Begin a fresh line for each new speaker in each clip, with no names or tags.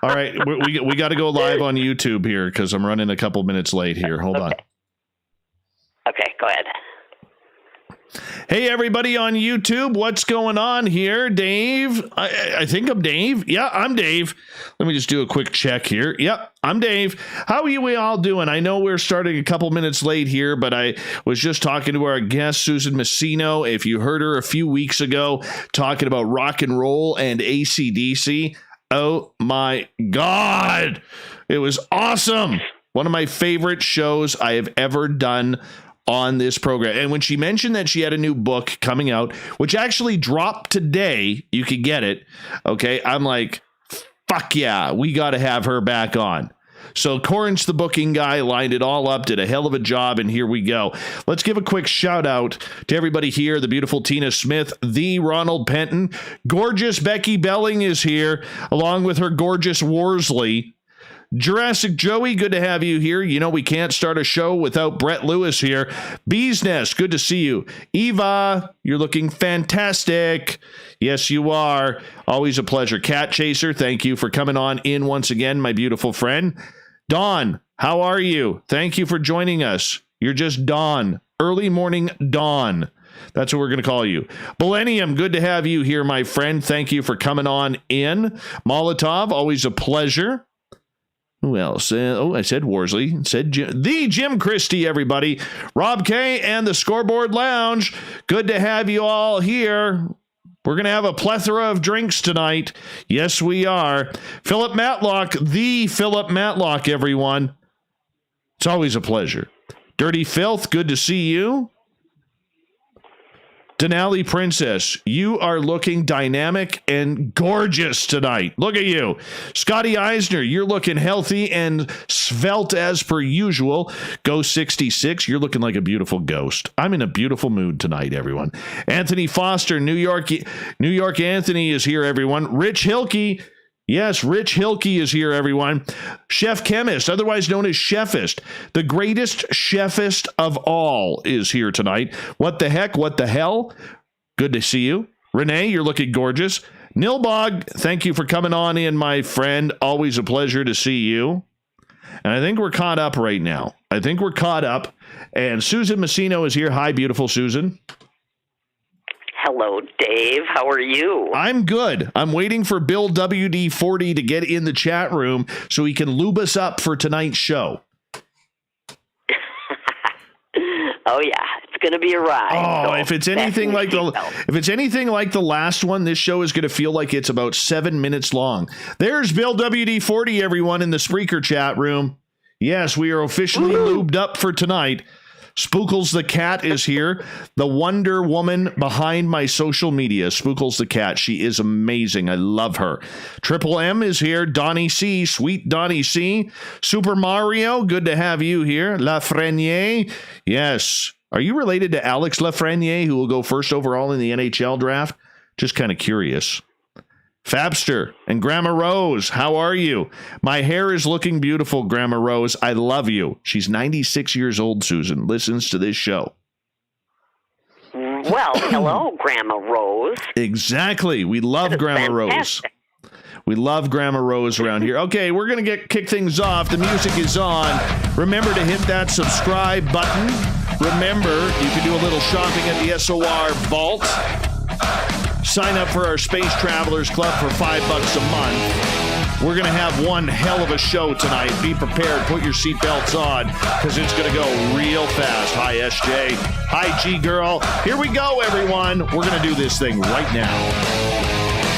All right, we got to go live on YouTube here because I'm running a couple minutes late here. Hold on.
Okay, go ahead.
Hey, everybody on YouTube, what's going on here? Dave, I think I'm Dave. Yeah, I'm Dave. Let me just do a quick check here. Yep, I'm Dave. How are we all doing? I know we're starting a couple minutes late here, but I was just talking to our guest, Susan Masino. If you heard her a few weeks ago talking about rock and roll and AC/DC, oh my God, it was awesome. One of my favorite shows I have ever done on this program. And when she mentioned that she had a new book coming out, which actually dropped today, you could get it. Okay. I'm like, fuck yeah, we got to have her back on. So Corin's the booking guy, lined it all up, did a hell of a job, and here we go. Let's give a quick shout out to everybody here. The beautiful Tina Smith, the Ronald Penton, gorgeous Becky Belling is here, along with her gorgeous Worsley. Jurassic Joey, good to have you here. You know we can't start a show without Brett Lewis here. Bees Nest, good to see you. Eva, you're looking fantastic. Yes, you are. Always a pleasure. Cat Chaser, thank you for coming on in once again, my beautiful friend. Dawn, how are you? Thank you for joining us. You're just Dawn. Early morning Dawn. That's what we're going to call you. Millennium, good to have you here, my friend. Thank you for coming on in. Molotov, always a pleasure. Who else? I said Worsley. Said the Jim Christie, everybody. Rob K and the Scoreboard Lounge. Good to have you all here. We're going to have a plethora of drinks tonight. Yes, we are. Philip Matlock, the Philip Matlock, everyone. It's always a pleasure. Dirty Filth, good to see you. Denali Princess, you are looking dynamic and gorgeous tonight. Look at you. Scotty Eisner, you're looking healthy and svelte as per usual. Ghost 66, you're looking like a beautiful ghost. I'm in a beautiful mood tonight, everyone. Anthony Foster, New York Anthony is here, everyone. Rich Hilke, yes, Rich Hilke is here, everyone. Chef Chemist, otherwise known as Chefist. The greatest chefist of all is here tonight. What the heck? What the hell? Good to see you. Renee, you're looking gorgeous. Nilbog, thank you for coming on in, my friend. Always a pleasure to see you. And I think we're caught up right now. And Susan Masino is here. Hi, beautiful Susan.
Hello, Dave. How are you?
I'm good. I'm waiting for Bill WD-40 to get in the chat room so he can lube us up for tonight's show.
Oh yeah, it's going to be a ride.
Oh,
so
if it's anything like the last one, this show is going to feel like it's about 7 minutes long. There's Bill WD-40, everyone, in the Spreaker chat room. Yes, we are officially lubed up for tonight. Spookles the Cat is here. The Wonder Woman behind my social media. Spookles the Cat. She is amazing. I love her. Triple M is here. Donnie C. Sweet Donnie C. Super Mario. Good to have you here. Lafreniere. Yes. Are you related to Alex Lafreniere, who will go first overall in the NHL draft? Just kind of curious. Fabster and Grandma Rose, how are you? My hair is looking beautiful, Grandma Rose. I love you. She's 96 years old, Susan. Listens to this show.
Well, hello, Grandma Rose.
Exactly. We love Grandma
fantastic.
Rose. We love Grandma Rose around here. Okay, we're going to kick things off. The music is on. Remember to hit that subscribe button. Remember, you can do a little shopping at the SOR Vault. Sign up for our Space Travelers Club for $5 a month. We're going to have one hell of a show tonight. Be prepared. Put your seatbelts on because it's going to go real fast. Hi, SJ. Hi, G Girl. Here we go, everyone. We're going to do this thing right now.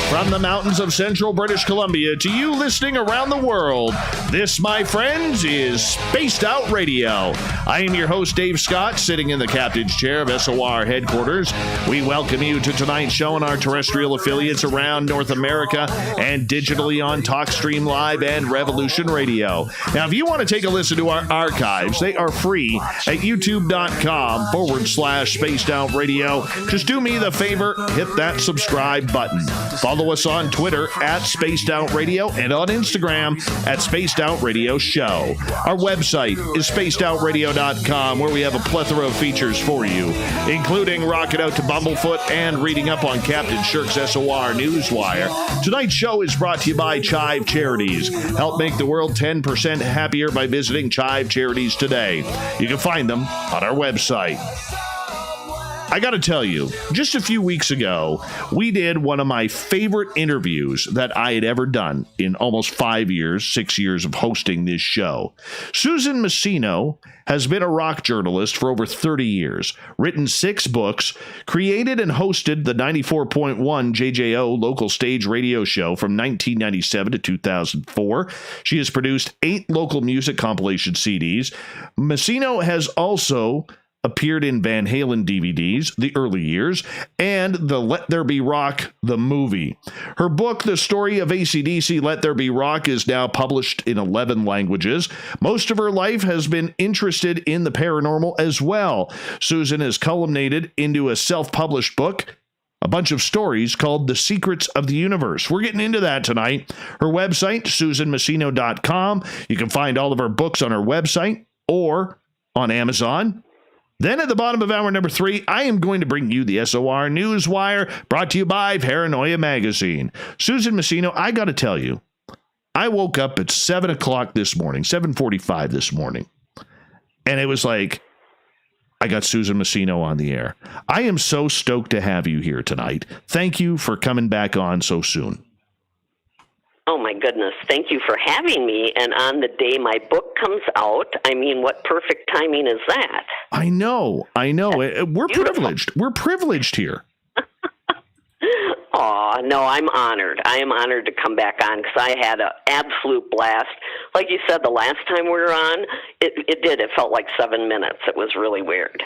From the mountains of central British Columbia to you listening around the world, this, my friends, is Spaced Out Radio. I am your host, Dave Scott, sitting in the captain's chair of SOR headquarters. We welcome you to tonight's show on our terrestrial affiliates around North America and digitally on TalkStream Live and Revolution Radio. Now, if you want to take a listen to our archives, they are free at youtube.com/Spaced Out Radio. Just do me the favor, hit that subscribe button. Follow Follow us on Twitter at Spaced Out Radio and on Instagram at Spaced Out Radio Show. Our website is spacedoutradio.com, where we have a plethora of features for you, including rocking out to Bumblefoot and reading up on Captain Shirk's SOR Newswire. Tonight's show is brought to you by Chive Charities. Help make the world 10% happier by visiting Chive Charities today. You can find them on our website. I got to tell you, just a few weeks ago, we did one of my favorite interviews that I had ever done in almost 6 years of hosting this show. Susan Masino has been a rock journalist for over 30 years, written 6 books, created and hosted the 94.1 JJO Local Stage radio show from 1997 to 2004. She has produced 8 local music compilation CDs. Masino has also appeared in Van Halen DVDs, the early years, and the Let There Be Rock, the movie. Her book, The Story of AC/DC Let There Be Rock, is now published in 11 languages. Most of her life has been interested in the paranormal as well. Susan has culminated into a self-published book, a bunch of stories called The Secrets of the Universe. We're getting into that tonight. Her website, susanmasino.com. You can find all of her books on her website or on Amazon. Then at the bottom of hour number 3, I am going to bring you the SOR Newswire, brought to you by Paranoia Magazine. Susan Masino, I got to tell you, I woke up at 7 o'clock this morning, 7:45 this morning, and it was like, I got Susan Masino on the air. I am so stoked to have you here tonight. Thank you for coming back on so soon.
Oh, my goodness. Thank you for having me. And on the day my book comes out, I mean, what perfect timing is that?
I know. We're
beautiful.
privileged. We're privileged here.
Oh, no, I'm honored. I am honored to come back on because I had an absolute blast. Like you said, the last time we were on, it felt like 7 minutes. It was really weird.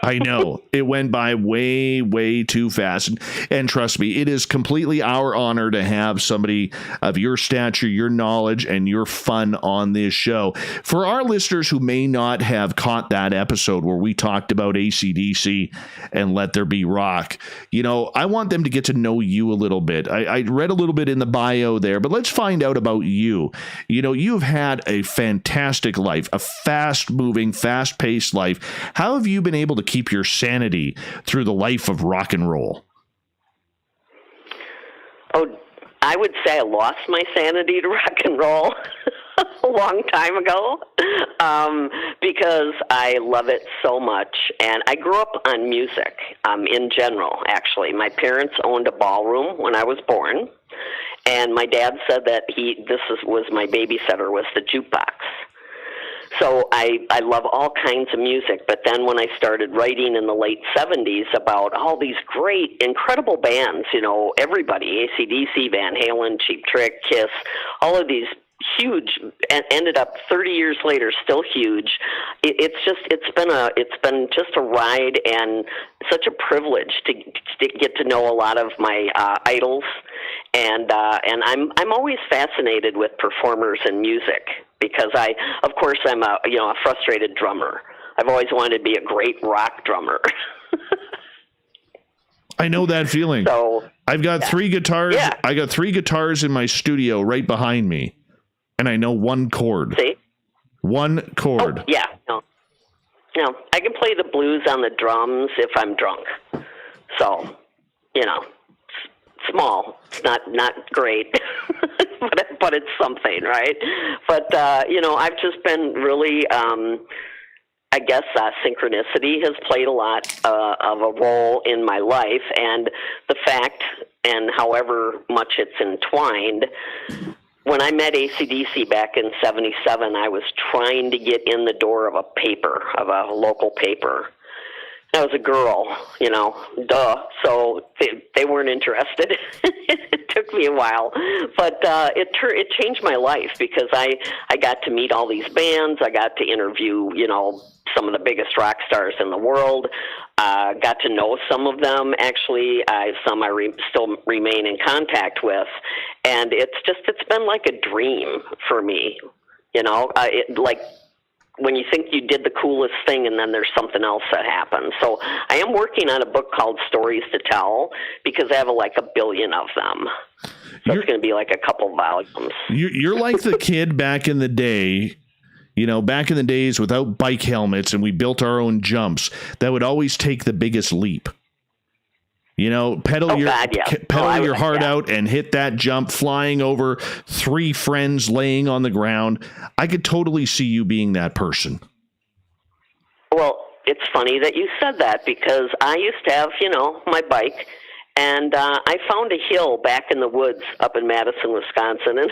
I know. It went by way, way too fast. And trust me, it is completely our honor to have somebody of your stature, your knowledge, and your fun on this show. For our listeners who may not have caught that episode where we talked about AC/DC and Let There Be Rock, I want them to get to know you a little bit. I read a little bit in the bio there, but let's find out about you. You've had a fantastic life, a fast-moving, fast-paced life. How have you been able to keep your sanity through the life of rock and roll?
Oh, I would say I lost my sanity to rock and roll a long time ago because I love it so much. And I grew up on music in general, actually. My parents owned a ballroom when I was born, and my dad said that was my babysitter, was the jukebox. So I love all kinds of music, but then when I started writing in the late 70s about all these great, incredible bands, everybody, AC/DC, Van Halen, Cheap Trick, Kiss, all of these huge, and ended up 30 years later still huge. It's been just a ride and such a privilege to get to know a lot of my idols, and I'm always fascinated with performers and music because of course I'm a frustrated drummer. I've always wanted to be a great rock drummer.
I know that feeling. So I've got 3 guitars. Yeah. I got 3 guitars in my studio right behind me. And I know one chord.
See?
One chord.
Oh, yeah. No, I can play the blues on the drums if I'm drunk. So, small. It's not great, but it's something, right? But, I've just been really, I guess synchronicity has played a lot of a role in my life. And the fact, and however much it's entwined, when I met AC/DC back in 77, I was trying to get in the door of a local paper. I was a girl, so they weren't interested. It took me a while, but it changed my life because I got to meet all these bands. I got to interview, some of the biggest rock stars in the world. Got to know some of them, actually. Some I still remain in contact with. And it's been like a dream for me, when you think you did the coolest thing and then there's something else that happens. So I am working on a book called Stories to Tell because I have like 1 billion of them. So it's going to be like a couple volumes.
You're like the kid back in the day, back in the days without bike helmets and we built our own jumps that would always take the biggest leap. Pedal your heart out and hit that jump, flying over 3 friends laying on the ground. I could totally see you being that person.
Well, it's funny that you said that because I used to have, my bike, and I found a hill back in the woods up in Madison, Wisconsin, and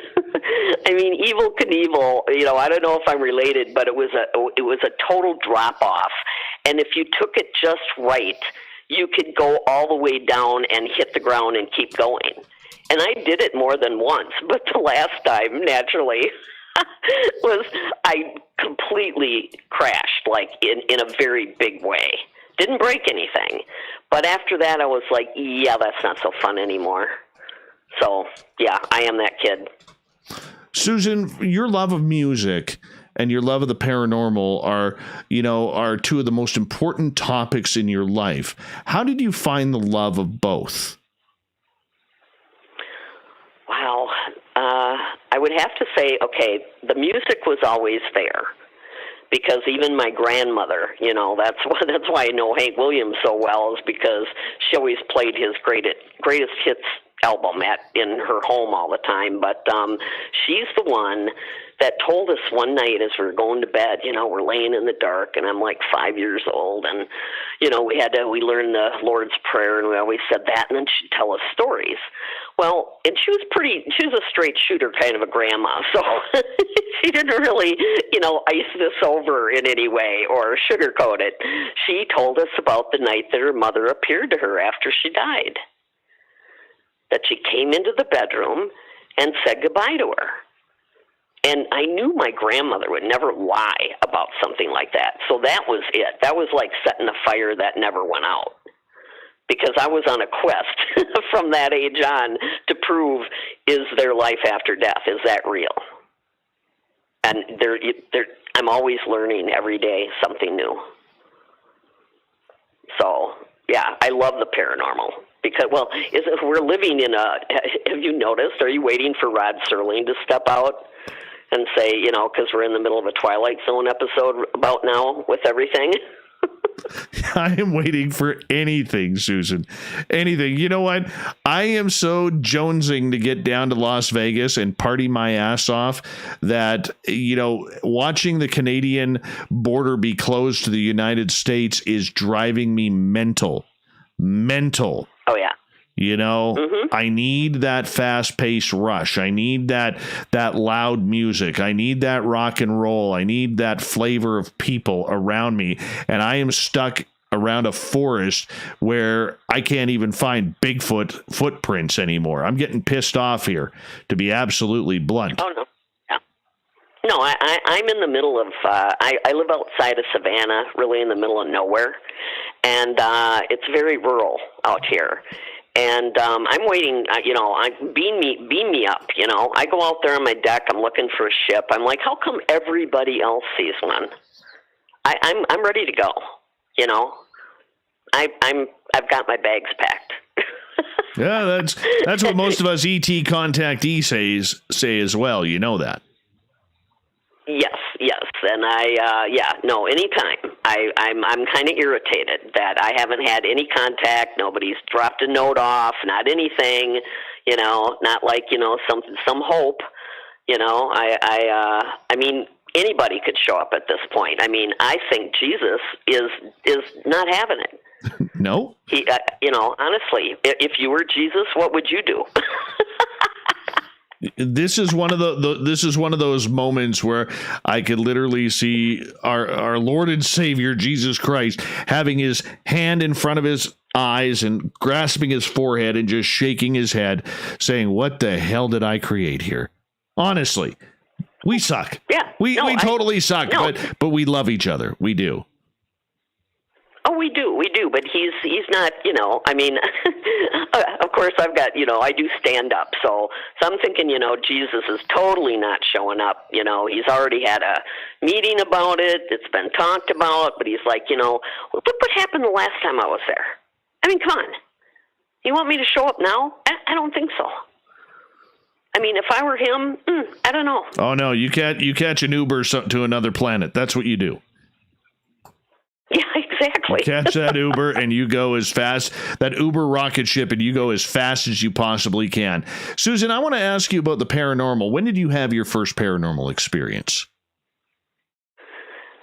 I mean, Evel Knievel, I don't know if I'm related, but it was a total drop off, and if you took it just right, you could go all the way down and hit the ground and keep going. And I did it more than once, but the last time, naturally, was I completely crashed, like in a very big way. Didn't break anything. But after that, I was like, yeah, that's not so fun anymore. So, yeah, I am that kid.
Susan, your love of music and your love of the paranormal are two of the most important topics in your life. How did you find the love of both?
Wow. I would have to say, okay, the music was always there. Because even my grandmother, that's why I know Hank Williams so well, is because she always played his greatest hits album in her home all the time. But she's the one that told us one night as we were going to bed, we're laying in the dark, and I'm like 5 years old, and we learned the Lord's Prayer, and we always said that, and then she'd tell us stories. Well, and she was a straight shooter kind of a grandma, so she didn't really, ice this over in any way or sugarcoat it. She told us about the night that her mother appeared to her after she died. That she came into the bedroom and said goodbye to her. And I knew my grandmother would never lie about something like that. So that was it. That was like setting a fire that never went out. Because I was on a quest from that age on to prove, is there life after death? Is that real? And I'm always learning every day something new. So, yeah, I love the paranormal. Because, we're living in have you noticed, are you waiting for Rod Serling to step out and say, because we're in the middle of a Twilight Zone episode about now with everything?
I am waiting for anything, Susan. Anything. You know what? I am so jonesing to get down to Las Vegas and party my ass off that, watching the Canadian border be closed to the United States is driving me mental. Oh, yeah. I need that fast-paced rush. I need that loud music. I need that rock and roll. I need that flavor of people around me. And I am stuck around a forest where I can't even find Bigfoot footprints anymore. I'm getting pissed off here, to be absolutely blunt.
Oh, no. Yeah. No, I'm in the middle of, I live outside of Savannah, really in the middle of nowhere. And it's very rural out here. And I'm waiting, beam me up, I go out there on my deck, I'm looking for a ship. I'm like, how come everybody else sees one? I'm ready to go, I've got my bags packed.
Yeah, that's what most of us ET contactees say as well, that.
Yes, and anytime. I'm kind of irritated that I haven't had any contact. Nobody's dropped a note off, not anything, not like some hope. I mean, anybody could show up at this point. I mean, I think Jesus is not having it.
No.
He, honestly, if you were Jesus, what would you do?
This is one of those moments where I could literally see our Lord and Savior Jesus Christ having his hand in front of his eyes and grasping his forehead and just shaking his head, saying, "What the hell did I create here?" Honestly, we suck. Yeah, we totally suck. No. But we love each other. We do.
Oh, we do, but he's not, I mean, of course I've got, I do stand up, so I'm thinking, Jesus is totally not showing up, he's already had a meeting about it, it's been talked about, but he's like, look what happened the last time I was there. I mean, come on. You want me to show up now? I don't think so. I mean, if I were him, I don't know.
Oh no, you catch an Uber to another planet. That's what you do.
Yeah, exactly.
You catch that Uber and you go as fast, that Uber rocket ship, and you go as fast as you possibly can. Susan, I want to ask you about the paranormal. When did you have your first paranormal experience?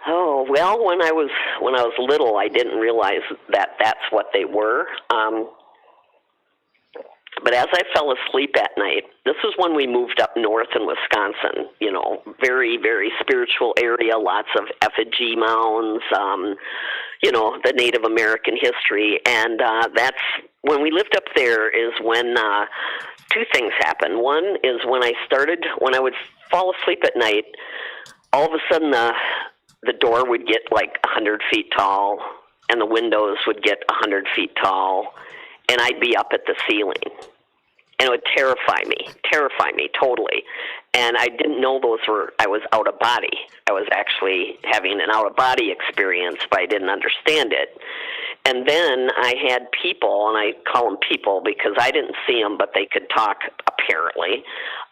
Oh, well, when I was little, I didn't realize that that's what they were. But as I fell asleep at night, this was when we moved up north in Wisconsin, very, very spiritual area, lots of effigy mounds, the Native American history. And that's when we lived up there is when two things happened. One is when I would fall asleep at night, all of a sudden the door would get like 100 feet tall and the windows would get 100 feet tall. And I'd be up at the ceiling, and it would terrify me totally. And I didn't know I was out of body. I was actually having an out of body experience, but I didn't understand it. And then I had people, and I call them people because I didn't see them, but they could talk apparently.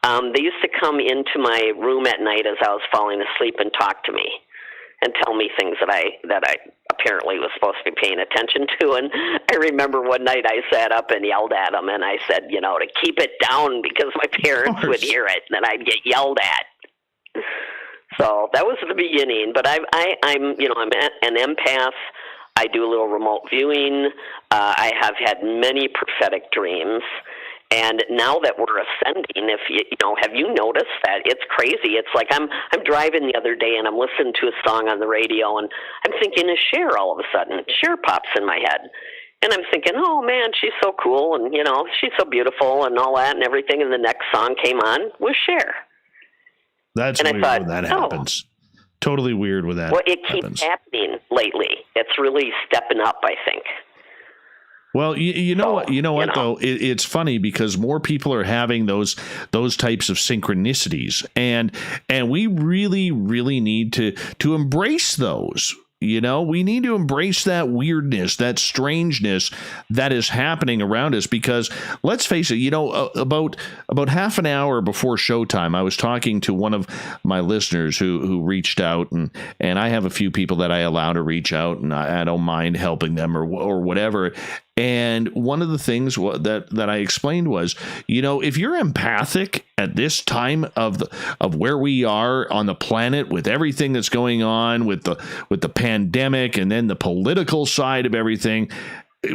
They used to come into my room at night as I was falling asleep and talk to me and tell me things that I apparently was supposed to be paying attention to. And I remember one night I sat up and yelled at them, and I said, to keep it down because my parents would hear it, and then I'd get yelled at. So that was the beginning. But I'm an empath. I do a little remote viewing. I have had many prophetic dreams. And now that we're ascending, have you noticed that it's crazy? It's like I'm driving the other day and I'm listening to a song on the radio and I'm thinking of Cher all of a sudden. Cher pops in my head. And I'm thinking, oh man, she's so cool and, she's so beautiful and all that and everything. And the next song came on was Cher.
That's weird when that happens. Totally weird when that happens.
Well, it keeps happening lately. It's really stepping up, I think.
Well, you know what though, it's funny because more people are having those types of synchronicities, and we really, really need to embrace those. We need to embrace that weirdness, that strangeness that is happening around us, because let's face it, about half an hour before showtime, I was talking to one of my listeners who reached out, and I have a few people that I allow to reach out, and I don't mind helping them or whatever. And one of the things that I explained was, if you're empathic at this time of where we are on the planet with everything that's going on with the pandemic and then the political side of everything,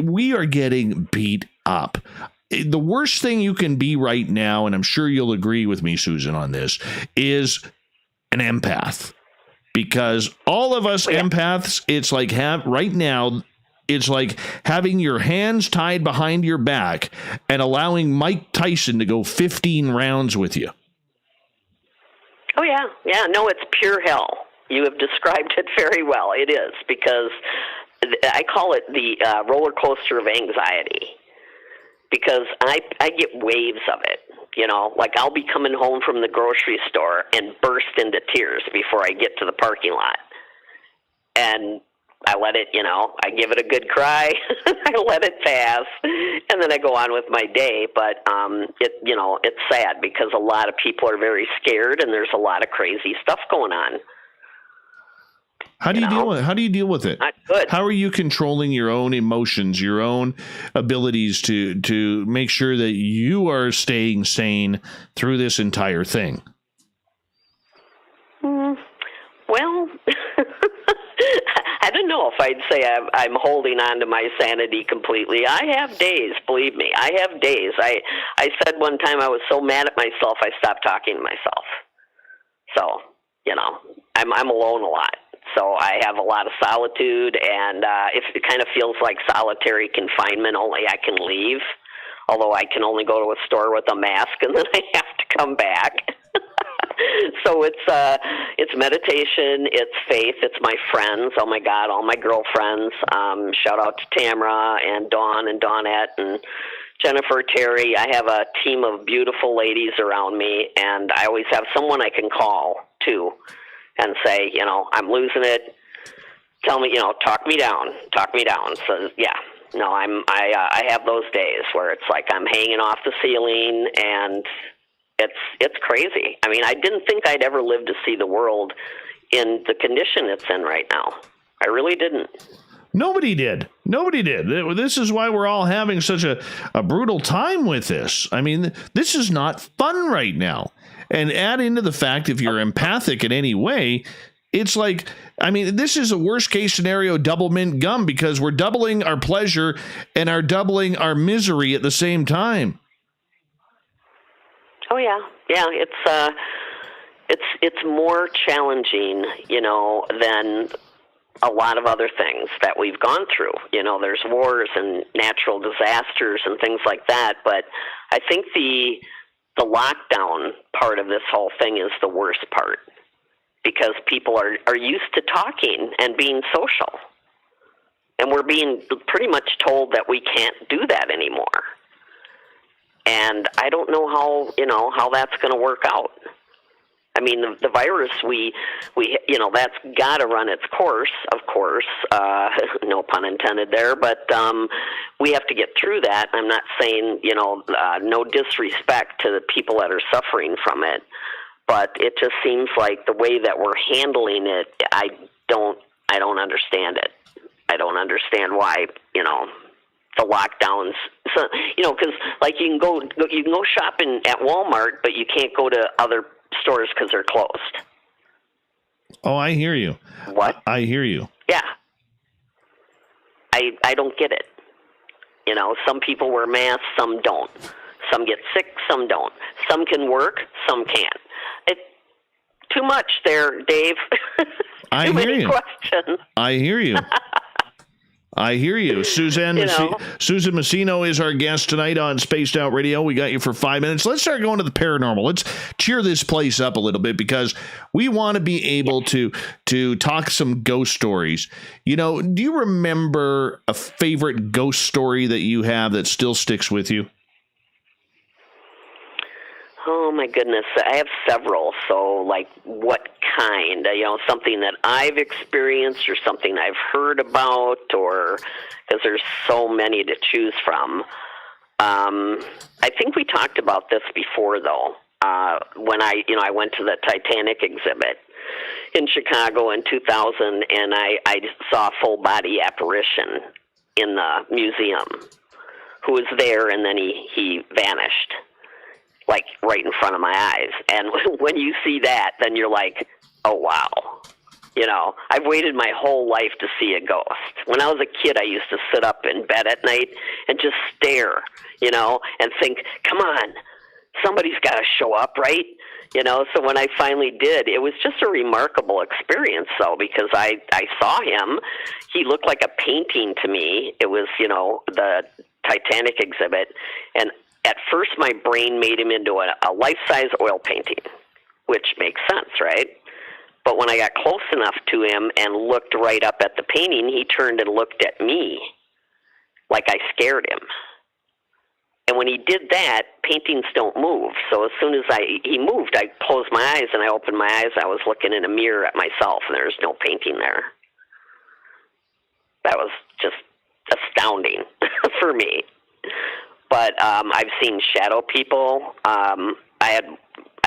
we are getting beat up. The worst thing you can be right now, and I'm sure you'll agree with me, Susan, on this, is an empath. Because all of us empaths, it's like right now, it's like having your hands tied behind your back and allowing Mike Tyson to go 15 rounds with you.
Oh, yeah. Yeah, no, it's pure hell. You have described it very well. It is, because I call it the roller coaster of anxiety, because I get waves of it. Like I'll be coming home from the grocery store and burst into tears before I get to the parking lot. And I let it, I give it a good cry, I let it pass, and then I go on with my day. But it's sad because a lot of people are very scared, and there's a lot of crazy stuff going on. How do you deal with it? Not good.
How are you controlling your own emotions, your own abilities to make sure that you are staying sane through this entire thing?
Well, I don't know if I'd say I'm holding on to my sanity completely. I have days, believe me. I have days. I said one time I was so mad at myself, I stopped talking to myself. So, I'm alone a lot. So I have a lot of solitude, and it kind of feels like solitary confinement, only I can leave. Although I can only go to a store with a mask, and then I have to come back. So it's It's meditation, it's faith, it's my friends. Oh, my God, all my girlfriends. Shout out to Tamara and Dawn and Dawnette and Jennifer, Terry. I have a team of beautiful ladies around me, and I always have someone I can call, too, and say, I'm losing it. Tell me, talk me down. So, yeah. No, I have those days where it's like I'm hanging off the ceiling, and it's crazy. I mean, I didn't think I'd ever live to see the world in the condition it's in right now. I really didn't.
Nobody did. This is why we're all having such a brutal time with this. I mean, this is not fun right now. And add into the fact, if you're empathic in any way, it's like, I mean, this is a worst case scenario double mint gum, because we're doubling our pleasure and are doubling our misery at the same time.
Oh yeah. It's more challenging, than a lot of other things that we've gone through. There's wars and natural disasters and things like that, but I think the lockdown part of this whole thing is the worst part, because people are used to talking and being social, and we're being pretty much told that we can't do that anymore. And I don't know how that's going to work out. I mean, the virus, we that's got to run its course, of course, no pun intended there, but we have to get through that. I'm not saying, no disrespect to the people that are suffering from it, but it just seems like the way that we're handling it, I don't understand it. I don't understand why, the lockdowns. So, because like you can go shopping at Walmart, but you can't go to other stores because they're closed.
Oh, I hear you.
What?
I hear you.
Yeah. I don't get it. Some people wear masks, some don't. Some get sick, some don't. Some can work, some can't. It's too much there, Dave.
I hear you.
Questions.
I hear you. I hear you. Susan Masino is our guest tonight on Spaced Out Radio. We got you for 5 minutes. Let's start going to the paranormal. Let's cheer this place up a little bit, because we want to be able to talk some ghost stories. Do you remember a favorite ghost story that you have that still sticks with you?
Oh, my goodness. I have several. So, like, what kind? Something that I've experienced or something I've heard about, or because there's so many to choose from. I think we talked about this before, though, when I went to the Titanic exhibit in Chicago in 2000, and I saw a full-body apparition in the museum who was there, and then he vanished, like right in front of my eyes. And when you see that, then you're like, oh, wow. I've waited my whole life to see a ghost. When I was a kid, I used to sit up in bed at night and just stare, and think, come on, somebody's got to show up, right? So when I finally did, it was just a remarkable experience, though, because I saw him. He looked like a painting to me. It was, the Titanic exhibit, and at first, my brain made him into a life-size oil painting, which makes sense, right? But when I got close enough to him and looked right up at the painting, he turned and looked at me like I scared him. And when he did that, paintings don't move. So as soon as he moved, I closed my eyes, and I opened my eyes. I was looking in a mirror at myself, and there was no painting there. That was just astounding for me. But I've seen shadow people. I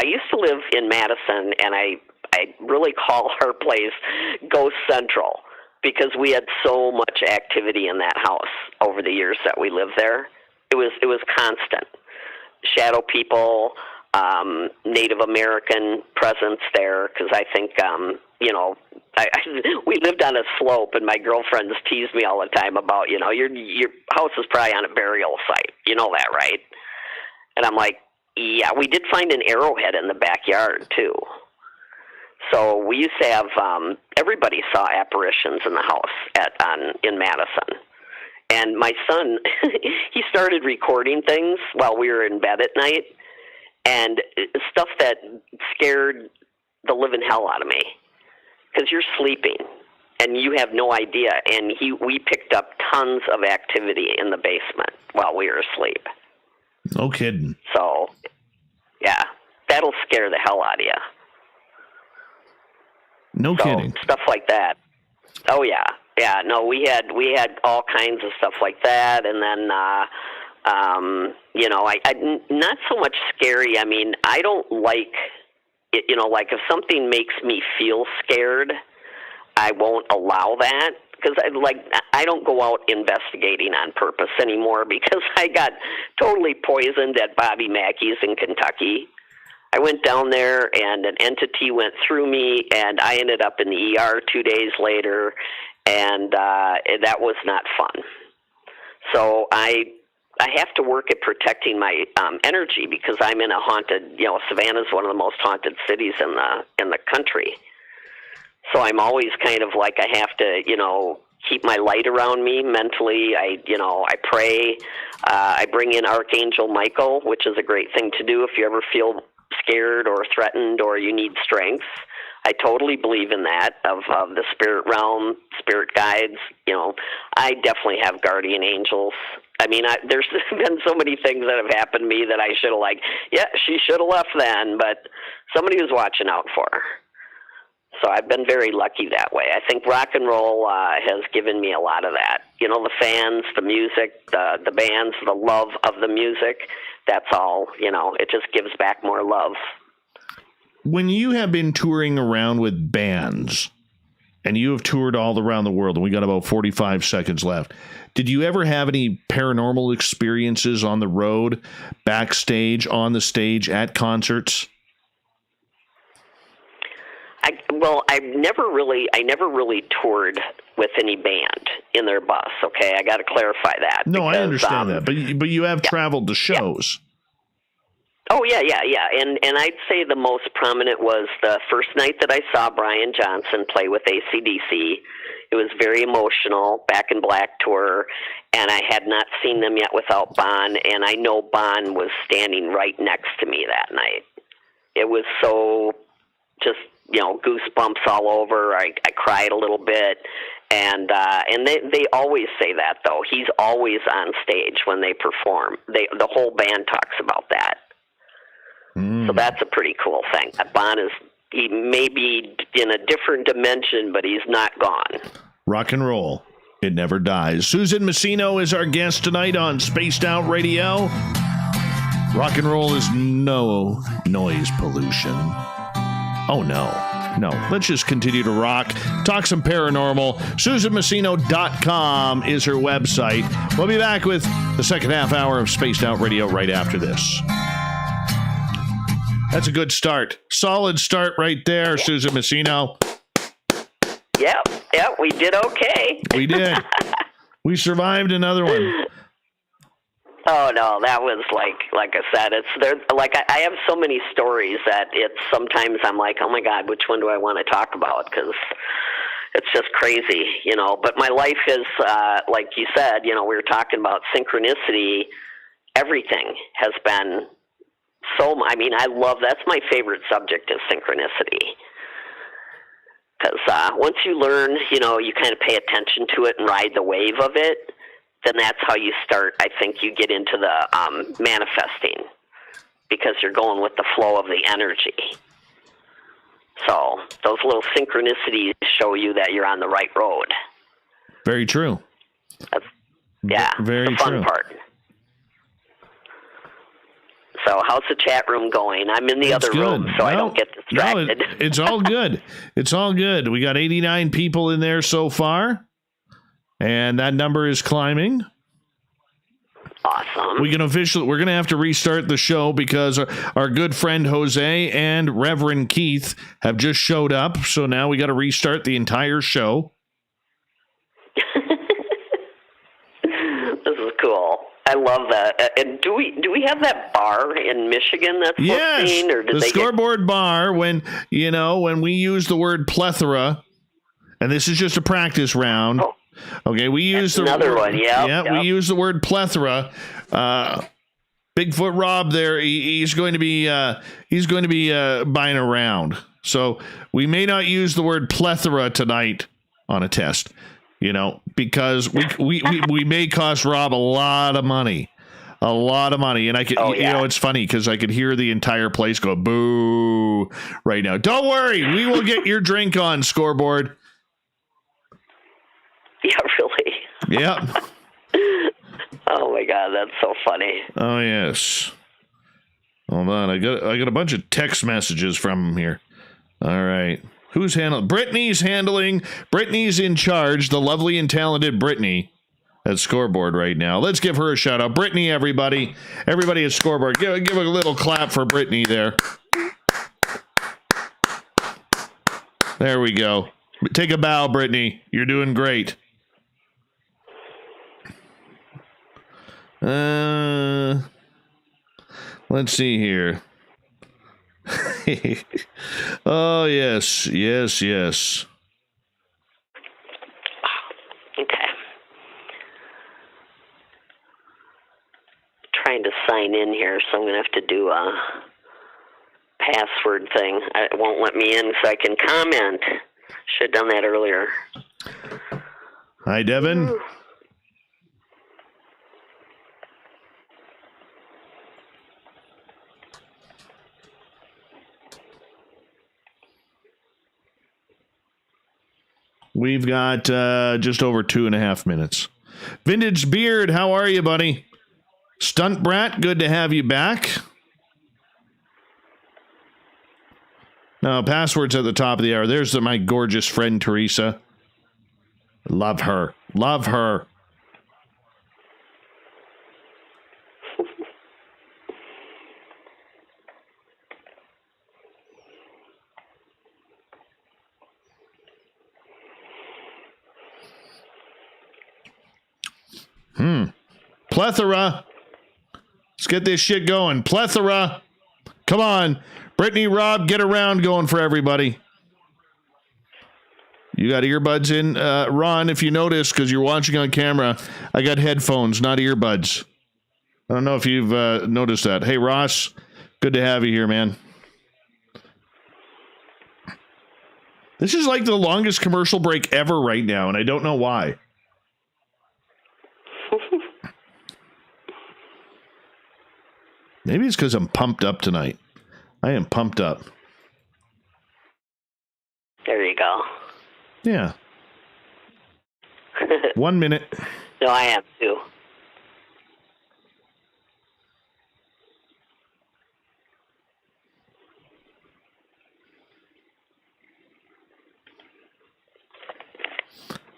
used to live in Madison, and I really call our place Ghost Central, because we had so much activity in that house over the years that we lived there. It was constant. Shadow people, Native American presence there, because I think we lived on a slope, and my girlfriends teased me all the time about, your house is probably on a burial site. You know that, right? And I'm like, yeah, we did find an arrowhead in the backyard, too. So we used to have, everybody saw apparitions in the house in Madison. And my son, he started recording things while we were in bed at night, and stuff that scared the living hell out of me because you're sleeping and you have no idea. And we picked up tons of activity in the basement while we were asleep.
No kidding.
So, yeah, that'll scare the hell out of you.
No kidding.
Stuff like that. Oh yeah, yeah. No, we had all kinds of stuff like that, and then I not so much scary. I mean, I don't like it, like if something makes me feel scared, I won't allow that because I don't go out investigating on purpose anymore because I got totally poisoned at Bobby Mackey's in Kentucky. I went down there, and an entity went through me, and I ended up in the ER 2 days later, and that was not fun. So I have to work at protecting my energy because I'm in a haunted, Savannah's one of the most haunted cities in the country. So I'm always kind of like I have to, keep my light around me mentally. I pray. I bring in Archangel Michael, which is a great thing to do if you ever feel scared or threatened or you need strength. I totally believe in that of the spirit realm, spirit guides. I definitely have guardian angels. I mean, there's been so many things that have happened to me that I should have she should have left then, but somebody was watching out for her. So I've been very lucky that way. I think rock and roll has given me a lot of that. The fans, the music, the bands, the love of the music. That's all, it just gives back more love.
When you have been touring around with bands, and you have toured all around the world, and we got about 45 seconds left, did you ever have any paranormal experiences on the road, backstage, on the stage, at concerts?
I never really toured with any band in their bus. Okay, I got to clarify that.
No, I understand that, but you have traveled to shows.
Yeah. Oh yeah, and I'd say the most prominent was the first night that I saw Brian Johnson play with AC/DC. It was very emotional, Back in Black tour, and I had not seen them yet without Bon, and I know Bon was standing right next to me that night. It was so just goosebumps all over. I cried a little bit, and they always say that though. He's always on stage when they perform. The whole band talks about that. So that's a pretty cool thing. Bon he may be in a different dimension, but he's not gone.
Rock and roll, it never dies. Susan Masino is our guest tonight on Spaced Out Radio. Rock and roll is no noise pollution. Oh, no. Let's just continue to rock. Talk some paranormal. SusanMassino.com is her website. We'll be back with the second half hour of Spaced Out Radio right after this. That's a good start. Solid start right there, Susan Masino.
Yep, we did okay.
We did. We survived another one.
Oh no, that was like I said, I have so many stories that sometimes I'm like, oh my God, which one do I want to talk about? Because it's just crazy, But my life is like you said, we were talking about synchronicity. Everything has been I love that's my favorite subject is synchronicity. Because once you learn, you kind of pay attention to it and ride the wave of it. Then that's how you start. I think you get into the manifesting because you're going with the flow of the energy. So those little synchronicities show you that you're on the right road.
Very true.
Very the fun true. Part. So how's the chat room going? I'm in the other room, so I don't get distracted.
No, it's all good. It's all good. We got 89 people in there so far. And that number is climbing.
Awesome.
We're going to have to restart the show because our good friend Jose and Reverend Keith have just showed up. So now we got to restart the entire show.
This is cool. I love that. And do we have that bar in Michigan that's
yes,
or did
the
they
scoreboard bar when we use the word plethora, and this is just a practice round. Oh. Okay, we use
another one. Yeah,
we use the word plethora. Bigfoot Rob there. He's going to be buying a round. So we may not use the word plethora tonight on a test, because we may cost Rob a lot of money. A lot of money. And I could, it's funny because I could hear the entire place go boo right now. Don't worry. We will get your drink on, Scoreboard.
Yeah, really.
Yeah.
Oh my God, that's so funny.
Oh yes. Hold on, I got a bunch of text messages from him here. All right. Who's handling? Brittany's handling. Brittany's in charge. The lovely and talented Brittany at Scoreboard right now. Let's give her a shout out. Brittany, everybody. Everybody at Scoreboard. Give a little clap for Brittany there. There we go. Take a bow, Brittany. You're doing great. Let's see here. Oh, yes.
Okay. Trying to sign in here, so I'm going to have to do a password thing. It won't let me in so I can comment. Should have done that earlier.
Hi, Devin.
Ooh.
We've got just over 2.5 minutes. Vintage Beard, how are you, buddy? Stunt Brat, good to have you back. No, password's at the top of the hour. There's my gorgeous friend, Teresa. Love her. Love her. Plethora. Let's get this shit going. Plethora. Come on. Brittany, Rob, get around going for everybody. You got earbuds in? Ron, if you notice, because you're watching on camera, I got headphones, not earbuds. I don't know if you've noticed that. Hey, Ross, good to have you here, man. This is like the longest commercial break ever right now, and I don't know why. Maybe it's because I'm pumped up tonight. I am pumped up.
There you go.
Yeah. 1 minute.
No, I am too.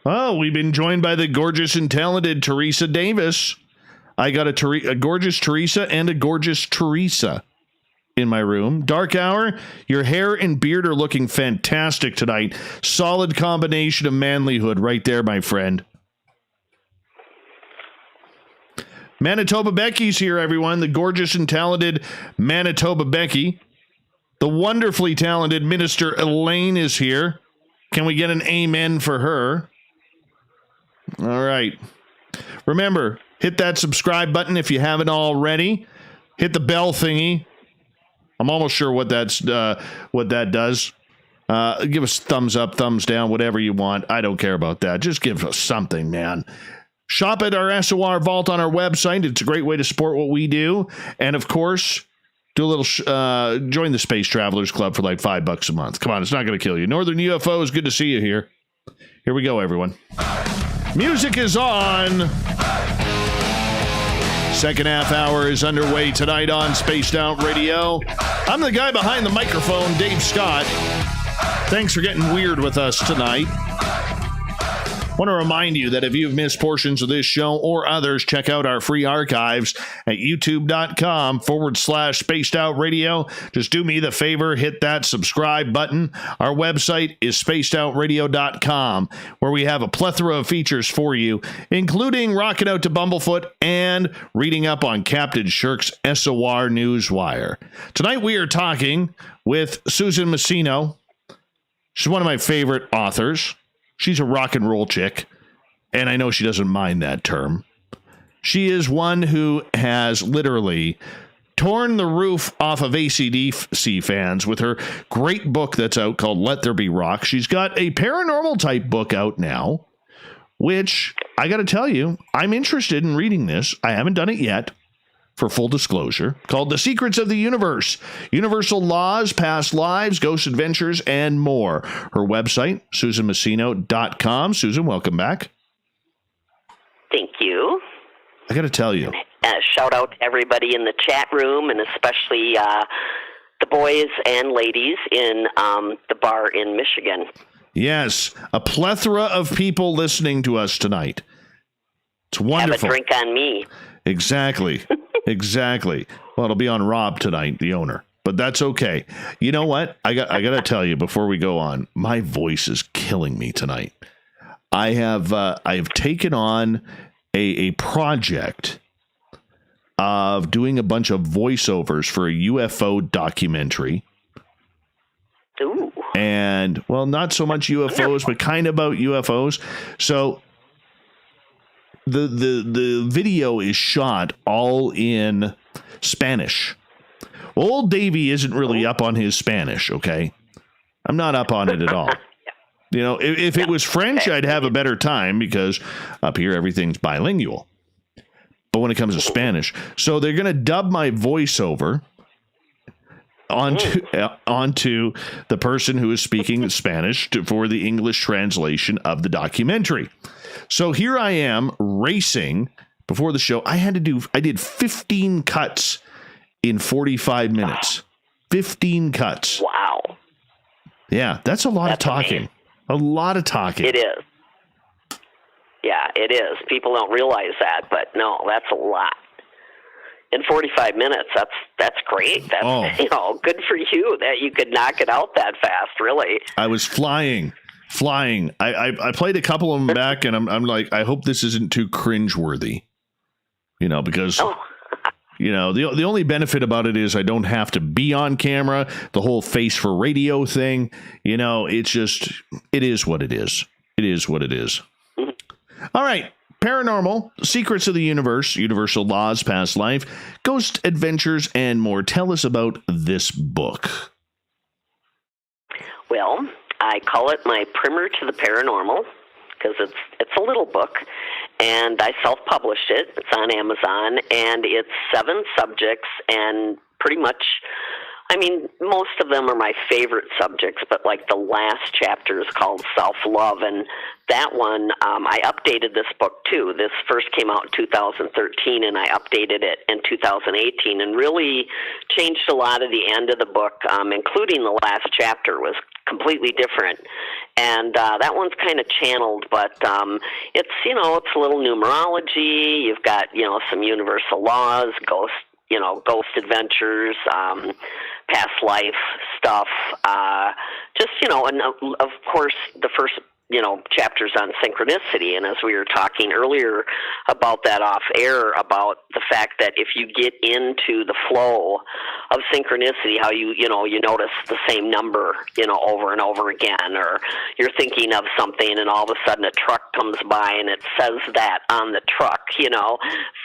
Oh, we've been joined by the gorgeous and talented Teresa Davis. I got a gorgeous Teresa and a gorgeous Teresa in my room. Dark hour, your hair and beard are looking fantastic tonight. Solid combination of manlyhood right there, my friend. Manitoba Becky's here, everyone. The gorgeous and talented Manitoba Becky. The wonderfully talented Minister Elaine is here. Can we get an amen for her? All right. Remember, hit that subscribe button if you haven't already. Hit the bell thingy. I'm almost sure what that does. Give us thumbs up, thumbs down, whatever you want. I don't care about that. Just give us something, man. Shop at our SOR Vault on our website. It's a great way to support what we do. And, of course, do a little join the Space Travelers Club for like $5 a month. Come on, it's not going to kill you. Northern UFOs, good to see you here. Here we go, everyone. Music is on. Second half hour is underway tonight on Spaced Out Radio. I'm the guy behind the microphone, Dave Scott. Thanks for getting weird with us tonight. I want to remind you that if you've missed portions of this show or others, check out our free archives at youtube.com/Spaced Out Radio. Just do me the favor, hit that subscribe button. Our website is spacedoutradio.com, where we have a plethora of features for you, including rocking out to Bumblefoot and reading up on Captain Shirk's SOR Newswire. Tonight we are talking with Susan Masino. She's one of my favorite authors. She's a rock and roll chick, and I know she doesn't mind that term. She is one who has literally torn the roof off of AC/DC fans with her great book that's out called Let There Be Rock. She's got a paranormal type book out now, which I got to tell you, I'm interested in reading this. I haven't done it yet, for full disclosure, called The Secrets of the Universe, Universal Laws, Past Lives, Ghost Adventures, and more. Her website, SusanMasino.com. Susan, welcome back.
Thank you.
I got to tell you.
Shout out to everybody in the chat room, and especially the boys and ladies in the bar in Michigan.
Yes, a plethora of people listening to us tonight. It's wonderful.
Have a drink on me.
Exactly. Exactly. Well, it'll be on Rob tonight, the owner. But that's okay. You know what? I got to tell you before we go on, my voice is killing me tonight. I have taken on a project of doing a bunch of voiceovers for a UFO documentary.
Ooh.
And, well, not so much UFOs, but kind of about UFOs. So the video is shot all in Spanish. Old Davey isn't really up on his Spanish, okay? I'm not up on it at all. You know, if it was French, I'd have a better time because up here everything's bilingual. But when it comes to Spanish, so they're going to dub my voiceover onto the person who is speaking Spanish for the English translation of the documentary. So here I am racing before the show. I did 15 cuts in 45 minutes. 15 cuts.
Wow.
Yeah, that's a lot of talking. Amazing. A lot of talking.
It is. Yeah, it is. People don't realize that, but no, that's a lot. In 45 minutes, that's great. That's good for you that you could knock it out that fast, really.
I was flying. I played a couple of them back, and I'm like, I hope this isn't too cringeworthy. You know, because you know, the only benefit about it is I don't have to be on camera. The whole face for radio thing, you know, it is what it is. It is what it is. All right. Paranormal, Secrets of the Universe, Universal Laws, Past Life, Ghost Adventures, and more. Tell us about this book.
Well, I call it my primer to the paranormal because it's a little book, and I self-published it. It's on Amazon, and it's 7 subjects, and pretty much, I mean, most of them are my favorite subjects, but like the last chapter is called Self-Love, and that one, I updated this book too. This first came out in 2013, and I updated it in 2018, and really changed a lot of the end of the book, including the last chapter was completely different. And that one's kind of channeled, but it's, it's a little numerology. You've got, some universal laws, ghost adventures, past life stuff, and of course the first, chapters on synchronicity. And as we were talking earlier about that off air, about the fact that if you get into the flow of synchronicity, how you notice the same number, over and over again, or you're thinking of something and all of a sudden a truck comes by and it says that on the truck,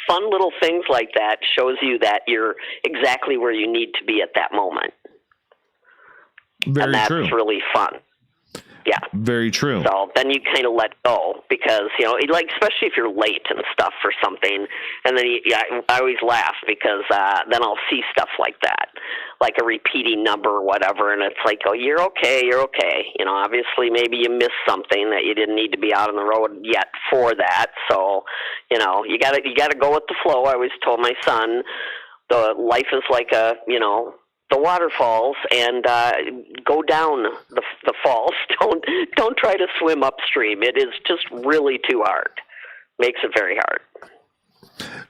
fun little things like that shows you that you're exactly where you need to be at that moment.
Very
and
true.
That's really fun. Yeah. Very true. So then you kind of let go because, especially if you're late and stuff for something, and then I always laugh because then I'll see stuff like that, like a repeating number or whatever, and it's like, oh, you're okay. Obviously maybe you missed something that you didn't need to be out on the road yet for that. So, you gotta go with the flow. I always told my son, the life is like the waterfalls, and go down the falls. Don't try to swim upstream. It is just really too hard. Makes it very hard.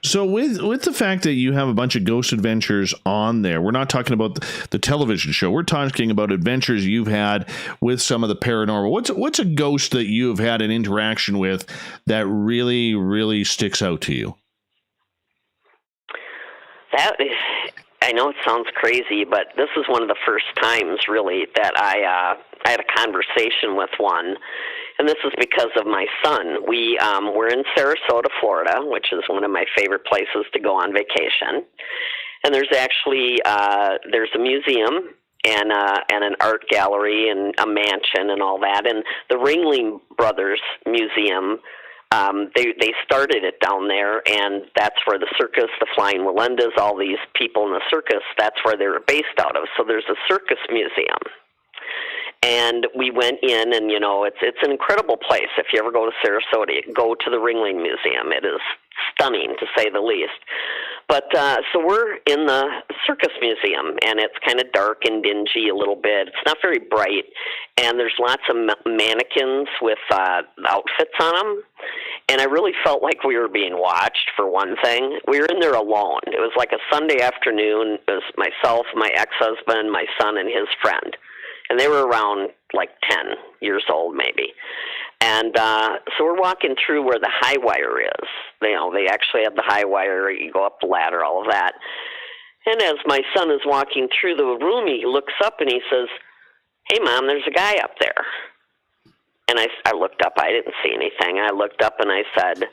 So with the fact that you have a bunch of ghost adventures on there, we're not talking about the television show. We're talking about adventures you've had with some of the paranormal. What's a ghost that you've had an interaction with that really, really sticks out to you?
I know it sounds crazy, but this is one of the first times, really, that I had a conversation with one, and this is because of my son. We're in Sarasota, Florida, which is one of my favorite places to go on vacation, And there's actually there's a museum and an art gallery and a mansion and all that. And the Ringling Brothers Museum, they started it down there, and that's where the circus, the Flying Walendas, all these people in the circus, that's where they were based out of. So there's a circus museum. And we went in, and, you know, it's an incredible place. If you ever go to Sarasota, go to the Ringling Museum. It is stunning, to say the least. But so we're in the Circus Museum, and it's kind of dark and dingy a little bit. It's not very bright, and there's lots of mannequins with outfits on them. And I really felt like we were being watched, for one thing. We were in there alone. It was like a Sunday afternoon. It was myself, my ex-husband, my son, and his friend. And they were around like 10 years old, maybe. And so we're walking through where the high wire is. You know, they actually have the high wire. You go up the ladder, all of that. And as my son is walking through the room, he looks up and he says, "Hey, Mom, there's a guy up there." And I looked up. I didn't see anything. I looked up and I said,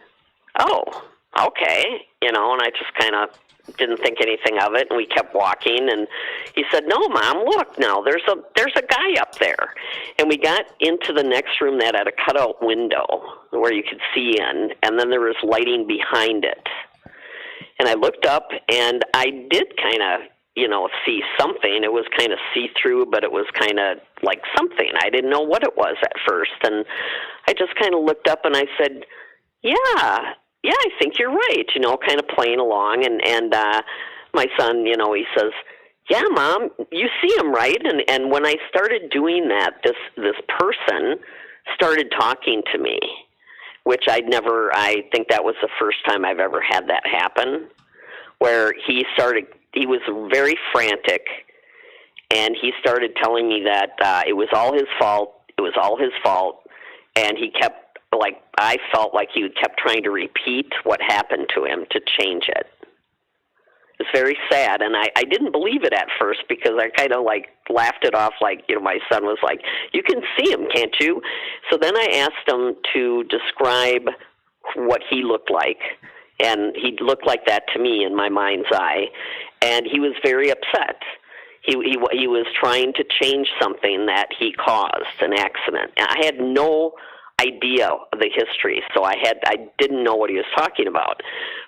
"Oh, okay." You know, and I just kind of didn't think anything of it, and we kept walking, and he said, "No, Mom, look now, there's a guy up there." And we got into the next room that had a cutout window where you could see in, and then there was lighting behind it. And I looked up, and I did kind of, you know, see something. It was kind of see-through, but it was kind of like something. I didn't know what it was at first, and I just kind of looked up, and I said, yeah, I think you're right, you know, kind of playing along. And my son, you know, he says, "Yeah, Mom, you see him, right?" And when I started doing that, this person started talking to me, which I think that was the first time I've ever had that happen, where he was very frantic, and he started telling me that it was all his fault, and he kept, like, I felt like he kept trying to repeat what happened to him to change it. It's very sad, and I didn't believe it at first because I kind of, like, laughed it off, like, you know, my son was like, "You can see him, can't you?" So then I asked him to describe what he looked like, and he looked like that to me in my mind's eye, and he was very upset. He was trying to change something that he caused, an accident. I had no idea of the history, so I didn't know what he was talking about.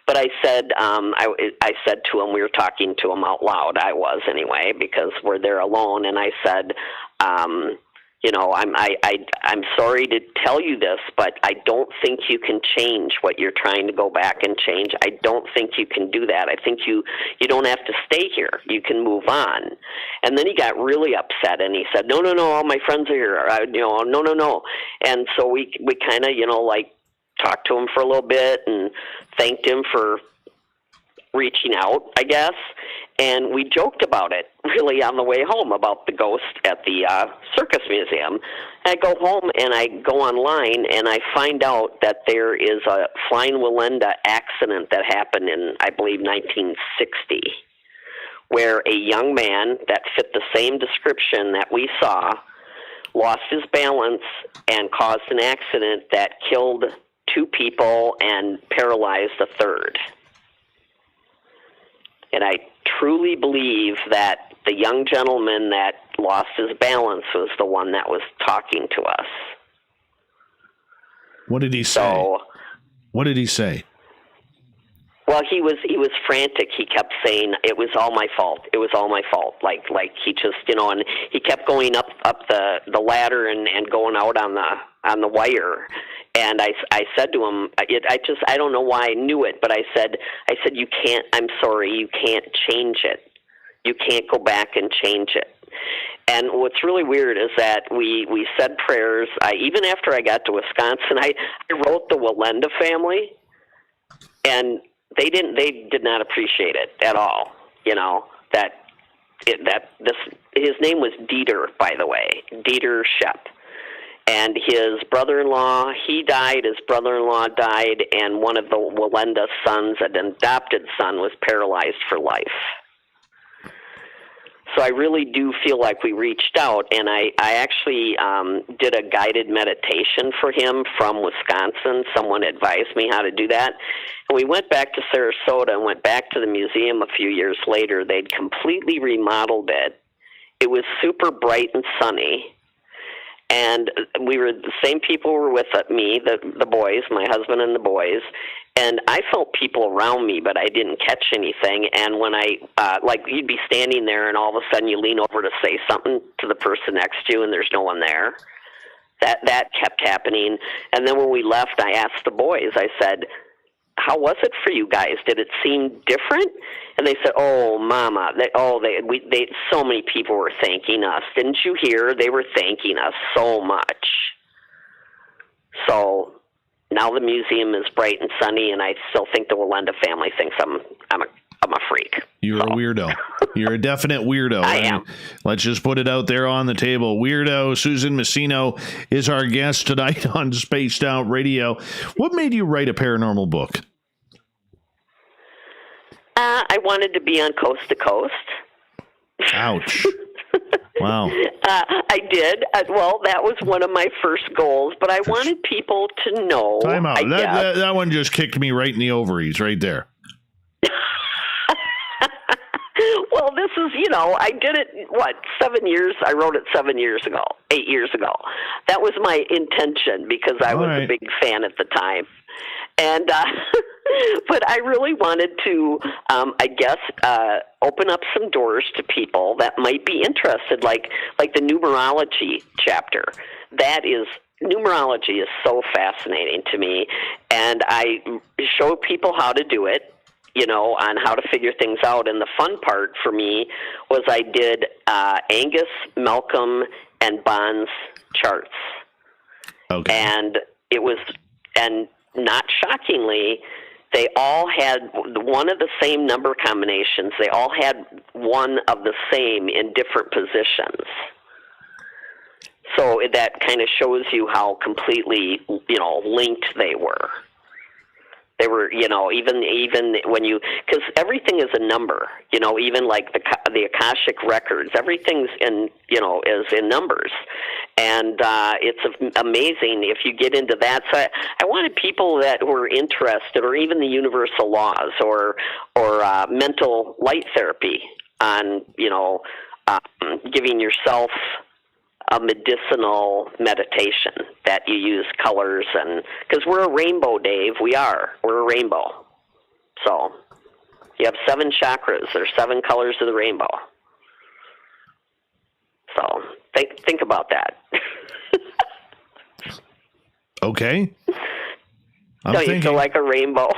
But I said, I said to him, we were talking to him out loud. I was anyway, because we're there alone. And I said, you know, I'm sorry to tell you this, but I don't think you can change what you're trying to go back and change. I don't think you can do that. I think you don't have to stay here. You can move on. And then he got really upset, and he said, no, all my friends are here. You know, no. And so we kind of, you know, like, talked to him for a little bit and thanked him for reaching out, I guess. And we joked about it, really, on the way home, about the ghost at the Circus Museum. I go home, and I go online, and I find out that there is a Flying Walenda accident that happened in, I believe, 1960, where a young man that fit the same description that we saw lost his balance and caused an accident that killed 2 people and paralyzed a third. And I truly believe that the young gentleman that lost his balance was the one that was talking to us.
What did he say? What did he say?
Well, he was frantic. He kept saying, "It was all my fault. It was all my fault." Like he just, you know, and he kept going up the ladder and going out on the wire. And I said to him, I don't know why I knew it, but I said, "You can't. I'm sorry, you can't change it. You can't go back and change it." And what's really weird is that we said prayers. Even after I got to Wisconsin, I wrote the Walenda family, and they did not appreciate it at all. You know, his name was Dieter, by the way, Dieter Shep. And his brother-in-law, he died, his brother-in-law died, and one of the Walenda sons, an adopted son, was paralyzed for life. So I really do feel like we reached out, and I actually did a guided meditation for him from Wisconsin. Someone advised me how to do that. And we went back to Sarasota and went back to the museum a few years later. They'd completely remodeled it. It was super bright and sunny. And we were, the same people were with me, the boys, my husband and the boys, and I felt people around me, but I didn't catch anything. And when like you'd be standing there and all of a sudden you lean over to say something to the person next to you and there's no one there. That kept happening. And then when we left, I asked the boys, I said, how was it for you guys? Did it seem different? And they said, oh, Mama, so many people were thanking us. Didn't you hear? They were thanking us so much. So now the museum is bright and sunny, and I still think the Wallenda family thinks I'm a freak.
You're a weirdo. You're a definite weirdo.
I am.
Let's just put it out there on the table. Weirdo Susan Masino is our guest tonight on Spaced Out Radio. What made you write a paranormal book?
I wanted to be on Coast to Coast.
Ouch. Wow.
I did. Well, that was one of my first goals, but I wanted people to know.
Time out. That one just kicked me right in the ovaries right there.
Well, this is, I did it, 7 years? I wrote it 8 years ago. That was my intention because I was a big fan at the time. And, but I really wanted to, open up some doors to people that might be interested, like the numerology chapter. Numerology is so fascinating to me, and I show people how to do it, on how to figure things out. And the fun part for me was I did Angus, Malcolm, and Bond's charts.
Okay.
And not shockingly, they all had one of the same number combinations. They all had one of the same in different positions. So that kind of shows you how completely, linked they were. They were, even when because everything is a number, even like the Akashic records, everything's is in numbers. And it's amazing if you get into that. So I wanted people that were interested, or even the universal laws, or mental light therapy on, giving yourself a medicinal meditation that you use colors, and because we're a rainbow, Dave. We're a rainbow. So you have 7 chakras. There's 7 colors of the rainbow. So think about that.
Okay.
Don't you feel like a rainbow?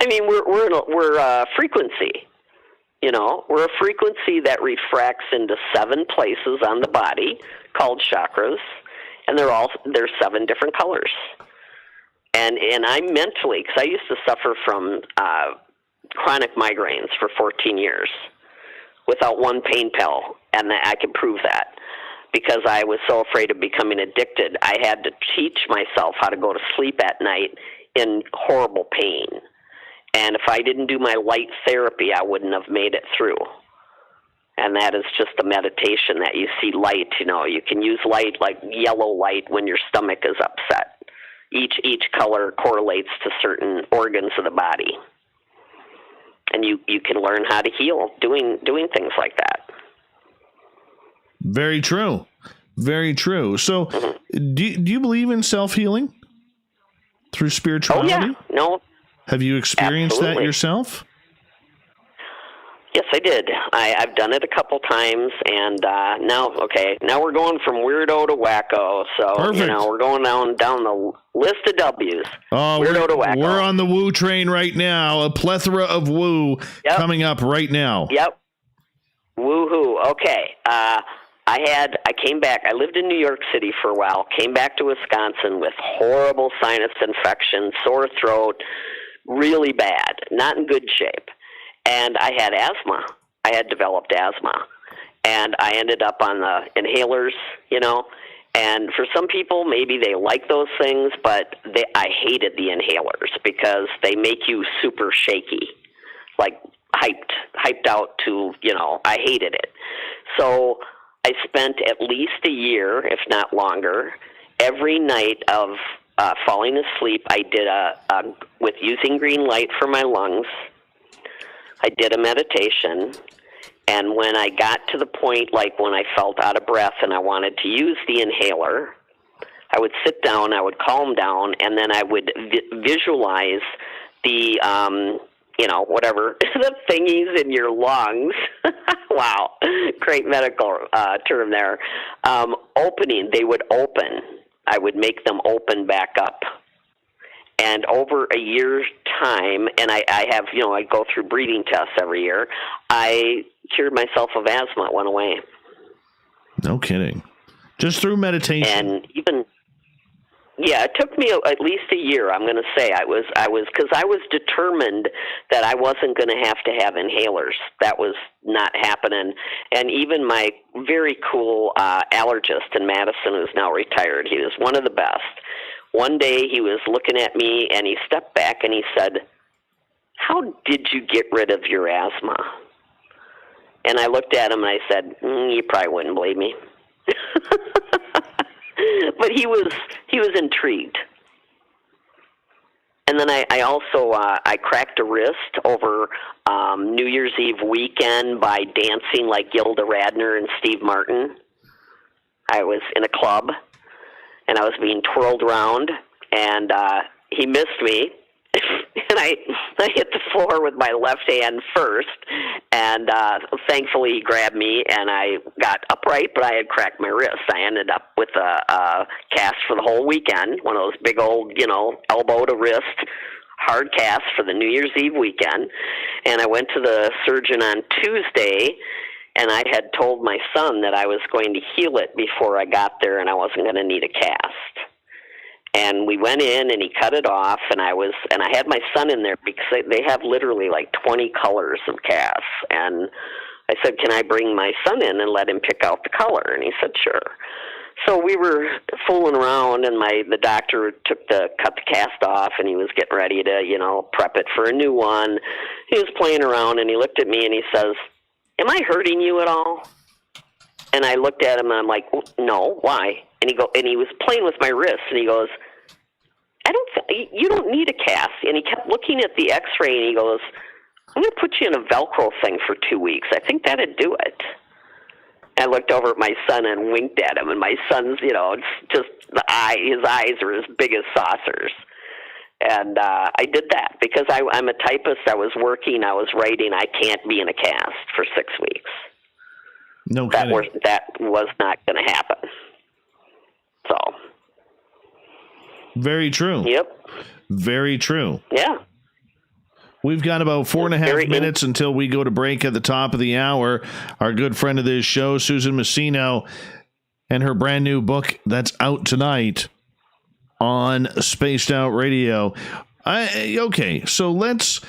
I mean, we're a frequency. We're a frequency that refracts into 7 places on the body called chakras, and there's 7 different colors. And I mentally, because I used to suffer from chronic migraines for 14 years without one pain pill, and I can prove that because I was so afraid of becoming addicted. I had to teach myself how to go to sleep at night in horrible pain. And if I didn't do my light therapy, I wouldn't have made it through. And that is just a meditation that you see light. You can use light like yellow light when your stomach is upset. Each color correlates to certain organs of the body. And you can learn how to heal doing things like that.
Very true. Very true. So do you believe in self-healing through spirituality?
Oh, yeah. No.
Have you experienced that yourself?
Yes, I did. I've done it a couple times, and now we're going from weirdo to wacko. So
Perfect.
We're going down the list of W's.
Oh,
weirdo to wacko.
We're on the woo train right now. A plethora of woo coming up right now.
Yep. Woohoo. Okay. I came back. I lived in New York City for a while. Came back to Wisconsin with horrible sinus infection, sore throat. Really bad, not in good shape. And I had asthma. I had developed asthma. And I ended up on the inhalers, And for some people, maybe they like those things, but I hated the inhalers because they make you super shaky. Like hyped out to, I hated it. So I spent at least a year, if not longer, every night of falling asleep. I did with using green light for my lungs. I did a meditation, and when I got to the point, like when I felt out of breath and I wanted to use the inhaler, I would sit down, I would calm down, and then I would visualize the, whatever, the thingies in your lungs. Wow, great medical term there. Opening, they would open. I would make them open back up. And over a year's time, and I have, I go through breathing tests every year, I cured myself of asthma. It went away.
No kidding. Just through meditation.
And even, it took me at least a year, I'm going to say. Because I was determined that I wasn't going to have inhalers. That was not happening. And even my very cool allergist in Madison, who's now retired, he was one of the best. One day he was looking at me, and he stepped back and he said, "How did you get rid of your asthma?" And I looked at him and I said, "You probably wouldn't believe me." But he was intrigued. And then I also I cracked a wrist over New Year's Eve weekend by dancing like Gilda Radner and Steve Martin. I was in a club, and I was being twirled around, and he missed me, and I hit the floor with my left hand first, and thankfully he grabbed me, and I got upright, but I had cracked my wrist. I ended up with a cast for the whole weekend, one of those big old, elbow to wrist hard casts for the New Year's Eve weekend, and I went to the surgeon on Tuesday, and I had told my son that I was going to heal it before I got there, and I wasn't going to need a cast. And we went in, and he cut it off, and I had my son in there because they have literally like 20 colors of casts. And I said, "Can I bring my son in and let him pick out the color?" And he said, "Sure." So we were fooling around, and the doctor cut the cast off, and he was getting ready to, prep it for a new one. He was playing around, and he looked at me, and he says, "Am I hurting you at all?" And I looked at him, and I'm like, "No, why?" And he was playing with my wrist, and he goes, "You don't need a cast." And he kept looking at the X-ray, and he goes, "I'm going to put you in a Velcro thing for 2 weeks. I think that'd do it." I looked over at my son and winked at him, and my son's, it's just his eyes are as big as saucers. And I did that because I'm a typist. I was working. I was writing. I can't be in a cast for 6 weeks.
No kidding.
That was not going to happen. So.
Very true.
Yep.
Very true.
Yeah.
We've got about 4.5 minutes until we go to break at the top of the hour. Our good friend of this show, Susan Masino, and her brand new book that's out tonight on Spaced Out Radio. Okay, so let's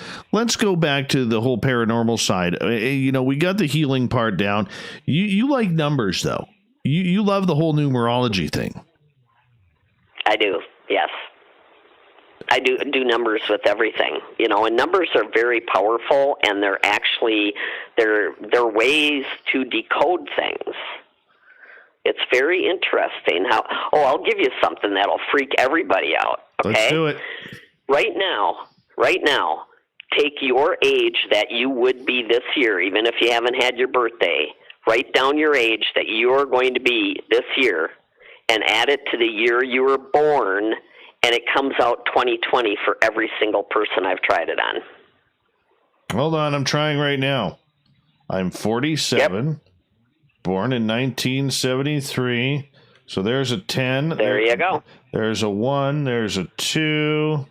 go back to the whole paranormal side. We got the healing part down. You like numbers, though. You love the whole numerology thing. I
do, yes. I do numbers with everything, and numbers are very powerful, and they're ways to decode things. It's very interesting how. Oh, I'll give you something that'll freak everybody out. Okay,
let's do it.
Right now, take your age that you would be this year, even if you haven't had your birthday. Write down your age that you're going to be this year, and add it to the year you were born. And it comes out 2020 for every single person I've tried it on.
Hold on, I'm trying right now. I'm 47, yep. Born in 1973. So there's a 10.
There you go.
There's a 1, there's a 2,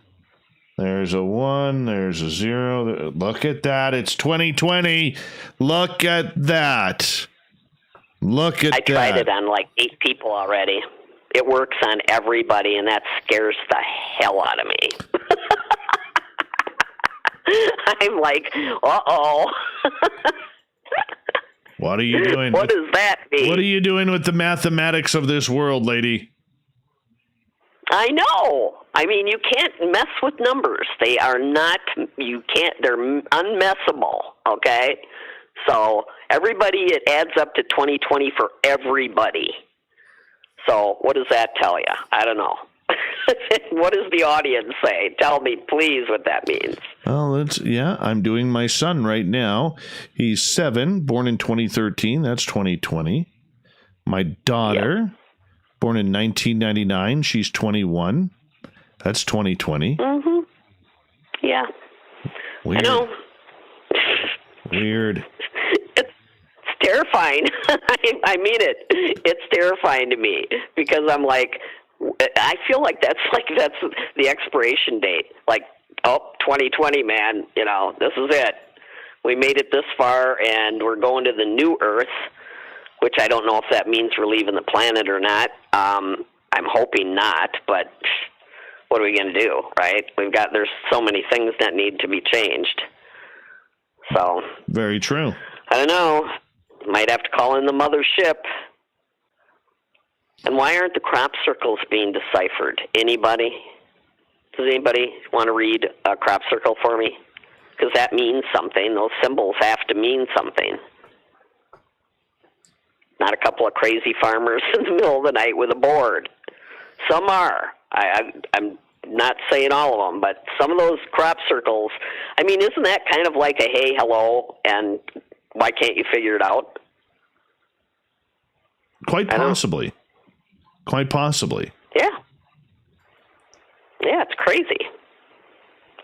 there's a 1, there's a 0. Look at that. It's 2020. Look at that. I
tried it on like 8 people already. It works on everybody, and that scares the hell out of me. I'm like, uh-oh.
What are you doing?
What does that mean?
What are you doing with the mathematics of this world, lady?
I know. I mean, you can't mess with numbers. They are not, they're unmessable, okay? So everybody, it adds up to 2020 for everybody. So what does that tell you? I don't know. What does the audience say? Tell me, please, what that means.
Well, I'm doing my son right now. He's 7, born in 2013. That's 2020. My daughter, born in 1999. She's 21. That's 2020.
Mm-hmm. Yeah.
Weird.
I know.
Weird.
It's terrifying. I mean it. It's terrifying to me because I'm like, I feel like that's the expiration date. Like, 2020, man, this is it. We made it this far, and we're going to the new Earth, which I don't know if that means we're leaving the planet or not. I'm hoping not, but what are we going to do, right? There's so many things that need to be changed. So. Very true. I don't know. Might have to call in the mothership. And why aren't the crop circles being deciphered? Anybody? Does anybody want to read a crop circle for me? Because that means something. Those symbols have to mean something. Not a couple of crazy farmers in the middle of the night with a board. Some are. I'm not saying all of them, but some of those crop circles, I mean, isn't that kind of like a hey, hello, and why can't you figure it out? Quite possibly. Quite possibly. Yeah. Yeah, it's crazy.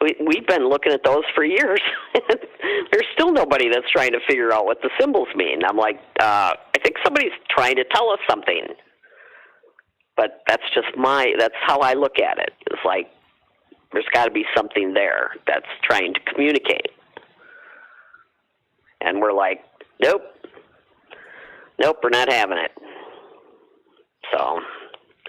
We've been looking at those for years. There's still nobody that's trying to figure out what the symbols mean. I'm like, I think somebody's trying to tell us something. But that's how I look at it. It's like, there's got to be something there that's trying to communicate. And we're like, nope, we're not having it. So,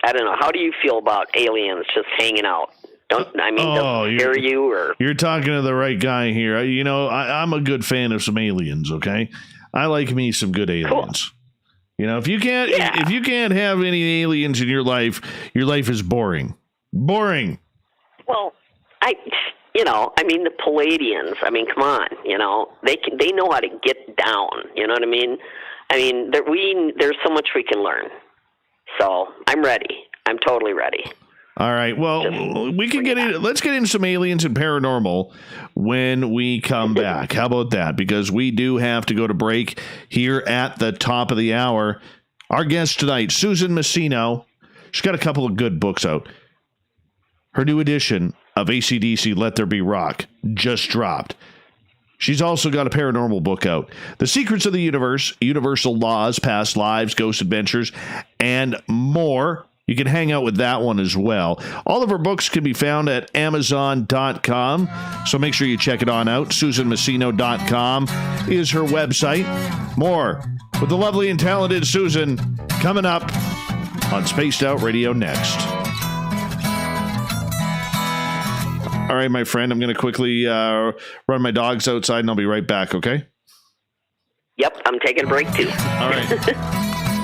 I don't know. How do you feel about aliens just hanging out? Don't scare you? Or you're talking to the right guy here. I'm a good fan of some aliens, okay? I like me some good aliens. Cool. If you can't have any aliens in your life is boring. Boring. Well, the Palladians, come on, they know how to get down, you know what I mean? There's so much we can learn. So I'm ready. I'm totally ready. All right. Well, let's get into some aliens and paranormal when we come back. How about that? Because we do have to go to break here at the top of the hour. Our guest tonight, Susan Masino. She's got a couple of good books out. Her new edition of AC/DC Let There Be Rock just dropped. She's also got a paranormal book out. The Secrets of the Universe, Universal Laws, Past Lives, Ghost Adventures, and more. You can hang out with that one as well. All of her books can be found at Amazon.com, so make sure you check it on out. SusanMassino.com is her website. More with the lovely and talented Susan coming up on Spaced Out Radio next. All right, my friend, I'm going to quickly run my dogs outside, and I'll be right back, okay? Yep, I'm taking a break, too. All right.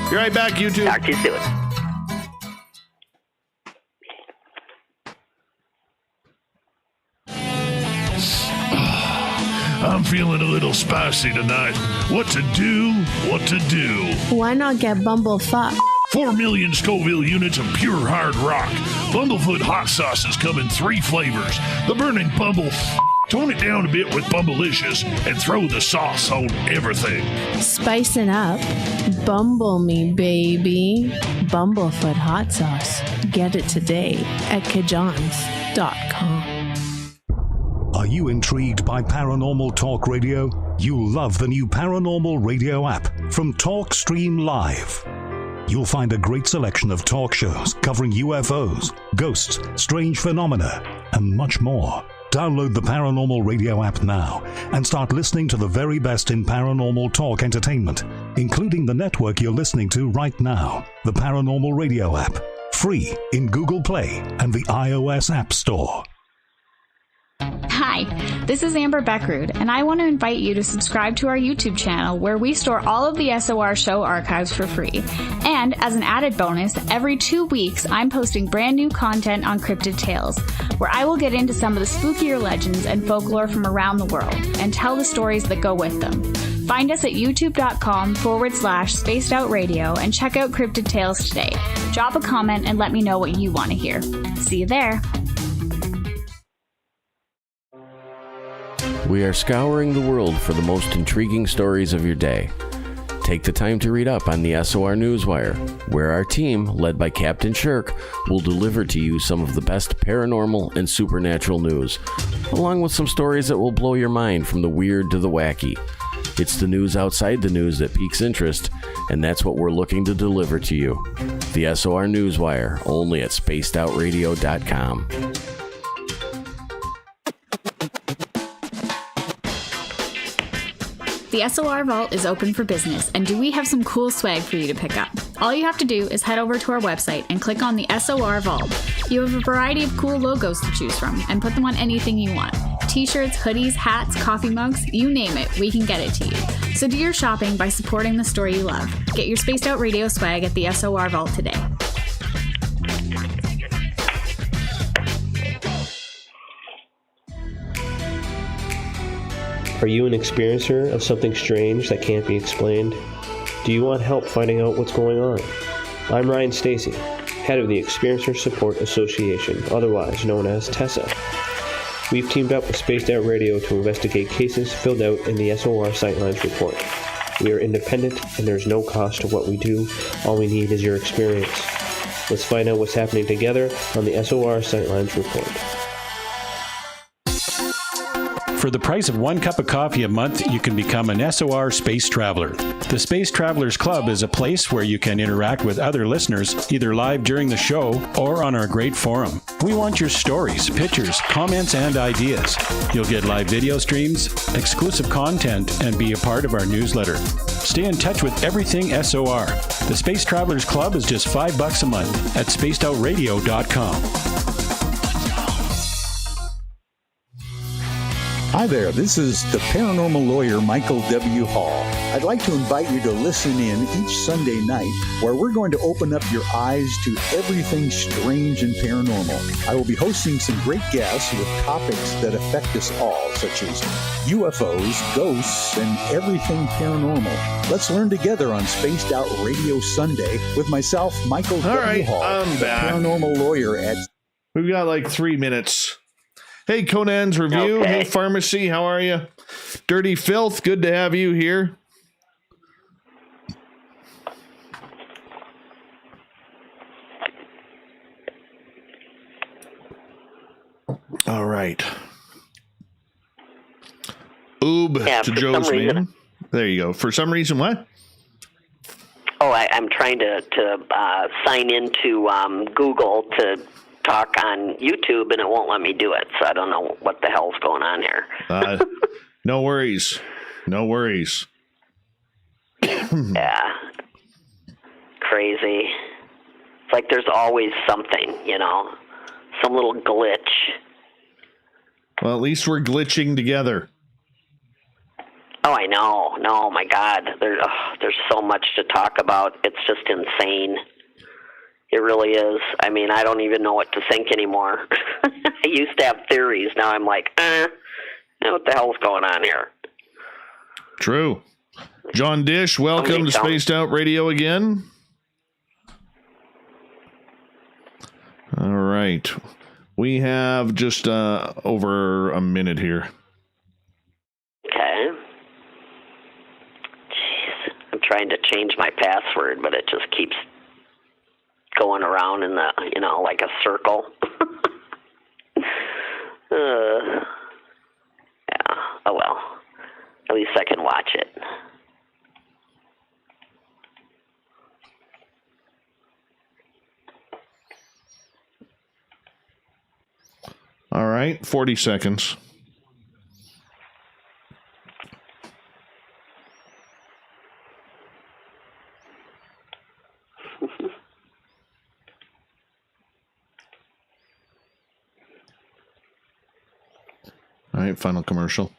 Be right back, you two. Talk to you soon. I'm feeling a little spicy tonight. What to do?
Why not get Bumblefuck?
4 million Scoville units of pure hard rock. Bumblefoot hot sauces come in 3 flavors. The burning Bumble. Tone it down a bit with Bumblicious and throw the sauce on everything.
Spice it up. Bumble me, baby. Bumblefoot hot sauce. Get it today at Kajans.com.
Are you intrigued by Paranormal Talk Radio? You'll love the new Paranormal Radio app from TalkStream Live. You'll find a great selection of talk shows covering UFOs, ghosts, strange phenomena, and much more. Download the Paranormal Radio app now and start listening to the very best in paranormal talk entertainment, including the network you're listening to right now, the Paranormal Radio app, free in Google Play and the iOS App Store.
Hi, Hi, this is Amber Beckrud, and I want to invite you to subscribe to our YouTube channel where we store all of the SOR show archives for free. And as an added bonus, every 2 weeks I'm posting brand new content on Cryptid Tales, where I will get into some of the spookier legends and folklore from around the world and tell the stories that go with them. Find us at youtube.com/spaced out radio and check out Cryptid Tales today. Drop a comment and let me know what you want to hear. See you there.
We are scouring the world for the most intriguing stories of your day. Take the time to read up on the SOR Newswire, where our team, led by Captain Shirk, will deliver to you some of the best paranormal and supernatural news, along with some stories that will blow your mind from the weird to the wacky. It's the news outside the news that piques interest, and that's what we're looking to deliver to you. The SOR Newswire, only at spacedoutradio.com.
The SOR Vault is open for business, and do we have some cool swag for you to pick up? All you have to do is head over to our website and click on the SOR Vault. You have a variety of cool logos to choose from, and put them on anything you want. T-shirts, hoodies, hats, coffee mugs, you name it, we can get it to you. So do your shopping by supporting the story you love. Get your Spaced Out Radio swag at the SOR Vault today.
Are you an experiencer of something strange that can't be explained? Do you want help finding out what's going on? I'm Ryan Stacy, head of the Experiencer Support Association, otherwise known as TESSA. We've teamed up with Spaced Out Radio to investigate cases filled out in the SOR Sightlines report. We are independent and there's no cost to what we do. All we need is your experience. Let's find out what's happening together on the SOR Sightlines report.
For the price of 1 cup of coffee a month, you can become an SOR Space Traveler. The Space Travelers Club is a place where you can interact with other listeners, either live during the show or on our great forum. We want your stories, pictures, comments, and ideas. You'll get live video streams, exclusive content, and be a part of our newsletter. Stay in touch with everything SOR. The Space Travelers Club is just $5 a month at spacedoutradio.com.
Hi there, this is the paranormal lawyer Michael W. Hall. I'd like to invite you to listen in each Sunday night where we're going to open up your eyes to everything strange and paranormal. I will be hosting some great guests with topics that affect us all, such as UFOs, ghosts, and everything paranormal. Let's learn together on Spaced Out Radio Sunday with myself, Michael W. Hall,
I'm back.
paranormal lawyer at...
We've got like 3 minutes. Hey, Conan's Review.
Okay.
Hey, Pharmacy. How are you? Dirty Filth. Good to have you here. All right. Oob
Yeah,
to
for
Joe's
some reason-
man. There you go. For some reason, what?
Oh, I'm trying to sign into Google to talk on YouTube, and it won't let me do it. So I don't know what the hell's going on here.
No worries. No worries.
Yeah. Crazy. It's like there's always something, you know, some little glitch.
Well, at least we're glitching together.
Oh, I know. No, my God. There's so much to talk about. It's just insane. It really is. I mean, I don't even know what to think anymore. I used to have theories. Now I'm like, what the hell's going on here?
True. John Dish, welcome to Spaced Out Radio again. All right. We have just over a minute here.
Okay. Jeez. I'm trying to change my password, but it just keeps going around in the, like a circle. Yeah. Oh, well. At least I can watch it.
All right. 40 seconds. All right, final commercial.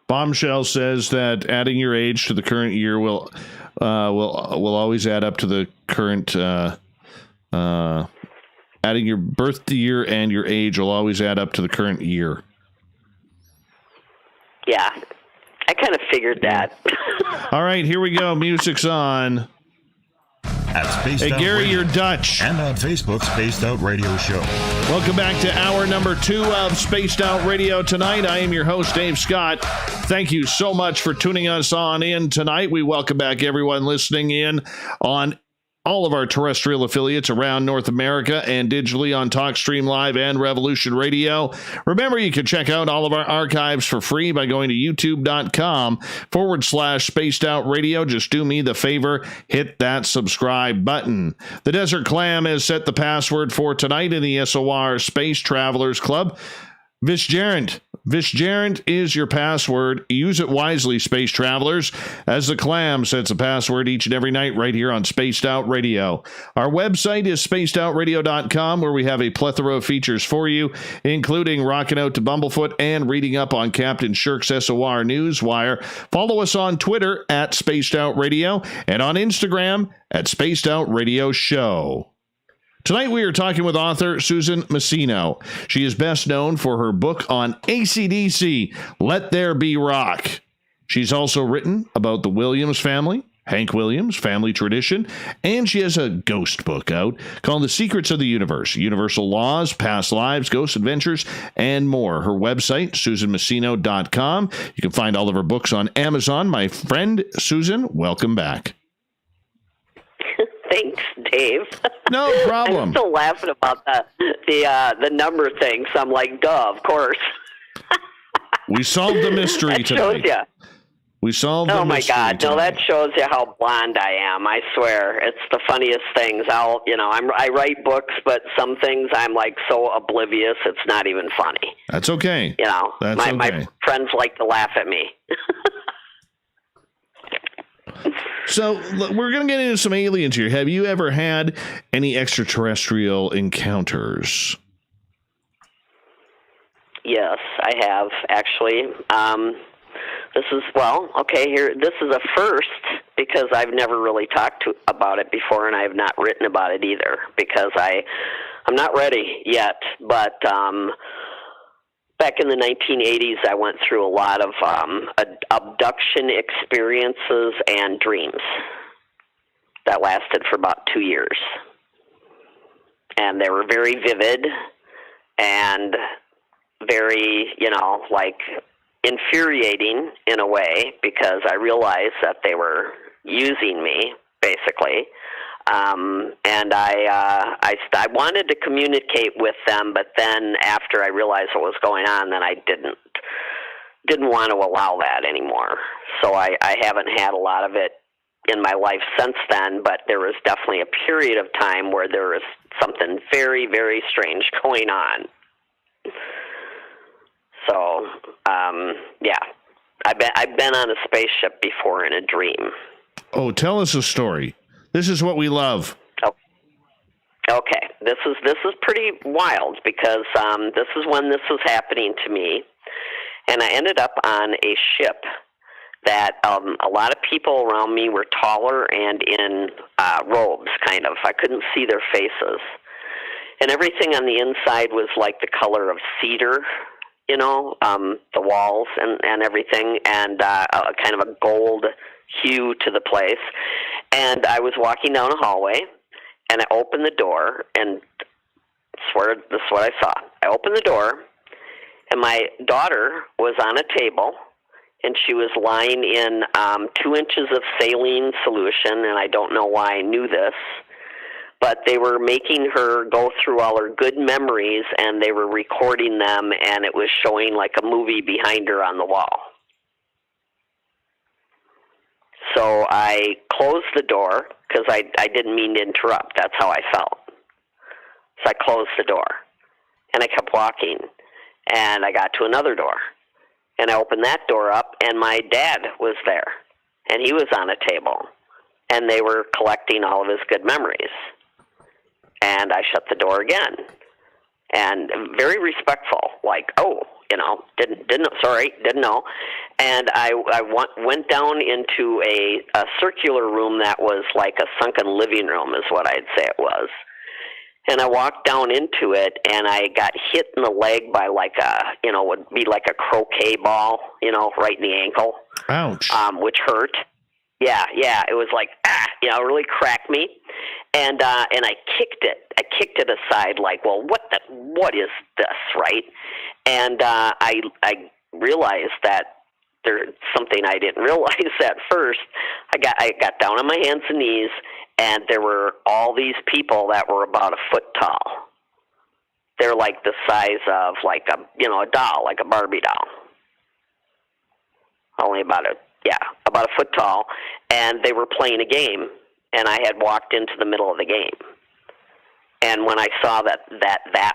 Bombshell says that adding your age to the current year will always add up to the current. Adding your birth year and your age will always add up to the current year.
Yeah, I kind of figured that.
All right, here we go. Music's on.
At Spaced
Hey,
Out
Gary,
Radio.
you're Dutch.
And on Facebook, Spaced Out Radio Show.
Welcome back to hour number 2 of Spaced Out Radio tonight. I am your host, Dave Scott. Thank you so much for tuning us on in tonight. We welcome back everyone listening in on all of our terrestrial affiliates around North America and digitally on TalkStream Live and Revolution Radio. Remember, you can check out all of our archives for free by going to youtube.com/Spaced Out Radio. Just do me the favor, hit that subscribe button. The Desert Clam has set the password for tonight in the SOR Space Travelers Club. Visgerant. Visgerant is your password. Use it wisely, space travelers, as the Clam sets a password each and every night right here on Spaced Out Radio. Our website is spacedoutradio.com, where we have a plethora of features for you, including rocking out to Bumblefoot and reading up on Captain Shirk's SOR Newswire. Follow us on Twitter at Spaced Out Radio and on Instagram at Spaced Out Radio Show. Tonight we are talking with author Susan Masino. She is best known for her book on AC/DC, Let There Be Rock. She's also written about the Williams family, Hank Williams, family tradition, and she has a ghost book out called The Secrets of the Universe, Universal Laws, Past Lives, Ghost Adventures, and more. Her website, SusanMasino.com. You can find all of her books on Amazon. My friend Susan, welcome back.
Thanks, Dave.
No problem.
I'm still laughing about the number thing, so I'm like, duh, of course.
We solved the mystery
that
tonight.
shows you.
We solved the mystery.
Oh my God! No, that shows you how blonde I am. I swear, it's the funniest things. I write books, but some things I'm like so oblivious, it's not even funny.
That's okay.
My friends like to laugh at me.
So we're going to get into some aliens here. Have you ever had any extraterrestrial encounters?
Yes, I have actually. This is a first because I've never really talked about it before, and I have not written about it either because I'm not ready yet. But back in the 1980s, I went through a lot of abduction experiences and dreams that lasted for about 2 years. And they were very vivid and very, infuriating in a way because I realized that they were using me, basically. And I wanted to communicate with them, but then after I realized what was going on, then I didn't want to allow that anymore. So I haven't had a lot of it in my life since then, but there was definitely a period of time where there was something very, very strange going on. So, I've been on a spaceship before in a dream.
Oh, tell us a story. This is what we love.
Okay, this is pretty wild because this is when this was happening to me, and I ended up on a ship that a lot of people around me were taller and in robes, kind of. I couldn't see their faces, and everything on the inside was like the color of cedar, the walls and everything, and kind of a gold hue to the place. And I was walking down a hallway, and I opened the door, and I swear this is what I saw. I opened the door, and my daughter was on a table, and she was lying in 2 inches of saline solution, and I don't know why I knew this, but they were making her go through all her good memories, and they were recording them, and it was showing like a movie behind her on the wall. So I closed the door because I didn't mean to interrupt. That's how I felt. So I closed the door, and I kept walking, and I got to another door, And I opened that door up, and my dad was there, and he was on a table, and they were collecting all of his good memories. And I shut the door again, and very respectful, like, oh, you know, didn't know. And I went down into a circular room that was like a sunken living room, is what I'd say it was. And I walked down into it, and I got hit in the leg by like would be like a croquet ball, you know, right in the ankle.
Ouch.
Which hurt. Yeah, it was like, it really cracked me. And I kicked it. I kicked it aside like, well, what is this, right? And I realized that there's something I didn't realize at first. I got down on my hands and knees, and there were all these people that were about a foot tall. They're like the size of like a doll, like a Barbie doll. Only about a foot tall, and they were playing a game, and I had walked into the middle of the game. And when I saw that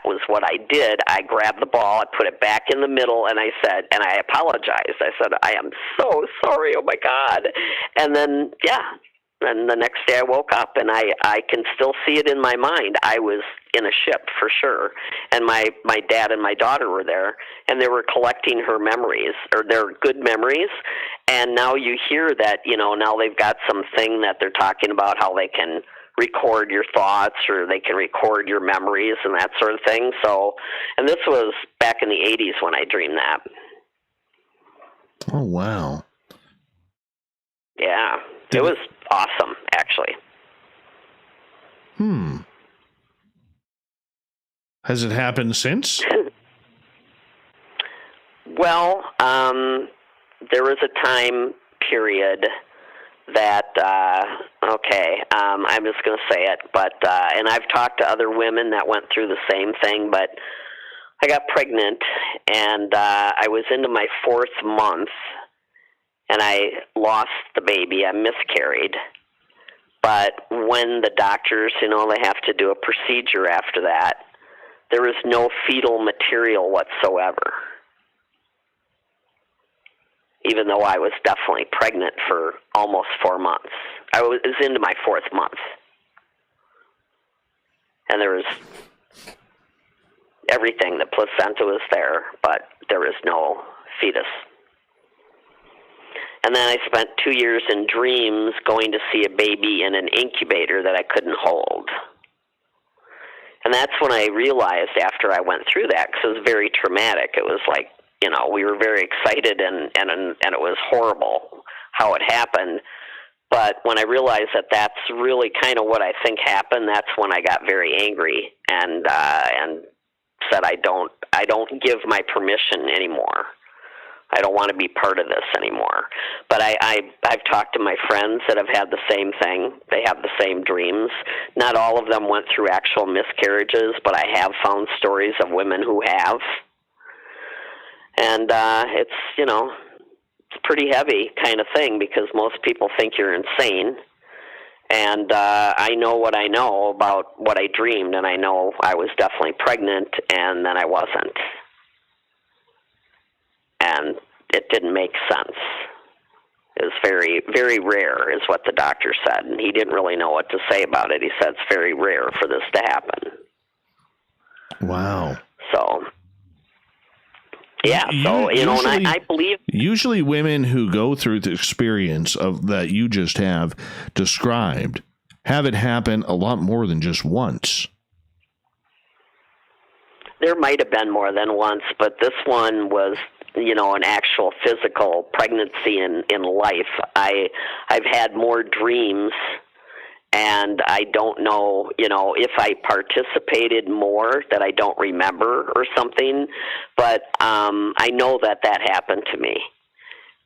was what I did, I grabbed the ball, I put it back in the middle, and I said, and I apologized. I said, I am so sorry, oh my God. And then, and the next day I woke up, and I can still see it in my mind. I was in a ship for sure, and my dad and my daughter were there, and they were collecting her memories, or their good memories. And now you hear that, now they've got something that they're talking about, how they can record your thoughts, or they can record your memories and that sort of thing. So, and this was back in the 80s when I dreamed that.
Oh, wow.
Yeah, it was awesome, actually.
Has it happened since?
Well, there was a time period that, I'm just going to say it, but, and I've talked to other women that went through the same thing, but I got pregnant, and I was into my 4th month, and I lost the baby. I miscarried. But when the doctors, they have to do a procedure after that, there was no fetal material whatsoever, even though I was definitely pregnant for almost 4 months. I was into my 4th month. And there was everything. The placenta was there, but there was no fetus. And then I spent 2 years in dreams going to see a baby in an incubator that I couldn't hold. And that's when I realized after I went through that, because it was very traumatic. It was like, we were very excited, and it was horrible how it happened. But when I realized that that's really kind of what I think happened, that's when I got very angry and said, I don't give my permission anymore. I don't want to be part of this anymore. But I've talked to my friends that have had the same thing. They have the same dreams. Not all of them went through actual miscarriages, but I have found stories of women who have. And it's a pretty heavy kind of thing, because most people think you're insane. And I know what I know about what I dreamed, and I know I was definitely pregnant, and then I wasn't. And it didn't make sense. It was very, very rare, is what the doctor said, and he didn't really know what to say about it. He said it's very rare for this to happen.
Wow.
So, yeah, and I believe...
Usually women who go through the experience of that you just have described have it happen a lot more than just once.
There might have been more than once, but this one was, an actual physical pregnancy in life. I've had more dreams, and I don't know, if I participated more that I don't remember or something, but I know that happened to me.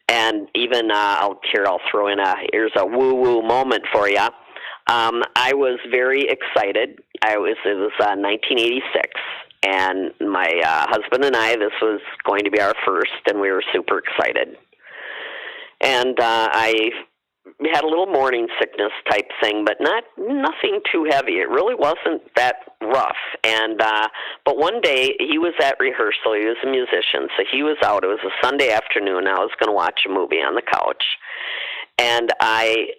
And even, I'll throw in here's a woo-woo moment for you. I was very excited. It was 1986. And my husband and I, this was going to be our first, and we were super excited. And I had a little morning sickness type thing, but nothing too heavy. It really wasn't that rough. And but one day he was at rehearsal. He was a musician, so he was out. It was a Sunday afternoon. I was going to watch a movie on the couch, and I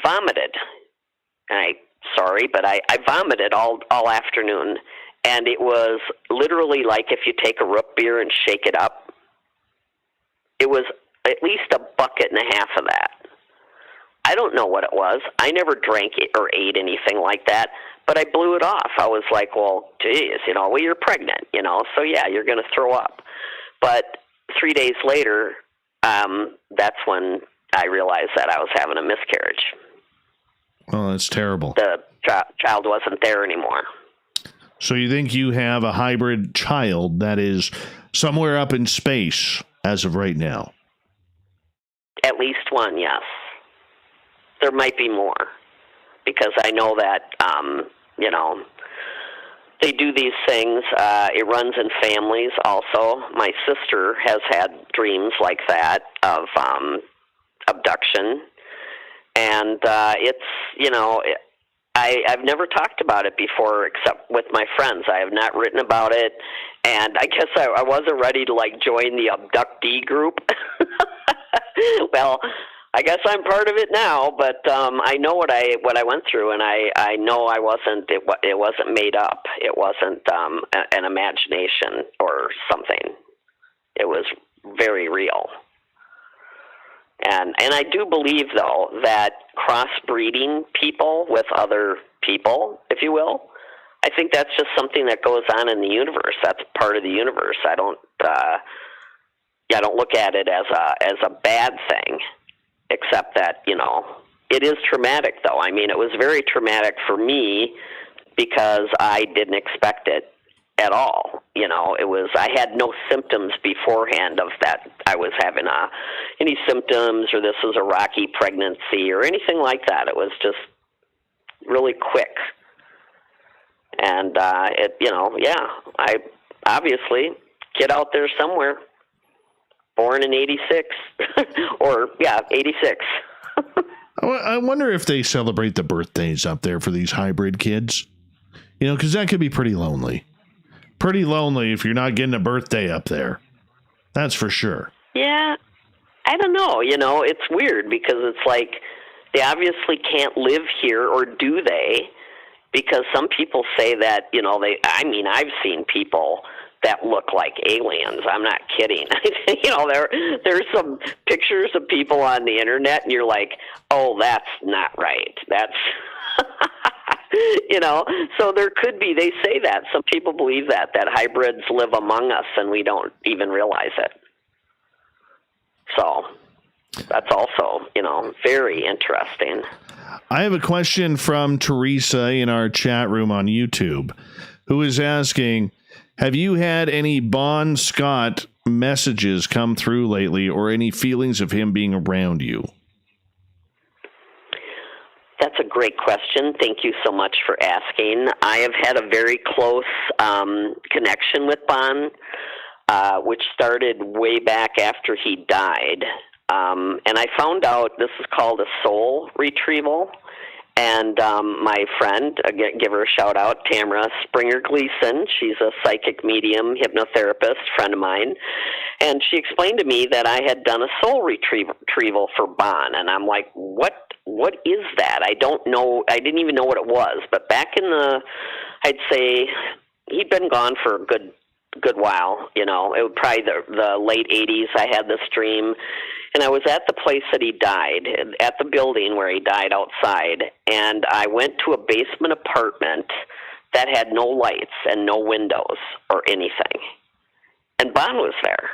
vomited. Sorry, but I vomited all afternoon, and it was literally like if you take a root beer and shake it up. It was at least a bucket and a half of that. I don't know what it was. I never drank it or ate anything like that, but I blew it off. I was like, well, geez, well, you're pregnant, so yeah, you're going to throw up. But 3 days later, that's when I realized that I was having a miscarriage.
Oh, that's terrible.
The child wasn't there anymore.
So you think you have a hybrid child that is somewhere up in space as of right now?
At least one, yes. There might be more, because I know that, they do these things. It runs in families also. My sister has had dreams like that of abduction. And I've never talked about it before except with my friends. I have not written about it. And I guess I wasn't ready to, join the abductee group. Well, I guess I'm part of it now, but I know what I went through, and I know I wasn't. It wasn't made up. It wasn't an imagination or something. It was very real. And I do believe, though, that crossbreeding people with other people, if you will, I think that's just something that goes on in the universe. That's part of the universe. I don't look at it as a bad thing. Except that, it is traumatic, though. I mean, it was very traumatic for me because I didn't expect it at all. I had no symptoms beforehand of that I was having any symptoms or this was a rocky pregnancy or anything like that. It was just really quick. And, I obviously get out there somewhere. Born in 86, 86.
I wonder if they celebrate the birthdays up there for these hybrid kids. Because that could be pretty lonely. Pretty lonely if you're not getting a birthday up there. That's for sure. Yeah,
I don't know. It's weird because it's like they obviously can't live here, or do they? Because some people say that, I've seen people that look like aliens. I'm not kidding. There's some pictures of people on the internet, and you're like, oh, that's not right. That's, so there could be, they say that. Some people believe that hybrids live among us, and we don't even realize it. So that's also, very interesting.
I have a question from Teresa in our chat room on YouTube, who is asking, have you had any Bon Scott messages come through lately, or any feelings of him being around you?
That's a great question. Thank you so much for asking. I have had a very close connection with Bon, which started way back after he died. And I found out this is called a soul retrieval. And my friend, again, give her a shout out, Tamara Springer Gleason. She's a psychic medium, hypnotherapist, friend of mine. And she explained to me that I had done a soul retrieval for Bon. And I'm like, what is that? I don't know. I didn't even know what it was. But back in I'd say he'd been gone for a good while. It was probably the late 80s. I had this dream. And I was at the place that he died, at the building where he died outside, and I went to a basement apartment that had no lights and no windows or anything. And Bon was there.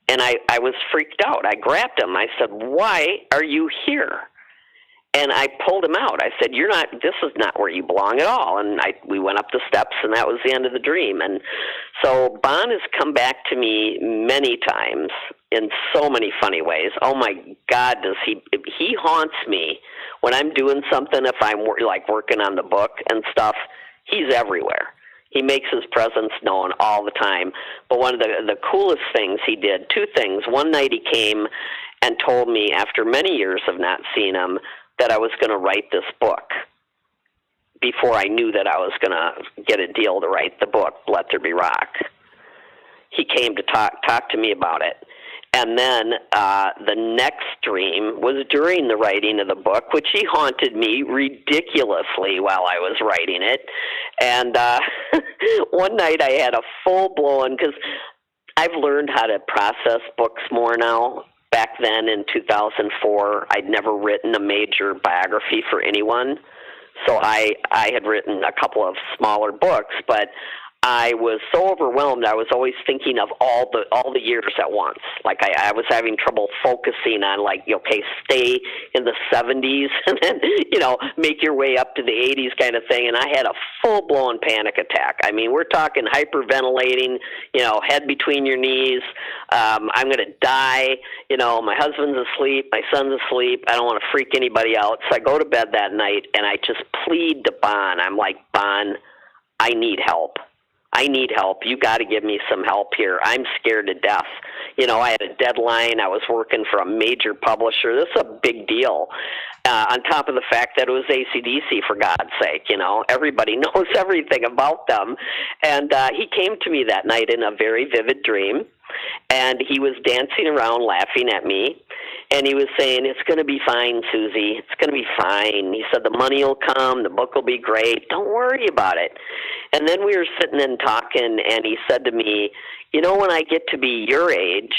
And I was freaked out. I grabbed him. I said, why are you here? And I pulled him out. I said, this is not where you belong at all. And we went up the steps, and that was the end of the dream. And so Bon has come back to me many times in so many funny ways. Oh my God, he haunts me when I'm doing something. If I'm working on the book and stuff, he's everywhere. He makes his presence known all the time. But one of the coolest things he did, two things. One night he came and told me, after many years of not seeing him, that I was going to write this book before I knew that I was going to get a deal to write the book, Let There Be Rock. He came to talk to me about it. And then the next dream was during the writing of the book, which he haunted me ridiculously while I was writing it. And one night I had a full-blown, because I've learned how to process books more now. Back then in 2004, I'd never written a major biography for anyone. So I had written a couple of smaller books, but I was so overwhelmed. I was always thinking of all the years at once. Like I was having trouble focusing on, like, okay, stay in the 70s and then, make your way up to the 80s kind of thing. And I had a full-blown panic attack. I mean, we're talking hyperventilating, head between your knees. I'm going to die. My husband's asleep. My son's asleep. I don't want to freak anybody out. So I go to bed that night and I just plead to Bon. I'm like, Bon, I need help. I need help. You got to give me some help here. I'm scared to death. I had a deadline. I was working for a major publisher. This is a big deal. On top of the fact that it was AC/DC, for God's sake. Everybody knows everything about them. And he came to me that night in a very vivid dream, and he was dancing around laughing at me. And he was saying, it's going to be fine, Susie. It's going to be fine. He said, the money will come. The book will be great. Don't worry about it. And then we were sitting and talking, and he said to me, when I get to be your age,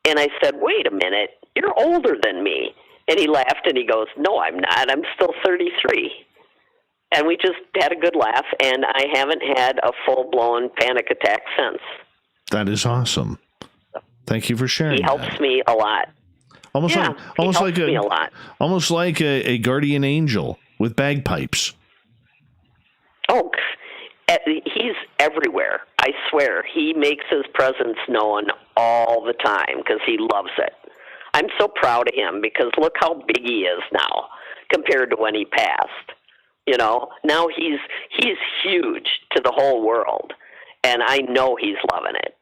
and I said, wait a minute, you're older than me. And he laughed, and he goes, no, I'm not. I'm still 33. And we just had a good laugh, and I haven't had a full-blown panic attack since.
That is awesome. Thank you for sharing.
He helps me a lot.
Almost like a guardian angel with bagpipes.
Oh, he's everywhere. I swear. He makes his presence known all the time because he loves it. I'm so proud of him because look how big he is now compared to when he passed. Now he's huge to the whole world, and I know he's loving it.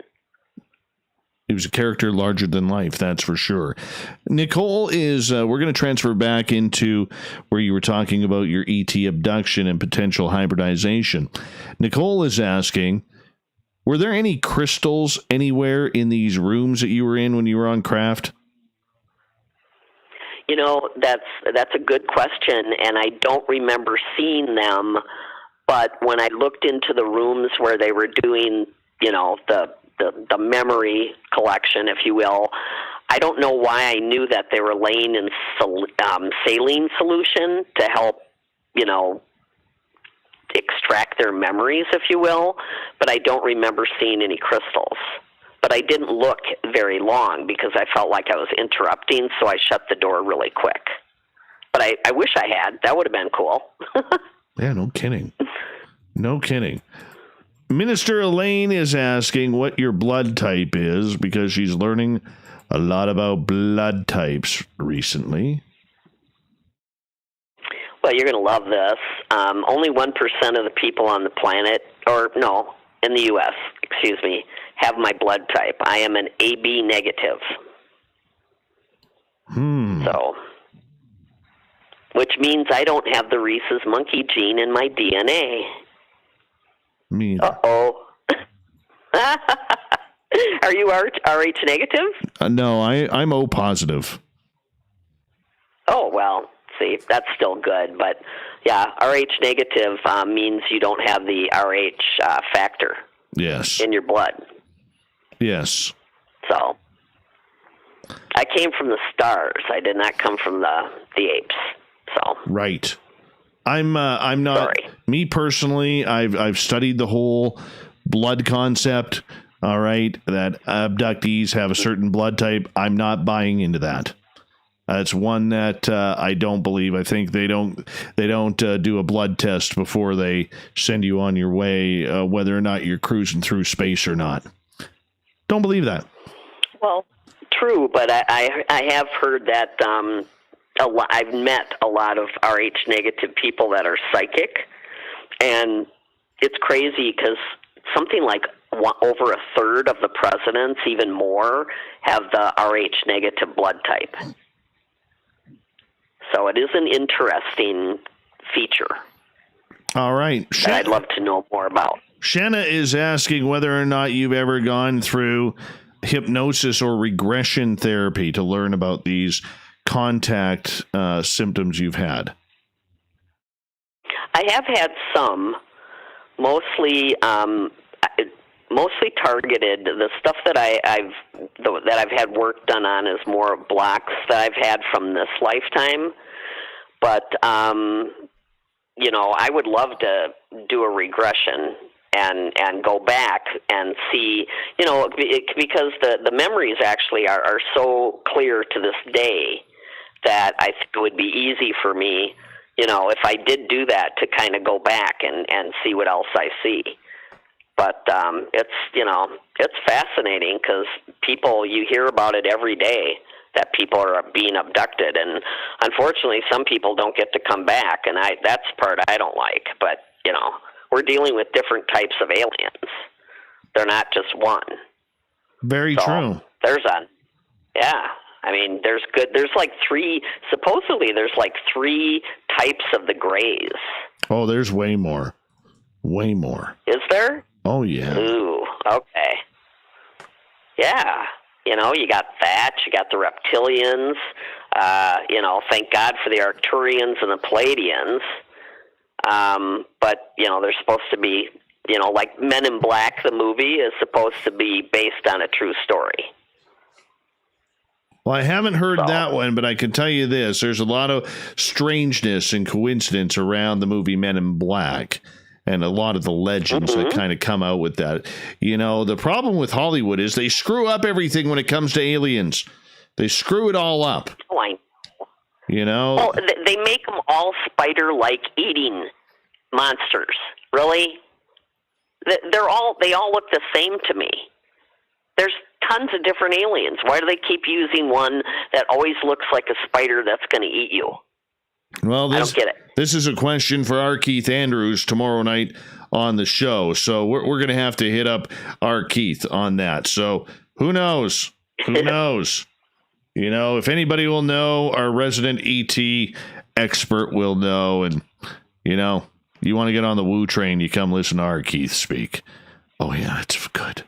He was a character larger than life, that's for sure. Nicole is, we're going to transfer back into where you were talking about your ET abduction and potential hybridization. Nicole is asking, were there any crystals anywhere in these rooms that you were in when you were on craft?
That's a good question, and I don't remember seeing them, but when I looked into the rooms where they were doing, the memory collection, if you will, I don't know why I knew that they were laying in saline solution to help, extract their memories, if you will, but I don't remember seeing any crystals. But I didn't look very long because I felt like I was interrupting, so I shut the door really quick. But I wish I had. That would have been cool.
Yeah, no kidding. No kidding. Minister Elaine is asking what your blood type is because she's learning a lot about blood types recently.
Well, you're going to love this. Only 1% of the people on the planet, in the U.S., have my blood type. I am an AB negative. So, which means I don't have the Rhesus monkey gene in my DNA.
Me either.
Uh-oh. Are you RH negative?
No, I'm O positive.
Oh, well, see, that's still good. But, yeah, RH negative means you don't have the RH factor in your blood.
Yes.
So, I came from the stars. I did not come from the apes. So.
Right. I'm not.
Sorry.
Me personally, I've studied the whole blood concept. All right, that abductees have a certain blood type. I'm not buying into that. It's one that I don't believe. I think they don't do a blood test before they send you on your way, whether or not you're cruising through space or not. Don't believe that.
Well, true, but I have heard that. I've met a lot of RH negative people that are psychic, and it's crazy because something like over a third of the presidents, even more, have the Rh negative blood type. So it is an interesting feature.
All right.
That I'd love to know more about.
Shanna is asking whether or not you've ever gone through hypnosis or regression therapy to learn about these contact symptoms you've had.
I have had some, mostly targeted. The stuff that I've had work done on is more blocks that I've had from this lifetime. But I would love to do a regression and go back and see, because the memories actually are so clear to this day that I think it would be easy for me, if I did do that, to kind of go back and see what else I see. But it's fascinating because you hear about it every day, that people are being abducted, and unfortunately some people don't get to come back, and that's the part I don't like. But we're dealing with different types of aliens. They're not just one.
Very true.
There's like supposedly there's like three types of the grays.
Oh, there's way more. Way more.
Is there?
Oh, yeah.
Ooh, okay. Yeah. You got that. You got the reptilians. Thank God for the Arcturians and the Palladians. But, they're supposed to be, like Men in Black, the movie, is supposed to be based on a true story.
Well, I haven't heard that one, but I can tell you this. There's a lot of strangeness and coincidence around the movie Men in Black, and a lot of the legends that kind of come out with that. The problem with Hollywood is they screw up everything when it comes to aliens. They screw it all up.
Oh, I know. Oh, they make them all spider-like eating monsters. Really? They all look the same to me. There's tons of different aliens. Why do they keep using one that always looks like a spider that's going to eat you?
Well,
I don't get it.
This is a question for our Keith Andrews tomorrow night on the show. So we're going to have to hit up our Keith on that. So who knows? Who knows? If anybody will know, our resident ET expert will know. And, you want to get on the woo train, you come listen to our Keith speak. Oh, yeah, it's good.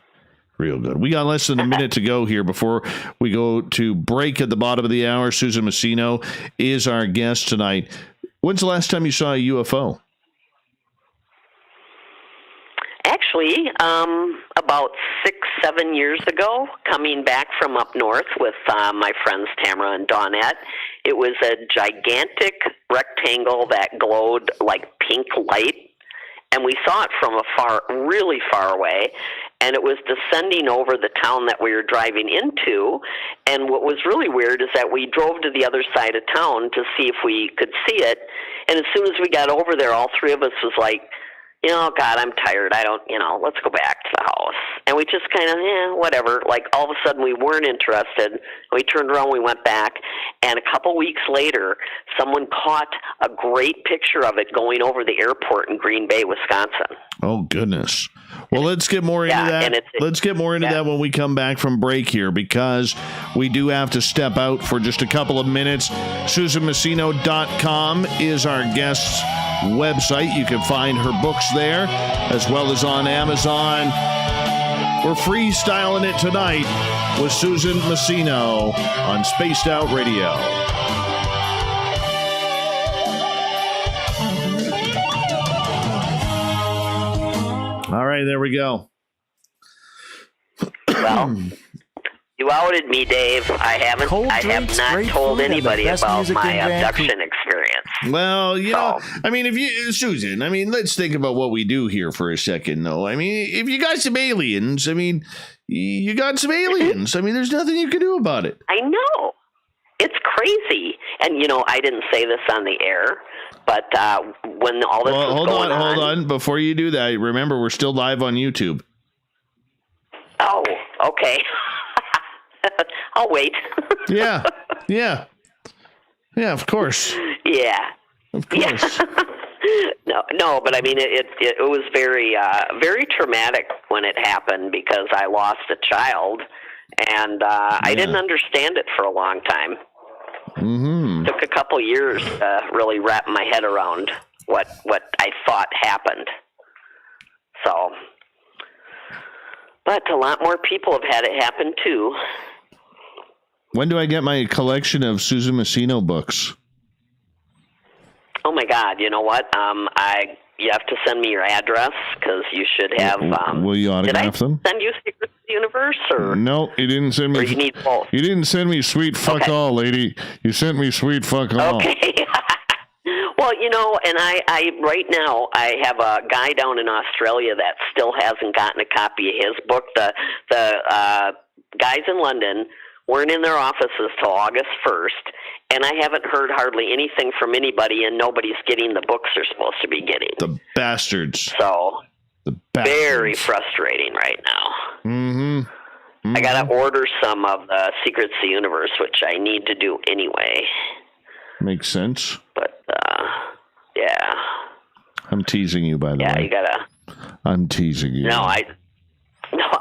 Real good. We got less than a minute to go here before we go to break at the bottom of the hour. Susan Masino is our guest tonight. When's the last time you saw a UFO?
Actually, about 6-7 years ago, coming back from up north with my friends Tamara and Dawnette. It was a gigantic rectangle that glowed like pink light, and we saw it from really far away, and it was descending over the town that we were driving into. And what was really weird is that we drove to the other side of town to see if we could see it, and as soon as we got over there, all three of us was like, God, I'm tired. Let's go back to the house. And we just kind of, whatever. Like, all of a sudden, we weren't interested. We turned around, we went back, and a couple weeks later, someone caught a great picture of it going over the airport in Green Bay, Wisconsin.
Oh, goodness. Well, let's get more into that. Let's get more into that when we come back from break here, because we do have to step out for just a couple of minutes. SusanMassino.com is our guest's website. You can find her books there, as well as on Amazon. We're freestyling it tonight with Susan Masino on Spaced Out Radio. All right, there we go.
Well, you outed me, Dave. I have not told anybody about my abduction experience.
Well, Susan, let's think about what we do here for a second, though. If you got some aliens, you got some aliens. There's nothing you can do about it.
I know. It's crazy. And, I didn't say this on the air, but when all this was going on...
Hold on. Before you do that, remember, we're still live on YouTube.
Oh, okay. I'll wait.
Yeah, of course.
Yeah.
Of course.
No, but I mean, it was very, very traumatic when it happened because I lost a child, and I didn't understand it for a long time.
Mm-hmm.
Took a couple years to really wrap my head around what I thought happened. So, but a lot more people have had it happen too.
When do I get my collection of Susan Masino books?
Oh my God! You know what? You have to send me your address because you should have.
Will you autograph them?
Did I send you Secrets of the Universe or?
No, you didn't send me.
Or you need both.
You didn't send me Sweet Fuck All, lady. You sent me Sweet Fuck All.
Okay. Well, you know, and I right now I have a guy down in Australia that still hasn't gotten a copy of his book. The guys in London weren't in their offices till August 1st, and I haven't heard hardly anything from anybody, and nobody's getting the books they're supposed to be getting.
The bastards.
So,
the bastards.
Very frustrating right now.
Mm-hmm.
I got to order some of the Secrets of the Universe, which I need to do anyway.
Makes sense.
But, yeah.
I'm teasing you, by the way.
Yeah, you got to.
I'm teasing you.
No,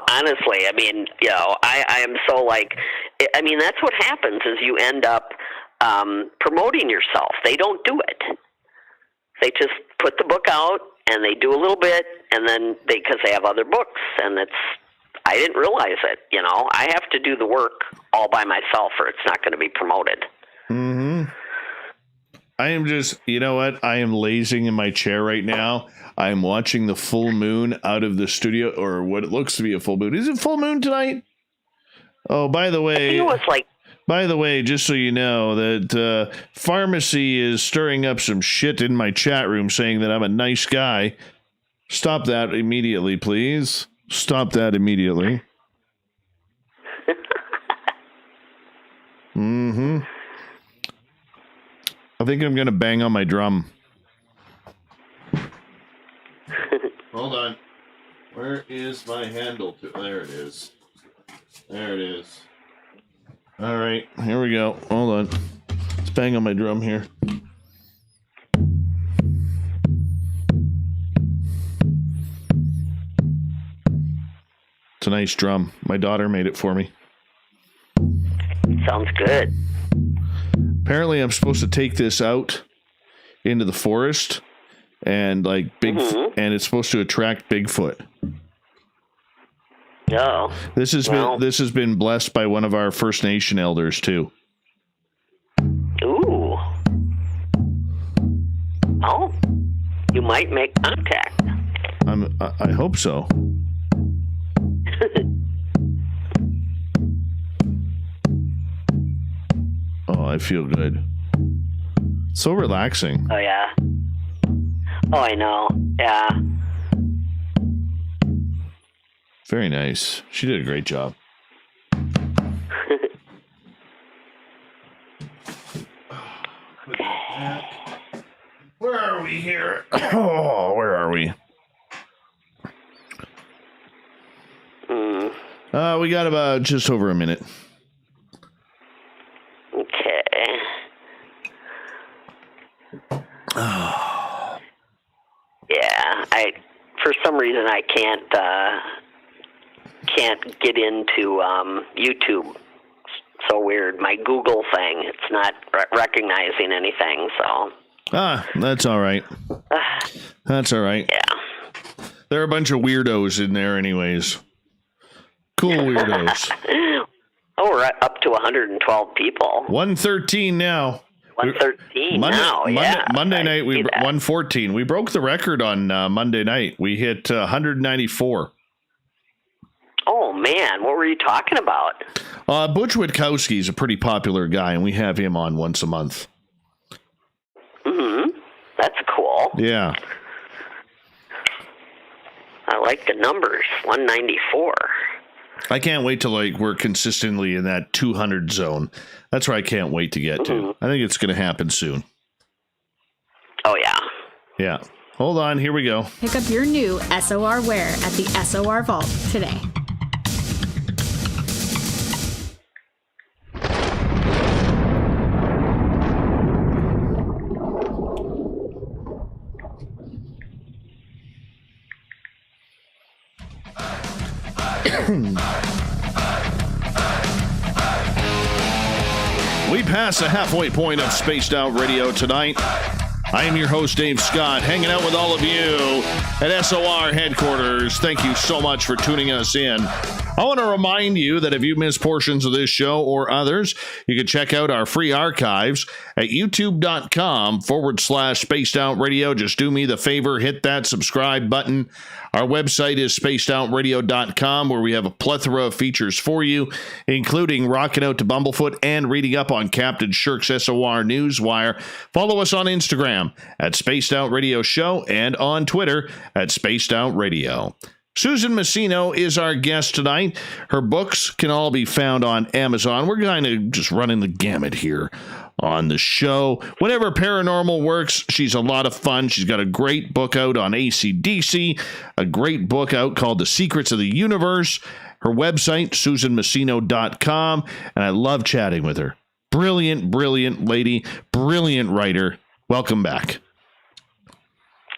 honestly, I mean, you know, I am so like, I mean, that's what happens is you end up promoting yourself. They don't do it. They just put the book out and they do a little bit, and then because they have other books, and I didn't realize it. You know, I have to do the work all by myself, or it's not going to be promoted.
Mm-hmm. I am just, you know what? I am lazing in my chair right now. I am watching the full moon out of the studio, or what it looks to be a full moon. Is it full moon tonight? Oh, by the way,
it was like.
By the way, just so you know, that Pharmacy is stirring up some shit in my chat room saying that I'm a nice guy. Stop that immediately, please. Stop that immediately. Mm-hmm. I think I'm going to bang on my drum. Hold on. Where is my handle? There it is. There it is. All right, here we go. Hold on. Let's bang on my drum here. It's a nice drum. My daughter made it for me.
Sounds good.
Apparently, I'm supposed to take this out into the forest and and it's supposed to attract Bigfoot.
Oh.
This has been blessed by one of our First Nation elders too.
Ooh. Oh. You might make contact.
I hope so. Oh, I feel good. So relaxing.
Oh yeah. Oh, I know. Yeah.
Very nice. She did a great job. Where are we here? Oh, where are we? We got about just over a minute.
Okay. Yeah, for some reason I can't get into YouTube. So weird. My Google thing, it's not recognizing anything, so.
That's all right. That's all right.
Yeah.
There are a bunch of weirdos in there anyways. Cool weirdos.
Oh, we're up to 112 people.
113 now.
113 now, yeah.
Monday night, 114. We broke the record on Monday night. We hit 194.
Oh, man. What were you talking about?
Butch Witkowski is a pretty popular guy, and we have him on once a month.
Mm-hmm. That's cool.
Yeah.
I like the numbers. 194.
I can't wait till we're consistently in that 200 zone. That's where I can't wait to get to. I think it's going to happen soon.
Oh, yeah.
Yeah. Hold on. Here we go.
Pick up your new SOR wear at the SOR Vault today.
We pass the halfway point of Spaced Out Radio tonight. I am your host, Dave Scott, hanging out with all of you at SOR headquarters. Thank you so much for tuning us in. I want to remind you that if you missed portions of this show or others, you can check out our free archives at youtube.com/Spaced Out Radio. Just do me the favor, hit that subscribe button. Our website is spacedoutradio.com, where we have a plethora of features for you, including rocking out to Bumblefoot and reading up on Captain Shirk's SOR Newswire. Follow us on Instagram at Spaced Out Radio Show and on Twitter at Spaced Out Radio. Susan Masino is our guest tonight. Her books can all be found on Amazon. We're kind of just running the gamut here on the show. Whenever paranormal works, she's a lot of fun. She's got a great book out on AC/DC, a great book out called The Secrets of the Universe. Her website, susanmasino.com, and I love chatting with her. Brilliant, brilliant lady, brilliant writer. Welcome back.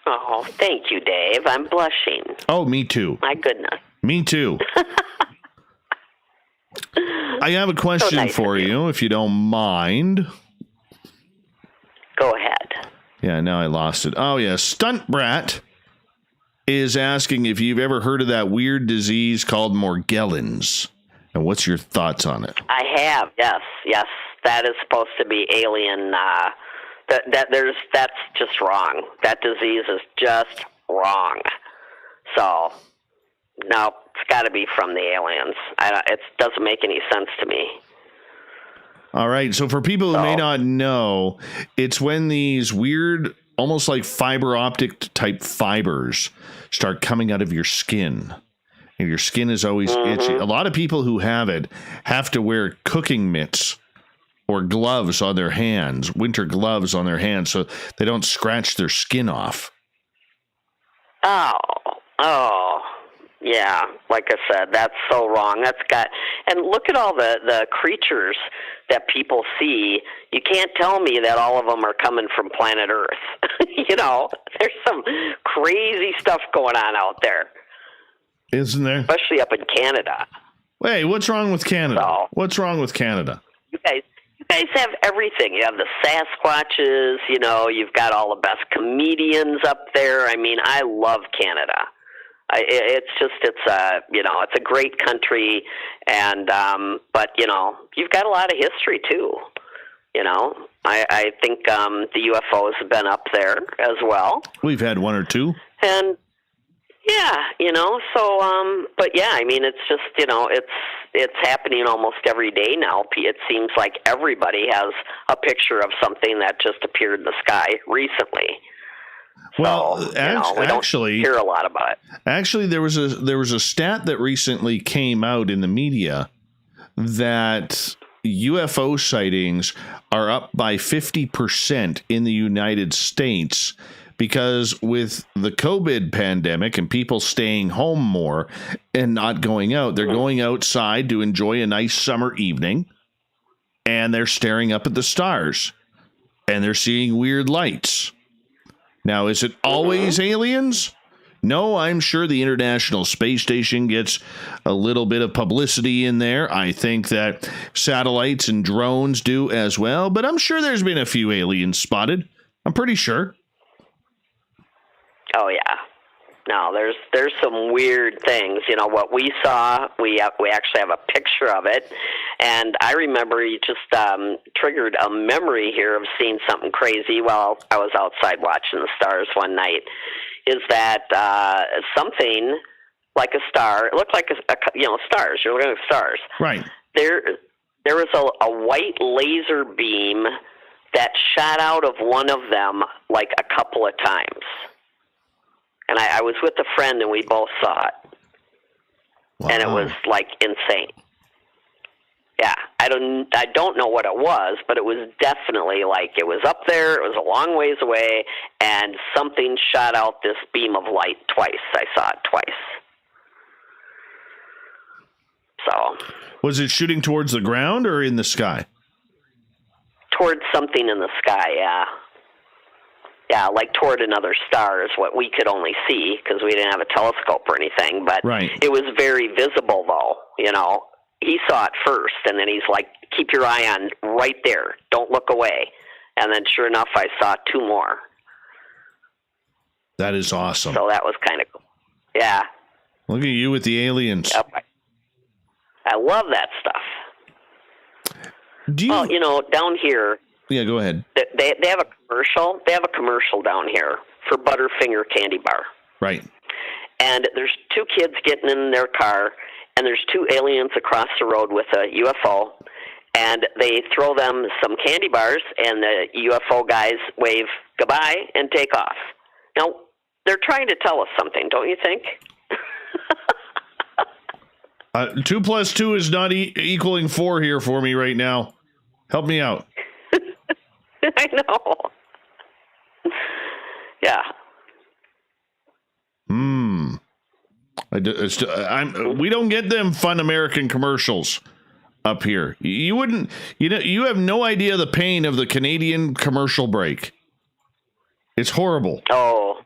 Oh, thank you, Dave. I'm blushing.
Oh, me too.
My goodness.
Me too. I have a question for you, if you don't mind.
Go ahead.
Yeah, now I lost it. Oh, yeah. Stunt Brat is asking if you've ever heard of that weird disease called Morgellons. And what's your thoughts on it?
I have, yes. That is supposed to be alien. That's just wrong. That disease is just wrong. So, no, it's got to be from the aliens. It doesn't make any sense to me.
All right. So for people who may not know, it's when these weird, almost like fiber optic type fibers start coming out of your skin. And your skin is always itchy. A lot of people who have it have to wear cooking mitts or gloves on their hands, winter gloves on their hands, so they don't scratch their skin off.
Oh, yeah. Like I said, that's so wrong. And look at all the creatures that people see. You can't tell me that all of them are coming from planet Earth. There's some crazy stuff going on out there.
Isn't there?
Especially up in Canada.
Hey, what's wrong with Canada? What's wrong with Canada?
You guys have everything. You have the Sasquatches, you've got all the best comedians up there. I mean, I love Canada. It's a great country, and but you've got a lot of history too. I think the UFOs have been up there as well.
We've had one or two,
and but yeah, I mean, it's just it's happening almost every day now. It seems like everybody has a picture of something that just appeared in the sky recently.
Well,
we
actually,
don't hear a lot about it.
Actually, there was a stat that recently came out in the media that UFO sightings are up by 50% in the United States because with the COVID pandemic and people staying home more and not going out, they're going outside to enjoy a nice summer evening, and they're staring up at the stars, and they're seeing weird lights. Now, is it always aliens? No, I'm sure the International Space Station gets a little bit of publicity in there. I think that satellites and drones do as well, but I'm sure there's been a few aliens spotted. I'm pretty sure.
Oh, yeah. No, there's some weird things. What we saw, we actually have a picture of it. And I remember you just triggered a memory here of seeing something crazy while I was outside watching the stars one night. Is that something like a star? It looked like stars. You're looking at stars.
Right.
There was a white laser beam that shot out of one of them like a couple of times. And I was with a friend, and we both saw it. Wow. And it was like insane. Yeah, I don't know what it was, but it was definitely like it was up there. It was a long ways away, and something shot out this beam of light twice. I saw it twice. So,
was it shooting towards the ground or in the sky?
Towards something in the sky, yeah. Yeah, like toward another star is what we could only see because we didn't have a telescope or anything. But it was very visible, though. He saw it first, and then he's like, keep your eye on right there. Don't look away. And then sure enough, I saw 2 more.
That is awesome.
So that was kind of cool. Yeah.
Look at you with the aliens.
Yep. I love that stuff. Well, down here.
Yeah, go ahead.
They have a commercial. They have a commercial down here for Butterfinger Candy Bar.
Right.
And there's 2 kids getting in their car, and there's 2 aliens across the road with a UFO, and they throw them some candy bars, and the UFO guys wave goodbye and take off. Now, they're trying to tell us something, don't you think?
2 plus 2 is not equaling 4 here for me right now. Help me out.
I know. Yeah.
We don't get them fun American commercials up here. You wouldn't. You have no idea the pain of the Canadian commercial break. It's horrible.
Oh.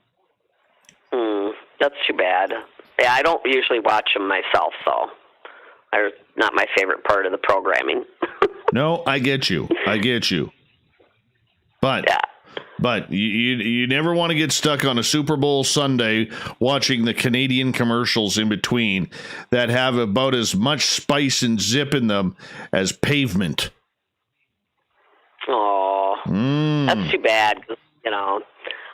That's too bad. Yeah, I don't usually watch them myself, though. They're not my favorite part of the programming.
No, I get you. But you never want to get stuck on a Super Bowl Sunday watching the Canadian commercials in between that have about as much spice and zip in them as pavement.
Oh, That's too bad.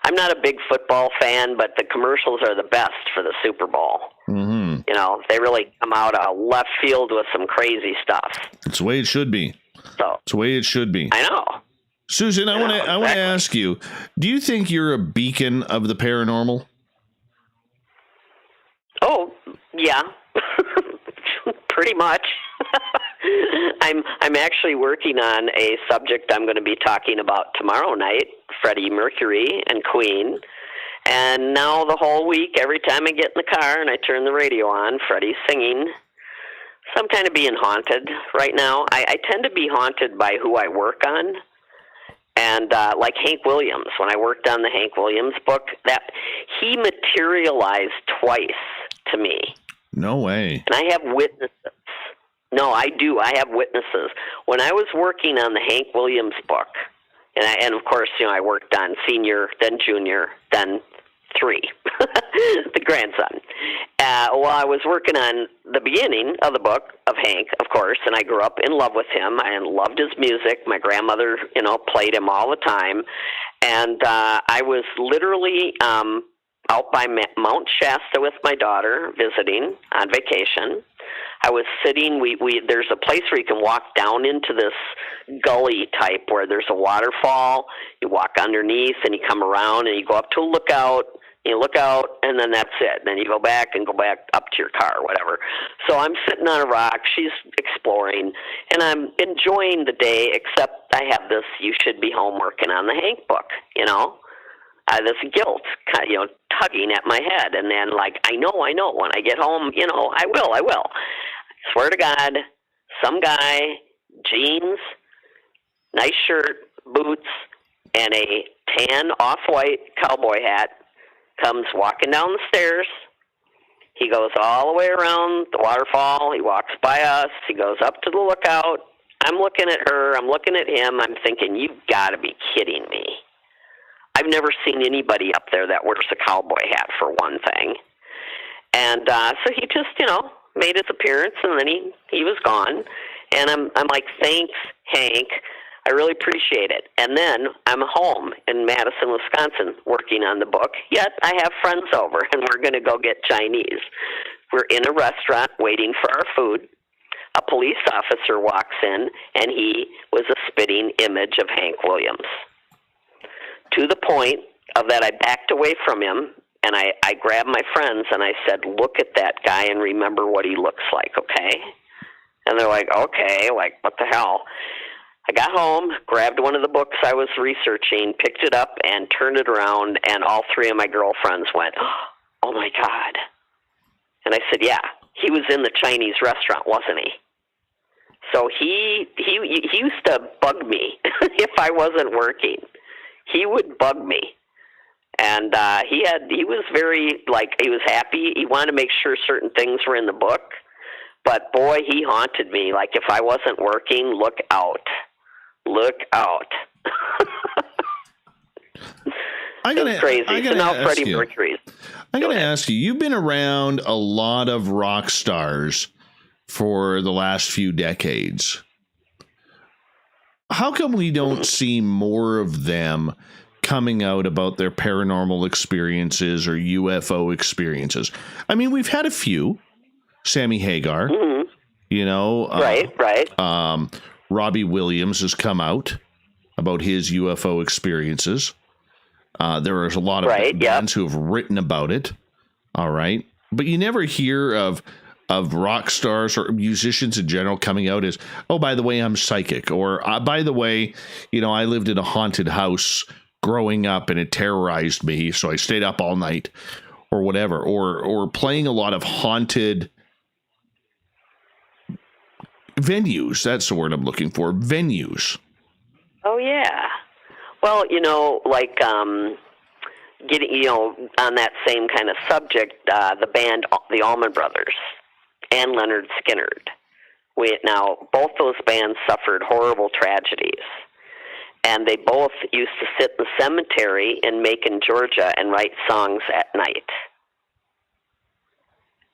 I'm not a big football fan, but the commercials are the best for the Super Bowl. Mm-hmm. They really come out of left field with some crazy stuff.
It's the way it should be. It's the way it should be.
I know.
Susan, I want to ask you, do you think you're a beacon of the paranormal?
Oh, yeah. Pretty much. I'm actually working on a subject I'm going to be talking about tomorrow night, Freddie Mercury and Queen. And now the whole week, every time I get in the car and I turn the radio on, Freddie's singing. So I'm kind of being haunted right now. I tend to be haunted by who I work on. And like Hank Williams, when I worked on the Hank Williams book, that he materialized twice to me.
No way.
And I have witnesses. No, I do. I have witnesses. When I was working on the Hank Williams book, and of course, I worked on senior, then junior, then 3, the grandson. While I was working on the beginning of the book of Hank, of course, and I grew up in love with him and loved his music. My grandmother, played him all the time. And I was literally out by Mount Shasta with my daughter visiting on vacation. I was sitting, there's a place where you can walk down into this gully type where there's a waterfall. You walk underneath and you come around and you go up to a lookout. You look out, and then that's it. Then you go back up to your car or whatever. So I'm sitting on a rock. She's exploring, and I'm enjoying the day, except I have this you should be home working on the Hank book, this guilt, tugging at my head. And then, I know, when I get home, I will. I swear to God, some guy, jeans, nice shirt, boots, and a tan off-white cowboy hat, comes walking down the stairs. He goes all the way around the waterfall. He walks by us. He goes up to the lookout. I'm looking at her. I'm looking at him. I'm thinking, you've got to be kidding me. I've never seen anybody up there that wears a cowboy hat, for one thing. And so he just, made his appearance, and then he was gone. And I'm like, thanks, Hank. I really appreciate it. And then I'm home in Madison, Wisconsin, working on the book. Yet I have friends over, and we're going to go get Chinese. We're in a restaurant waiting for our food. A police officer walks in, and he was a spitting image of Hank Williams. To the point of that I backed away from him, and I grabbed my friends, and I said, look at that guy and remember what he looks like, okay? And they're like, okay, what the hell? I got home, grabbed one of the books I was researching, picked it up, and turned it around, and all 3 of my girlfriends went, oh, my God. And I said, yeah, he was in the Chinese restaurant, wasn't he? So he used to bug me if I wasn't working. He would bug me. And he was very, he was happy. He wanted to make sure certain things were in the book. But, boy, he haunted me. Like, if I wasn't working, look out. Look out. It's crazy. So now Freddie Mercury.
I got to ask you, you've been around a lot of rock stars for the last few decades. How come we don't see more of them coming out about their paranormal experiences or UFO experiences? I mean, we've had a few. Sammy Hagar,
right.
Robbie Williams has come out about his UFO experiences. There is a lot of bands who have written about it. All right. But you never hear of rock stars or musicians in general coming out as, oh, by the way, I'm psychic. Or, by the way, I lived in a haunted house growing up and it terrorized me, so I stayed up all night, or whatever. Or playing a lot of haunted venues. That's the word I'm looking for. Venues.
Oh, yeah. Well, getting, on that same kind of subject, the band, the Allman Brothers and Leonard Skinnard. Now, both those bands suffered horrible tragedies. And they both used to sit in the cemetery in Macon, Georgia, and write songs at night.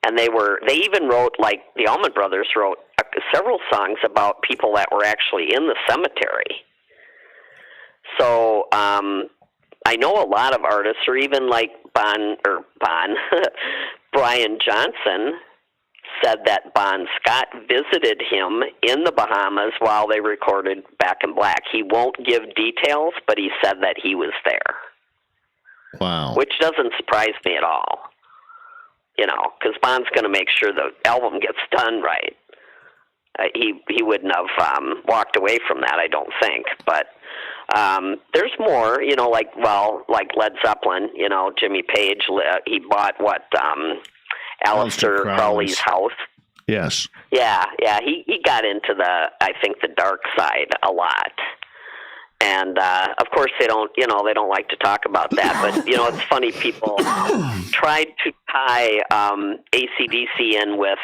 And they even wrote, the Allman Brothers wrote several songs about people that were actually in the cemetery. So I know a lot of artists, or even Brian Johnson said that Bon Scott visited him in the Bahamas while they recorded Back in Black. He won't give details, but he said that he was there.
Wow.
Which doesn't surprise me at all. Because Bon's going to make sure the album gets done right. He wouldn't have walked away from that, I don't think. But there's more, like Led Zeppelin, Jimmy Page, he bought Aleister Crowley's house.
Yes.
Yeah, he got into the dark side a lot. And, of course, they don't like to talk about that. But, it's funny, people tried to tie AC/DC in with,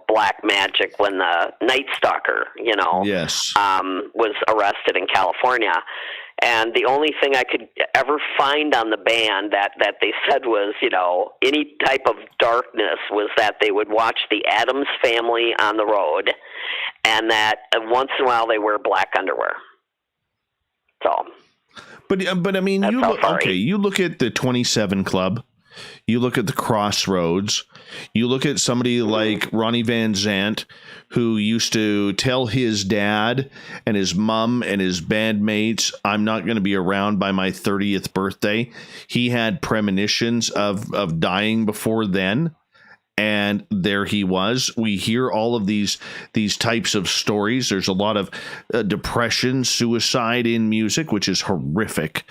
black magic when the Night Stalker,
yes,
was arrested in California. And the only thing I could ever find on the band that they said was, any type of darkness was that they would watch the Addams Family on the road, and that once in a while they wear black underwear. So,
but I mean, you look at the 27 Club, you look at the Crossroads, you look at somebody like Ronnie Van Zant, who used to tell his dad and his mom and his bandmates, I'm not going to be around by my 30th birthday. He had premonitions of dying before then. And there he was. We hear all of these types of stories. There's a lot of depression, suicide in music, which is horrific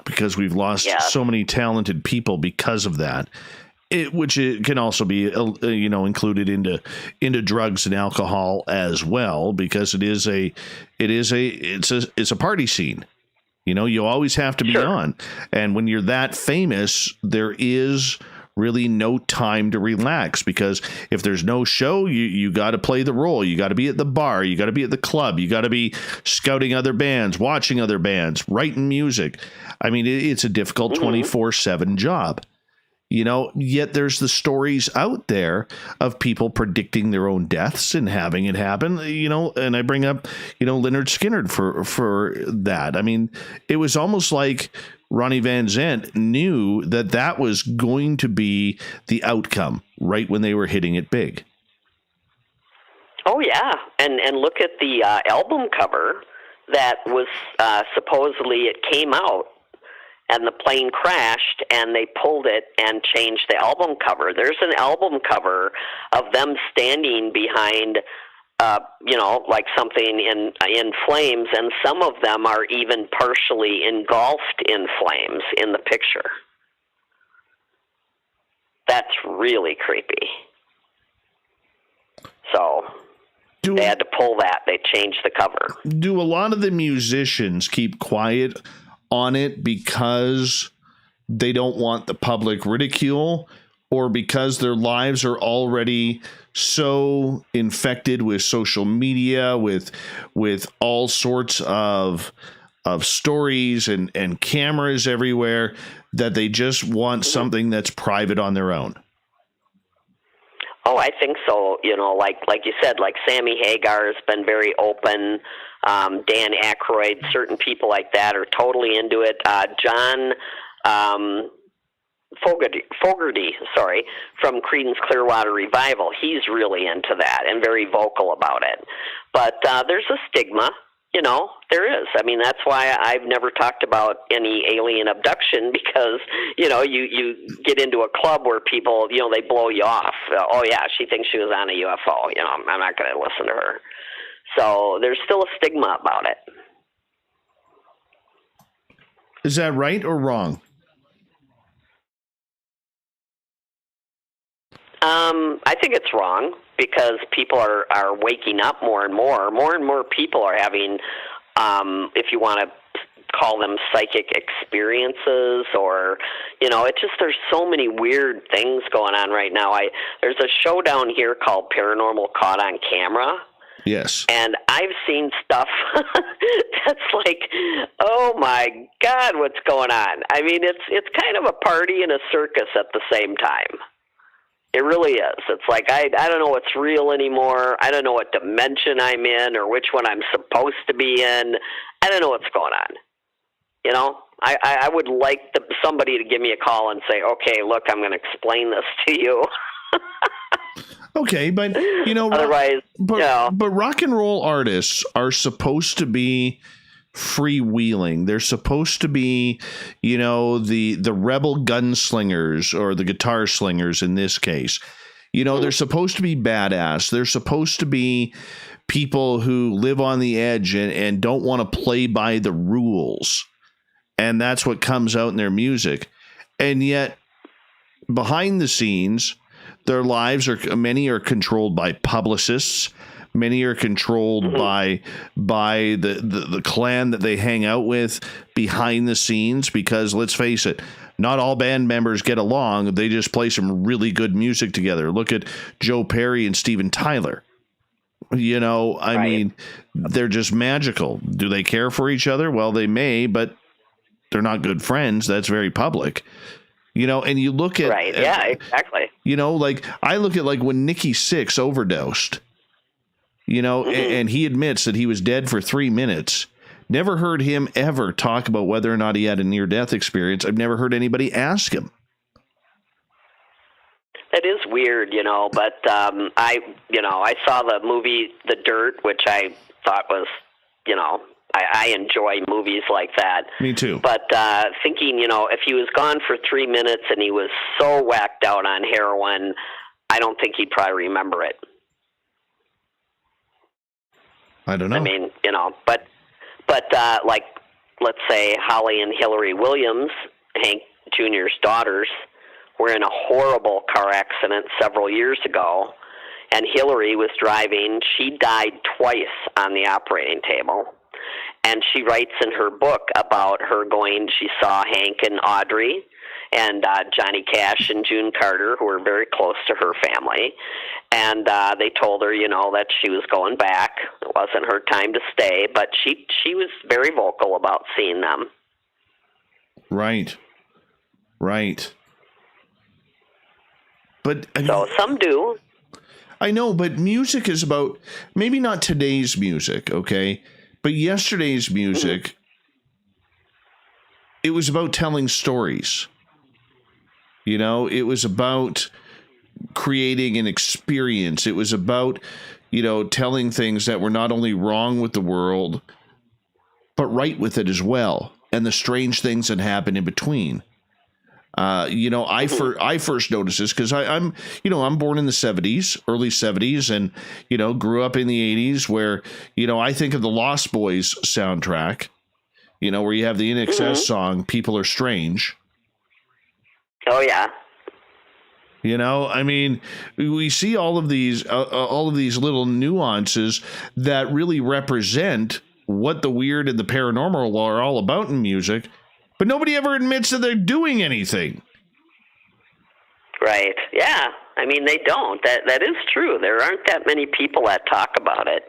because we've lost so many talented people because of that. Which it can also be, included into drugs and alcohol as well, because it's a party scene. You always have to be on, and when you're that famous, there is really no time to relax, because if there's no show, you got to play the role. You got to be at the bar. You got to be at the club. You got to be scouting other bands, watching other bands, writing music. I mean, it's a difficult 24/7 job. Yet there's the stories out there of people predicting their own deaths and having it happen, and I bring up, Leonard Skinnard for that. I mean, it was almost like Ronnie Van Zant knew that was going to be the outcome right when they were hitting it big.
Oh, yeah. And look at the album cover that was supposedly it came out and the plane crashed and they pulled it and changed the album cover. There's an album cover of them standing behind like something in flames, and some of them are even partially engulfed in flames in the picture. That's really creepy. So they had to pull that. They changed the cover.
Do a lot of the musicians keep quiet on it because they don't want the public ridicule, or because their lives are already so infected with social media, with all sorts of stories and cameras everywhere, that they just want something that's private on their own.
Oh, I think so. You know, like you said, like Sammy Hagar has been very open. Dan Aykroyd, certain people like that are totally into it. John Fogerty, from Creedence Clearwater Revival, he's really into that and very vocal about it. But there's a stigma. You know, there is. I mean, that's why I've never talked about any alien abduction, because, you know, you get into a club where people, you know, they blow you off. Oh, yeah, she thinks she was on a UFO. You know, I'm not going to listen to her. So there's still a stigma about it.
Is that right or wrong?
I think it's wrong, because people are waking up more and more. More and more people are having, if you want to call them psychic experiences, or, you know, it just, there's so many weird things going on right now. There's a show down here called Paranormal Caught on Camera.
Yes.
And I've seen stuff that's like, oh my God, what's going on? I mean, it's kind of a party and a circus at the same time. It really is. It's like, I don't know what's real anymore. I don't know what dimension I'm in or which one I'm supposed to be in. I don't know what's going on. You know, I would like somebody to give me a call and say, okay, look, I'm going to explain this to you.
Okay, but, you know,
otherwise,
but rock and roll artists are supposed to be freewheeling. They're supposed to be, you know, the rebel gunslingers, or the guitar slingers in this case. You know, they're supposed to be badass. They're supposed to be people who live on the edge and don't want to play by the rules. And that's what comes out in their music. And yet, behind the scenes, their lives many are controlled by publicists. Many are controlled by the clan that they hang out with behind the scenes, because let's face it, not all band members get along. They just play some really good music together. Look at Joe Perry and Steven Tyler. You know, I mean, they're just magical. Do they care for each other? Well, they may, but they're not good friends. That's very public. You know, and you look at...
Right, yeah, exactly.
You know, like, I look at, like, when Nikki Sixx overdosed, you know, and he admits that he was dead for 3 minutes. Never heard him ever talk about whether or not he had a near-death experience. I've never heard anybody ask him.
That is weird, you know, but I saw the movie The Dirt, which I thought was, you know, I enjoy movies like that.
Me too.
But thinking, you know, if he was gone for 3 minutes and he was so whacked out on heroin, I don't think he'd probably remember it.
I don't know.
I mean, you know, but like, let's say Holly and Hillary Williams, Hank Jr.'s daughters, were in a horrible car accident several years ago, and Hillary was driving. She died twice on the operating table. And she writes in her book about her she saw Hank and Audrey and Johnny Cash and June Carter, who were very close to her family. And they told her, you know, that she was going back. It wasn't her time to stay, but she was very vocal about seeing them.
Right. But
so some do.
I know, but music is about, maybe not today's music, okay? But yesterday's music, it was about telling stories. You know, it was about creating an experience. It was about, you know, telling things that were not only wrong with the world, but right with it as well. And the strange things that happen in between. You know, I first noticed this because I'm born in the 70s, early 70s, and, you know, grew up in the 80s where, you know, I think of the Lost Boys soundtrack, you know, where you have the INXS song, People Are Strange.
Oh, yeah.
You know, I mean, we see all of these little nuances that really represent what the weird and the paranormal are all about in music. But nobody ever admits that they're doing anything.
Right. Yeah. I mean, they don't. That is true. There aren't that many people that talk about it,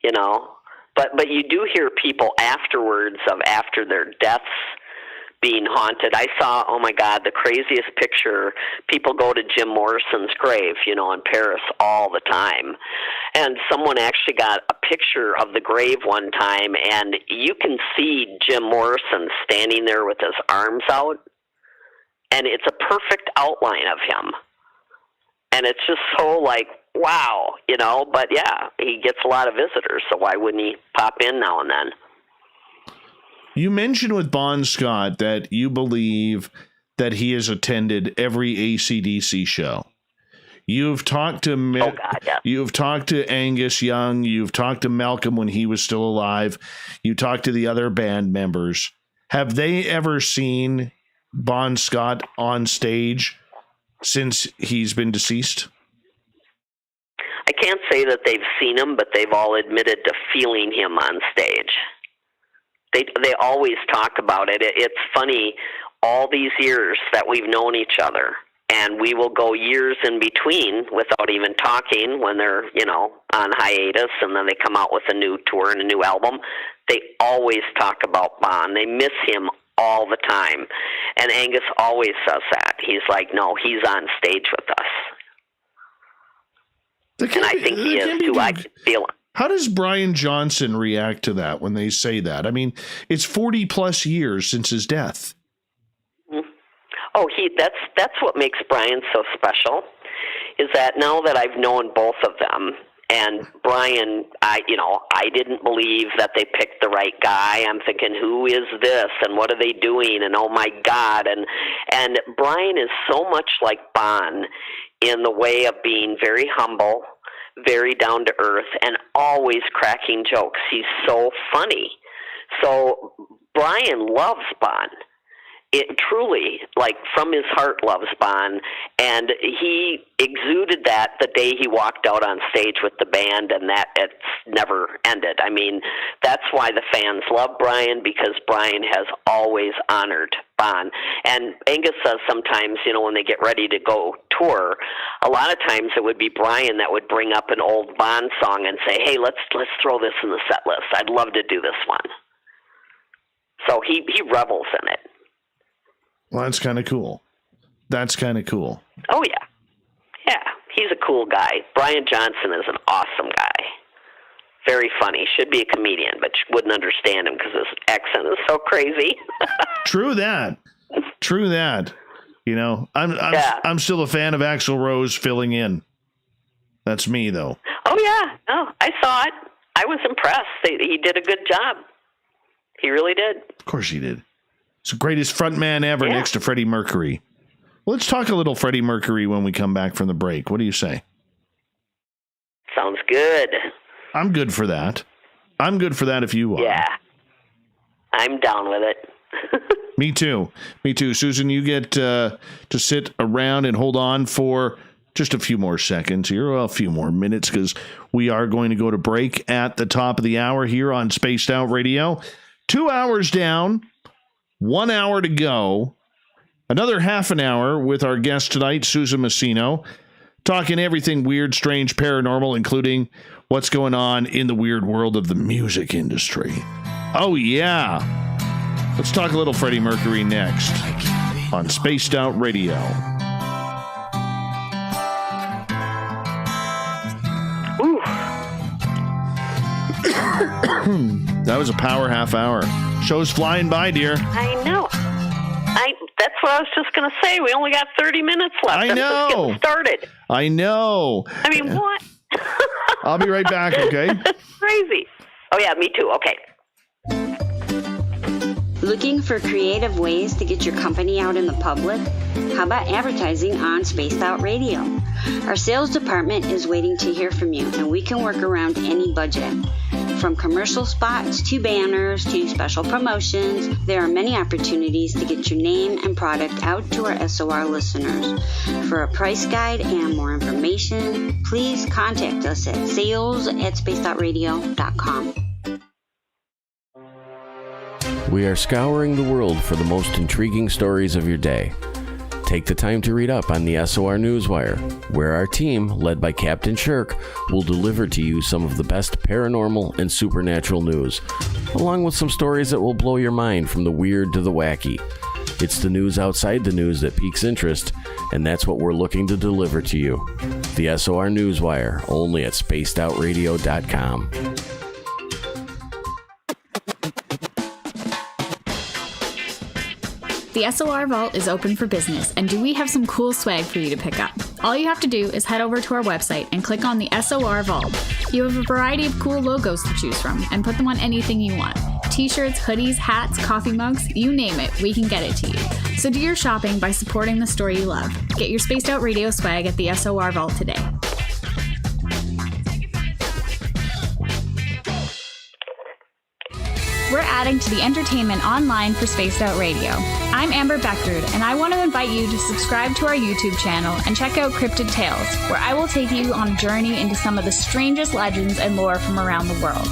you know. But you do hear people afterwards of after their deaths being haunted. I saw, oh my God, the craziest picture. People go to Jim Morrison's grave, you know, in Paris all the time. And someone actually got a picture of the grave one time, and you can see Jim Morrison standing there with his arms out, and it's a perfect outline of him. And it's just so like, wow, you know, but yeah, he gets a lot of visitors, so why wouldn't he pop in now and then?
You mentioned with Bon Scott that you believe that he has attended every AC/DC show. You've talked to You've talked to Angus Young. You've talked to Malcolm when he was still alive. You talked to the other band members. Have they ever seen Bon Scott on stage since he's been deceased?
I can't say that they've seen him, but they've all admitted to feeling him on stage. They always talk about it. It's funny, all these years that we've known each other, and we will go years in between without even talking when they're, you know, on hiatus, and then they come out with a new tour and a new album. They always talk about Bon. They miss him all the time. And Angus always says that. He's like, no, he's on stage with us. And I think he is too. I can feel him.
How does Brian Johnson react to that when they say that? I mean, it's 40 plus years since his death.
Oh, that's what makes Brian so special, is that now that I've known both of them, and Brian, I didn't believe that they picked the right guy. I'm thinking, who is this, and what are they doing, and oh my God, and Brian is so much like Bon in the way of being very humble, very down to earth, and always cracking jokes. He's so funny. So Brian loves Bon. It truly, like, from his heart loves Bon, and he exuded that the day he walked out on stage with the band, and that it's never ended. I mean, that's why the fans love Brian, because Brian has always honored Bon. And Angus says sometimes, you know, when they get ready to go tour, a lot of times it would be Brian that would bring up an old Bon song and say, hey, let's throw this in the set list. I'd love to do this one. So he revels in it.
Well, that's kind of cool. That's kind of cool.
Oh, yeah. Yeah, he's a cool guy. Brian Johnson is an awesome guy. Very funny. Should be a comedian, but you wouldn't understand him because his accent is so crazy.
True that. True that. You know, I'm still a fan of Axl Rose filling in. That's me, though.
Oh, yeah. Oh, I saw it. I was impressed. He did a good job. He really did.
Of course he did. He's the greatest frontman ever next to Freddie Mercury. Well, let's talk a little Freddie Mercury when we come back from the break. What do you say?
Sounds good.
I'm good for that. I'm good for that if you are.
Yeah. I'm down with it.
Me too. Me too. Susan, you get to sit around and hold on for just a few more seconds here, well, a few more minutes, because we are going to go to break at the top of the hour here on Spaced Out Radio. 2 hours down. 1 hour to go. Another half an hour with our guest tonight, Susan Masino, talking everything weird, strange, paranormal, including what's going on in the weird world of the music industry. Oh, yeah. Let's talk a little Freddie Mercury next on Spaced Out Radio.
Ooh.
That was a power half hour. Show's flying by, dear.
I know. That's what I was just going to say. We only got 30 minutes left.
I know.
Just getting started.
I know.
I mean, what?
I'll be right back, okay?
That's crazy. Oh, yeah, me too. Okay.
Looking for creative ways to get your company out in the public? How about advertising on Spaced Out Radio? Our sales department is waiting to hear from you, and we can work around any budget. From commercial spots to banners to special promotions, there are many opportunities to get your name and product out to our SOR listeners. For a price guide and more information, please contact us at sales@spacedoutradio.com.
We are scouring the world for the most intriguing stories of your day. Take the time to read up on the SOR Newswire, where our team, led by Captain Shirk, will deliver to you some of the best paranormal and supernatural news, along with some stories that will blow your mind from the weird to the wacky. It's the news outside the news that piques interest, and that's what we're looking to deliver to you. The SOR Newswire, only at spacedoutradio.com.
The SOR Vault is open for business, and do we have some cool swag for you to pick up? All you have to do is head over to our website and click on the SOR Vault. You have a variety of cool logos to choose from, and put them on anything you want. T-shirts, hoodies, hats, coffee mugs, you name it, we can get it to you. So do your shopping by supporting the store you love. Get your Spaced Out Radio swag at the SOR Vault today. We're adding to the entertainment online for Spaced Out Radio. I'm Amber Beckard, and I want to invite you to subscribe to our YouTube channel and check out Cryptid Tales, where I will take you on a journey into some of the strangest legends and lore from around the world,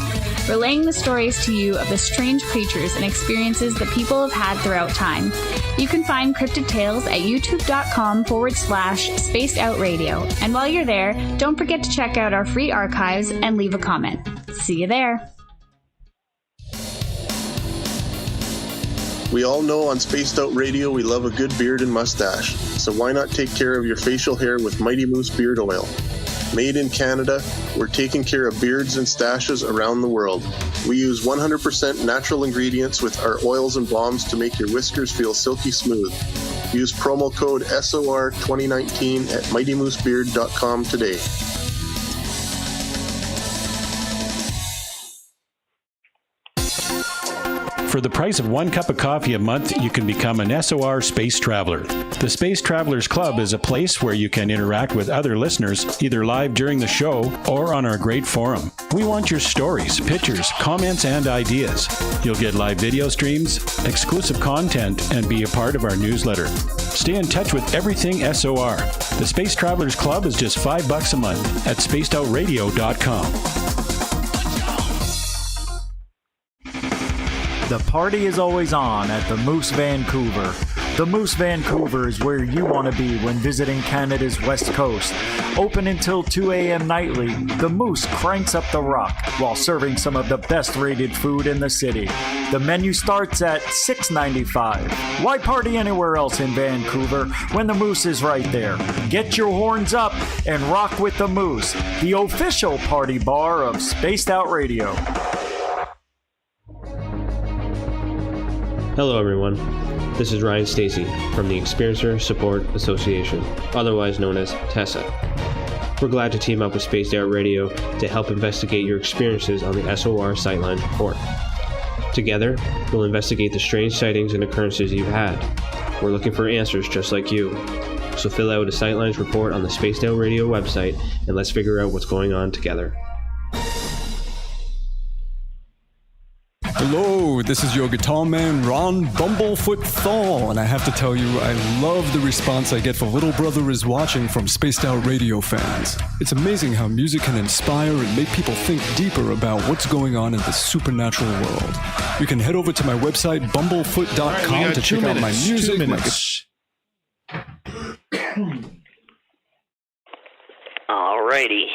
relaying the stories to you of the strange creatures and experiences that people have had throughout time. You can find Cryptid Tales at youtube.com/Spaced Out Radio. And while you're there, don't forget to check out our free archives and leave a comment. See you there.
We all know on Spaced Out Radio we love a good beard and mustache, so why not take care of your facial hair with Mighty Moose Beard Oil? Made in Canada, we're taking care of beards and stashes around the world. We use 100% natural ingredients with our oils and balms to make your whiskers feel silky smooth. Use promo code SOR2019 at mightymoosebeard.com today.
For the price of 1 cup of coffee a month, you can become an SOR Space Traveler. The Space Travelers Club is a place where you can interact with other listeners, either live during the show or on our great forum. We want your stories, pictures, comments, and ideas. You'll get live video streams, exclusive content, and be a part of our newsletter. Stay in touch with everything SOR. The Space Travelers Club is just $5 a month at spacedoutradio.com.
The party is always on at the Moose Vancouver. The Moose Vancouver is where you want to be when visiting Canada's West Coast. Open until 2 a.m. nightly, the Moose cranks up the rock while serving some of the best rated food in the city. The menu starts at $6.95. Why party anywhere else in Vancouver when the Moose is right there? Get your horns up and rock with the Moose, the official party bar of Spaced Out Radio.
Hello everyone, this is Ryan Stacy from the Experiencer Support Association, otherwise known as TESSA. We're glad to team up with Spaced Out Radio to help investigate your experiences on the SOR Sightline Report. Together, we'll investigate the strange sightings and occurrences you've had. We're looking for answers just like you. So fill out a Sightlines report on the Spaced Out Radio website and let's figure out what's going on together.
Hello, this is your guitar man, Ron Bumblefoot Thal, and I have to tell you, I love the response I get for Little Brother is Watching from Spaced Out Radio fans. It's amazing how music can inspire and make people think deeper about what's going on in the supernatural world. You can head over to my website, bumblefoot.com, to check out my music.
2 minutes.
Alrighty.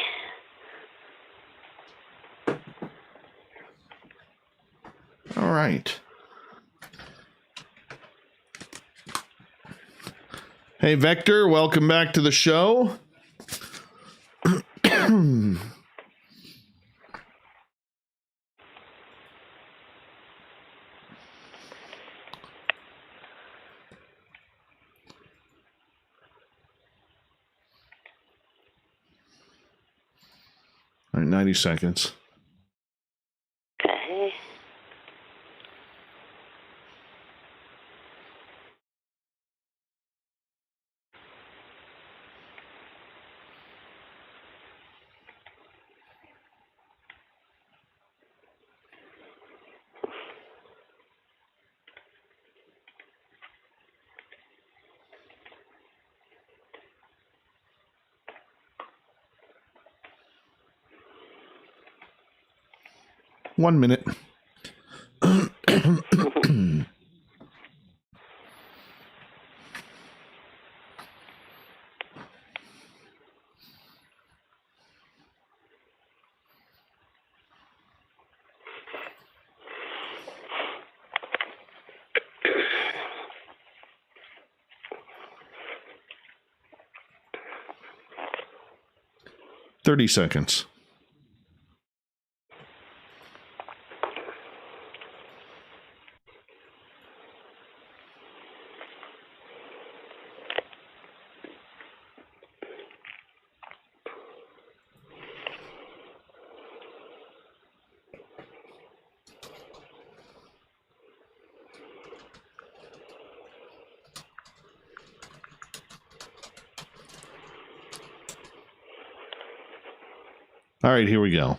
All right. Hey, Vector, welcome back to the show. All right, 90 seconds.
Okay.
One minute. 30 seconds. All right, here we go.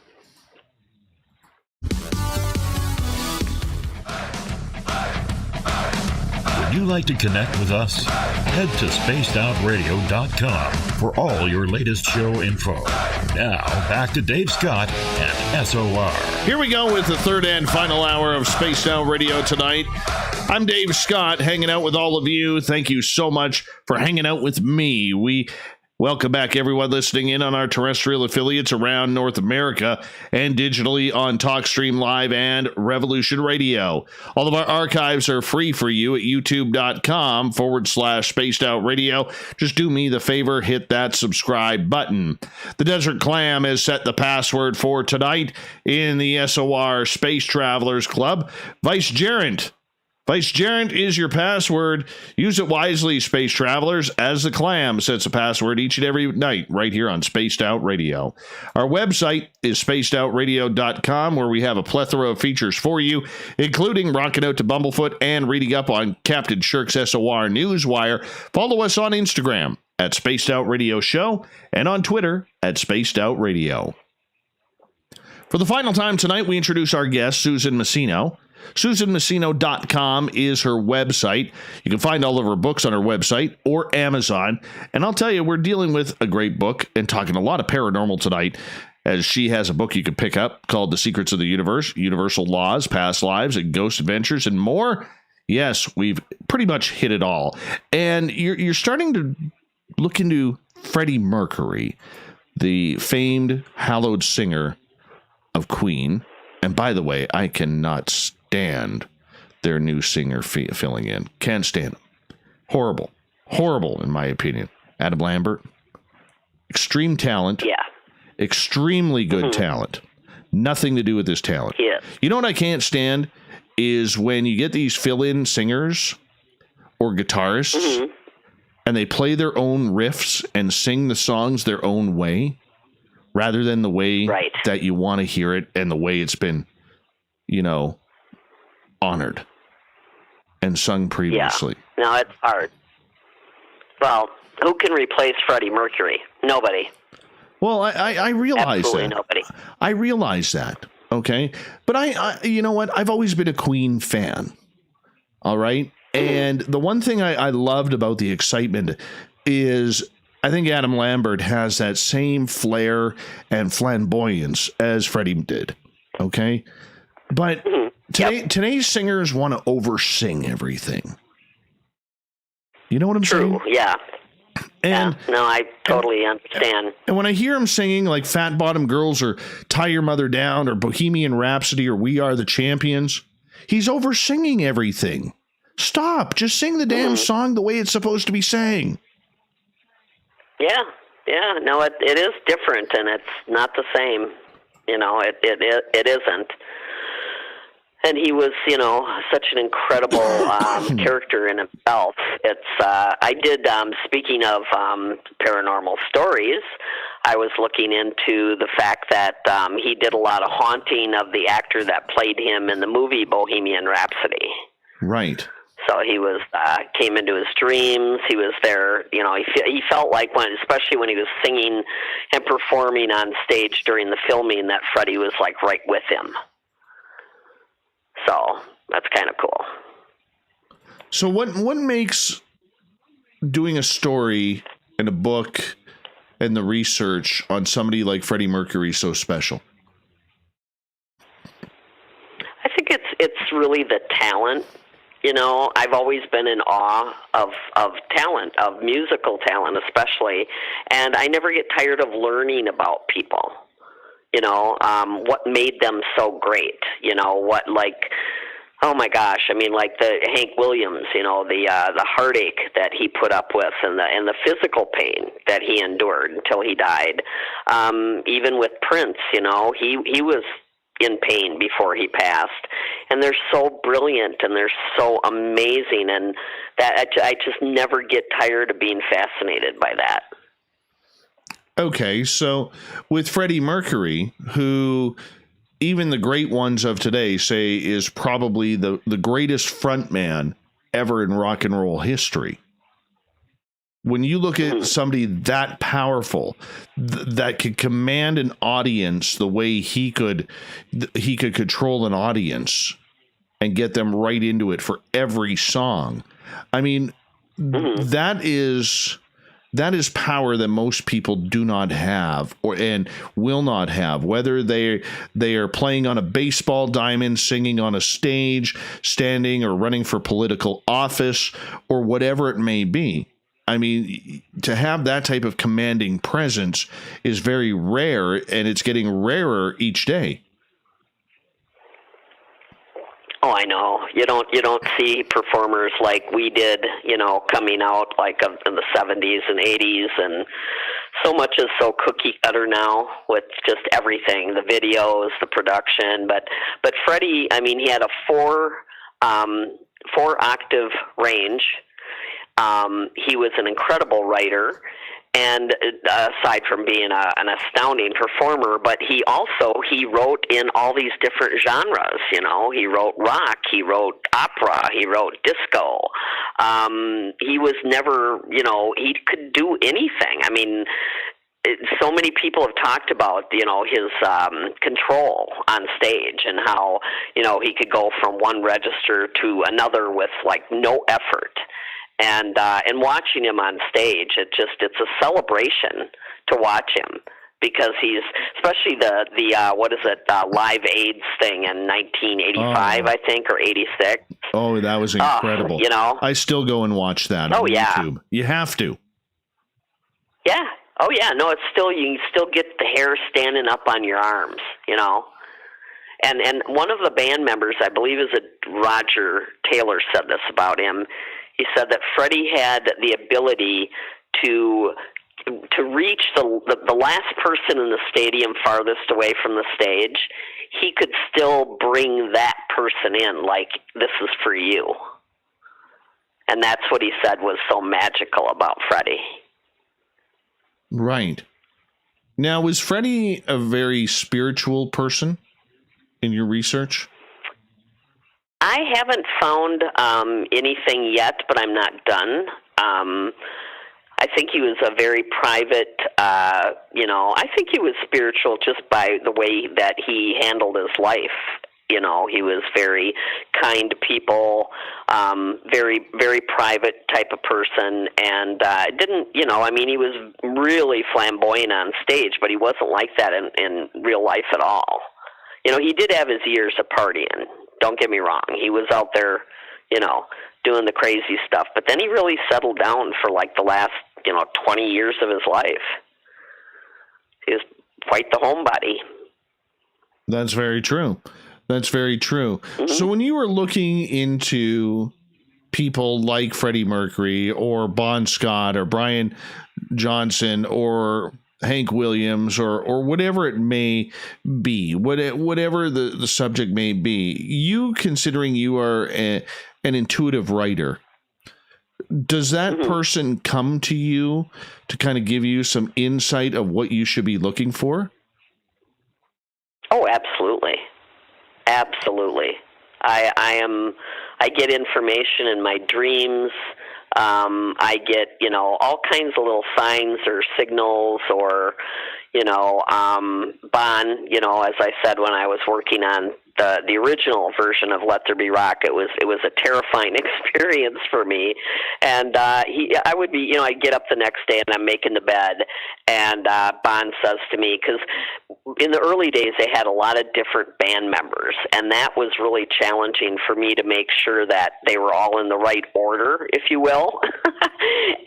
Would you like to connect with us? Head to spacedoutradio.com for all your latest show info. Now, back to Dave Scott and SOR.
Here we go with the third and final hour of Spaced Out Radio tonight. I'm Dave Scott, hanging out with all of you. Thank you so much for hanging out with me. We welcome back everyone listening in on our terrestrial affiliates around North America and digitally on TalkStream Live and Revolution Radio. All of our archives are free for you at youtube.com/Spaced Out Radio. Just do me the favor, hit that subscribe button. The Desert Clam has set the password for tonight in the SOR Space Travelers Club. Vice Gerent is your password. Use it wisely, Space Travelers, as the Clam sets a password each and every night right here on Spaced Out Radio. Our website is spacedoutradio.com, where we have a plethora of features for you, including rocking out to Bumblefoot and reading up on Captain Shirk's SOR Newswire. Follow us on Instagram at Spaced Out Radio Show and on Twitter at Spaced Out Radio. For the final time tonight, we introduce our guest, Susan Masino. SusanMasino.com is her website. You can find all of her books on her website or Amazon. And I'll tell you, we're dealing with a great book and talking a lot of paranormal tonight, as she has a book you can pick up called The Secrets of the Universe, Universal Laws, Past Lives, and Ghost Adventures, and more. Yes, we've pretty much hit it all. And you're starting to look into Freddie Mercury, the famed, hallowed singer of Queen. And by the way, I cannot stand their new singer filling in. Can't stand him. Horrible in my opinion. Adam Lambert, extreme talent.
Yeah.
Extremely good talent. Nothing to do with this talent.
Yeah.
You know what I can't stand is when you get these fill-in singers or guitarists and they play their own riffs and sing the songs their own way, rather than the way that you want to hear it and the way it's been, honored and sung previously.
Yeah. No, it's hard. Well, who can replace Freddie Mercury? Nobody.
Well, I realize
Absolutely
that.
Nobody.
I realize that. Okay. But I you know what? I've always been a Queen fan. All right. And the one thing I loved about the excitement is I think Adam Lambert has that same flair and flamboyance as Freddie did. Okay. But today's singers want to oversing everything. You know what I'm saying?
True. Yeah.
And
no, I totally understand.
And when I hear him singing like Fat Bottom Girls or Tie Your Mother Down or Bohemian Rhapsody or We Are the Champions, he's oversinging everything. Stop. Just sing the damn song the way it's supposed to be sang.
Yeah. No, it is different, and it's not the same. It isn't. And he was, such an incredible character in himself. I did, speaking of paranormal stories, I was looking into the fact that he did a lot of haunting of the actor that played him in the movie Bohemian Rhapsody.
Right.
So he was came into his dreams. He was there. He felt like especially when he was singing and performing on stage during the filming, that Freddie was like right with him. So that's kind of cool.
So what makes doing a story and a book and the research on somebody like Freddie Mercury so special?
I think it's really the talent. I've always been in awe of talent, of musical talent especially, and I never get tired of learning about people. What made them so great? Oh my gosh! I mean, like the Hank Williams, the heartache that he put up with, and the physical pain that he endured until he died. Even with Prince, he was in pain before he passed, and they're so brilliant and they're so amazing, and that I just never get tired of being fascinated by that.
Okay, so with Freddie Mercury, who even the great ones of today say is probably the greatest frontman ever in rock and roll history. When you look at somebody that powerful, that could command an audience the way he could control an audience and get them right into it for every song. I mean, that is power that most people do not have and will not have, whether they are playing on a baseball diamond, singing on a stage, standing or running for political office, or whatever it may be. I mean, to have that type of commanding presence is very rare, and it's getting rarer each day.
Oh, I know. You don't see performers like we did, coming out like in the 70s and 80s, and so much is so cookie cutter now with just everything, the videos, the production. But Freddie, I mean, he had a four octave range. He was an incredible writer, and aside from being an astounding performer, but he wrote in all these different genres. He wrote rock, he wrote opera, he wrote disco. He was never, he could do anything. I mean, so many people have talked about, his control on stage and how, he could go from one register to another with like no effort. And watching him on stage, it's a celebration to watch him, because he's, especially the Live AIDS thing in 1985, I think, or 86.
Oh, that was incredible. I still go and watch that on YouTube. You have to.
Yeah. Oh yeah. No, it's still, you still get the hair standing up on your arms, And one of the band members, I believe Roger Taylor, said this about him. He said that Freddie had the ability to reach the last person in the stadium farthest away from the stage. He could still bring that person in, like, this is for you. And that's what he said was so magical about Freddie.
Right. Now, was Freddie a very spiritual person in your research?
I haven't found anything yet, but I'm not done. I think he was a very private, I think he was spiritual just by the way that he handled his life. He was very kind to people, very, very private type of person, and didn't, he was really flamboyant on stage, but he wasn't like that in real life at all. He did have his years of partying. Don't get me wrong. He was out there, doing the crazy stuff. But then he really settled down for like the last, 20 years of his life. He was quite the homebody.
That's very true. That's very true. Mm-hmm. So when you were looking into people like Freddie Mercury or Bon Scott or Brian Johnson or Hank Williams or whatever it may be, whatever the subject may be, you considering you are an intuitive writer, does that person come to you to kind of give you some insight of what you should be looking for?
Oh, absolutely. Absolutely. I get information in my dreams. I get, all kinds of little signs or signals or, Bon, as I said, when I was working on the original version of Let There Be Rock, it was a terrifying experience for me. And I would be, I'd get up the next day and I'm making the bed, and Bon says to me, because in the early days they had a lot of different band members, and that was really challenging for me to make sure that they were all in the right order, if you will.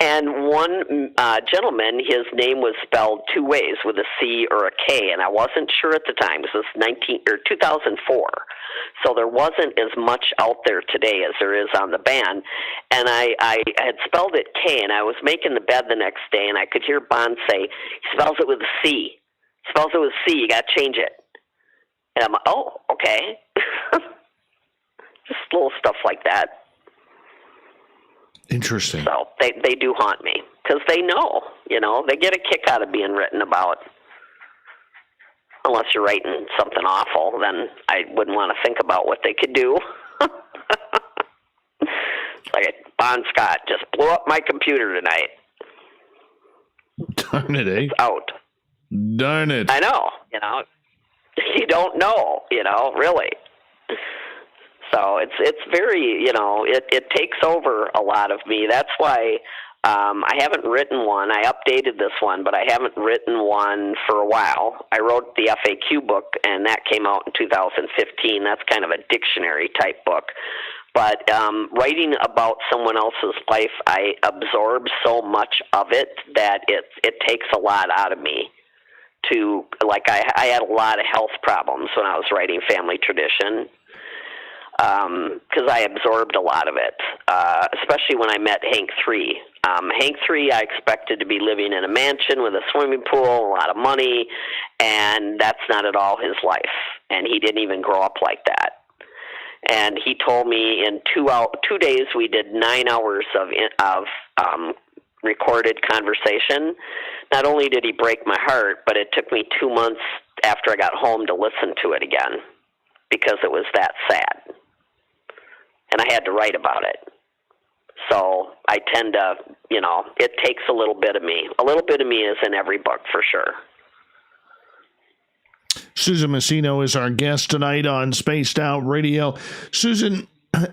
And one gentleman, his name was spelled two ways, with a C or a K, and I wasn't sure at the time. This was 2004. before. So there wasn't as much out there today as there is on the band. And I had spelled it K, and I was making the bed the next day, and I could hear Bond say, he spells it with a C. He spells it with a C. You got to change it. And I'm like, oh, okay. Just little stuff like that.
Interesting.
So they do haunt me because they know, they get a kick out of being written about. Unless you're writing something awful, then I wouldn't want to think about what they could do. Like Bon Scott just blew up my computer tonight.
Darn it, eh?
It's out.
Darn it.
I know, You don't know, really. So it's very, it takes over a lot of me. That's why I haven't written one. I updated this one, but I haven't written one for a while. I wrote the FAQ book, and that came out in 2015. That's kind of a dictionary type book. But writing about someone else's life, I absorb so much of it that it takes a lot out of me. I had a lot of health problems when I was writing Family Tradition. Because I absorbed a lot of it, especially when I met Hank 3. Hank 3, I expected to be living in a mansion with a swimming pool, a lot of money, and that's not at all his life. And he didn't even grow up like that. And he told me in 2 days we did 9 hours of recorded conversation. Not only did he break my heart, but it took me 2 months after I got home to listen to it again because it was that sad. And I had to write about it. So I tend to, it takes a little bit of me. A little bit of me is in every book for sure.
Susan Masino is our guest tonight on Spaced Out Radio. Susan,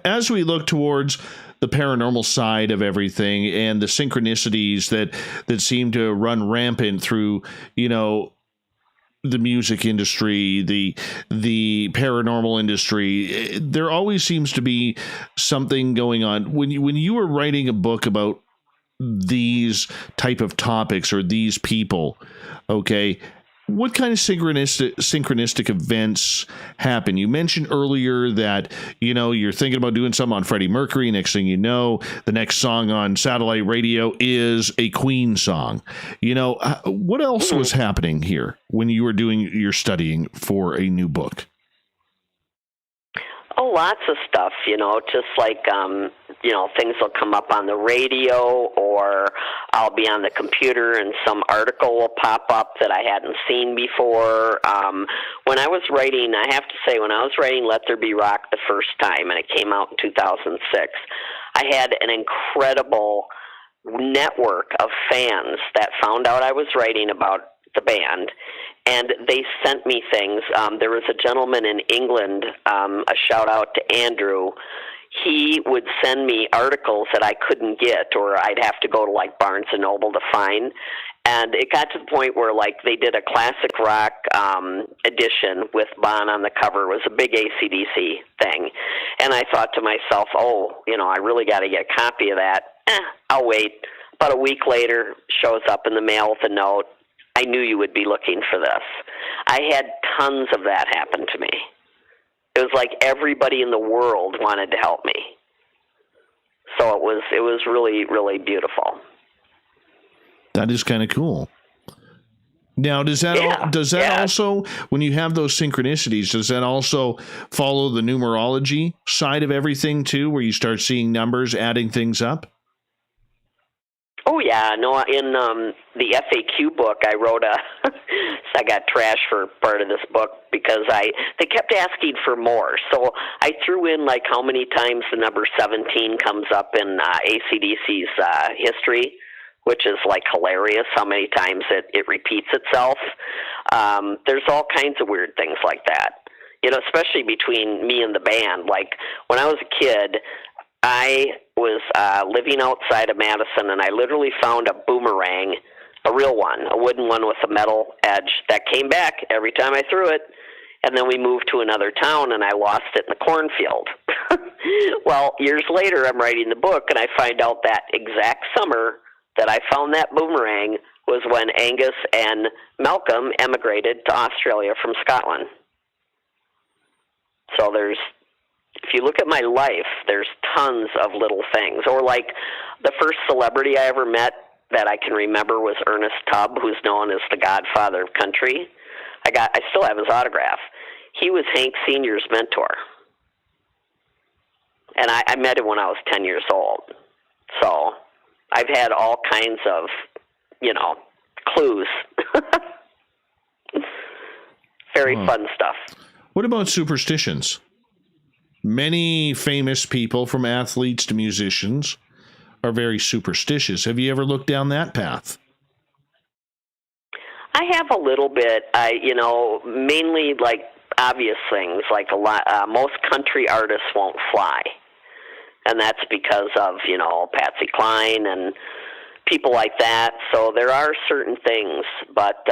as we look towards the paranormal side of everything and the synchronicities that seem to run rampant through, the music industry, the paranormal industry, there always seems to be something going on. When you were writing a book about these type of topics or these people, okay, what kind of synchronistic events happen? You mentioned earlier that, you're thinking about doing something on Freddie Mercury. Next thing you know, the next song on satellite radio is a Queen song. What else was happening here when you were doing your studying for a new book?
Oh, lots of stuff, just like, things will come up on the radio, or I'll be on the computer and some article will pop up that I hadn't seen before. When I was writing, I have to say, when I was writing Let There Be Rock the first time, and it came out in 2006, I had an incredible network of fans that found out I was writing about the band, and they sent me things. There was a gentleman in England, a shout out to Andrew. He would send me articles that I couldn't get, or I'd have to go to like Barnes & Noble to find. And it got to the point where like they did a classic rock edition with Bon on the cover. It was a big AC/DC thing. And I thought to myself, I really got to get a copy of that. I'll wait. About a week later, shows up in the mail with a note. I knew you would be looking for this. I had tons of that happen to me. It was like everybody in the world wanted to help me. So it was really, really beautiful.
That is kind of cool. Now, does that also, when you have those synchronicities, does that also follow the numerology side of everything too, where you start seeing numbers, adding things up?
Oh yeah, no. In the FAQ book, I wrote I got trashed for part of this book because they kept asking for more. So I threw in like how many times the number 17 comes up in AC/DC's history, which is like hilarious. How many times it repeats itself. There's all kinds of weird things like that. Especially between me and the band. Like when I was a kid, I was living outside of Madison, and I literally found a boomerang, a real one, a wooden one with a metal edge that came back every time I threw it. And then we moved to another town, and I lost it in the cornfield. Well, years later, I'm writing the book, and I find out that exact summer that I found that boomerang was when Angus and Malcolm emigrated to Australia from Scotland. So if you look at my life, there's tons of little things. Or like the first celebrity I ever met that I can remember was Ernest Tubb, who's known as the Godfather of country. I still have his autograph. He was Hank Sr.'s mentor. And I met him when I was 10 years old. So I've had all kinds of, clues. Very fun stuff.
What about superstitions? Many famous people, from athletes to musicians, are very superstitious. Have you ever looked down that path?
I have a little bit. Mainly like obvious things, like most country artists won't fly. And that's because of, Patsy Cline and people like that. So there are certain things, but,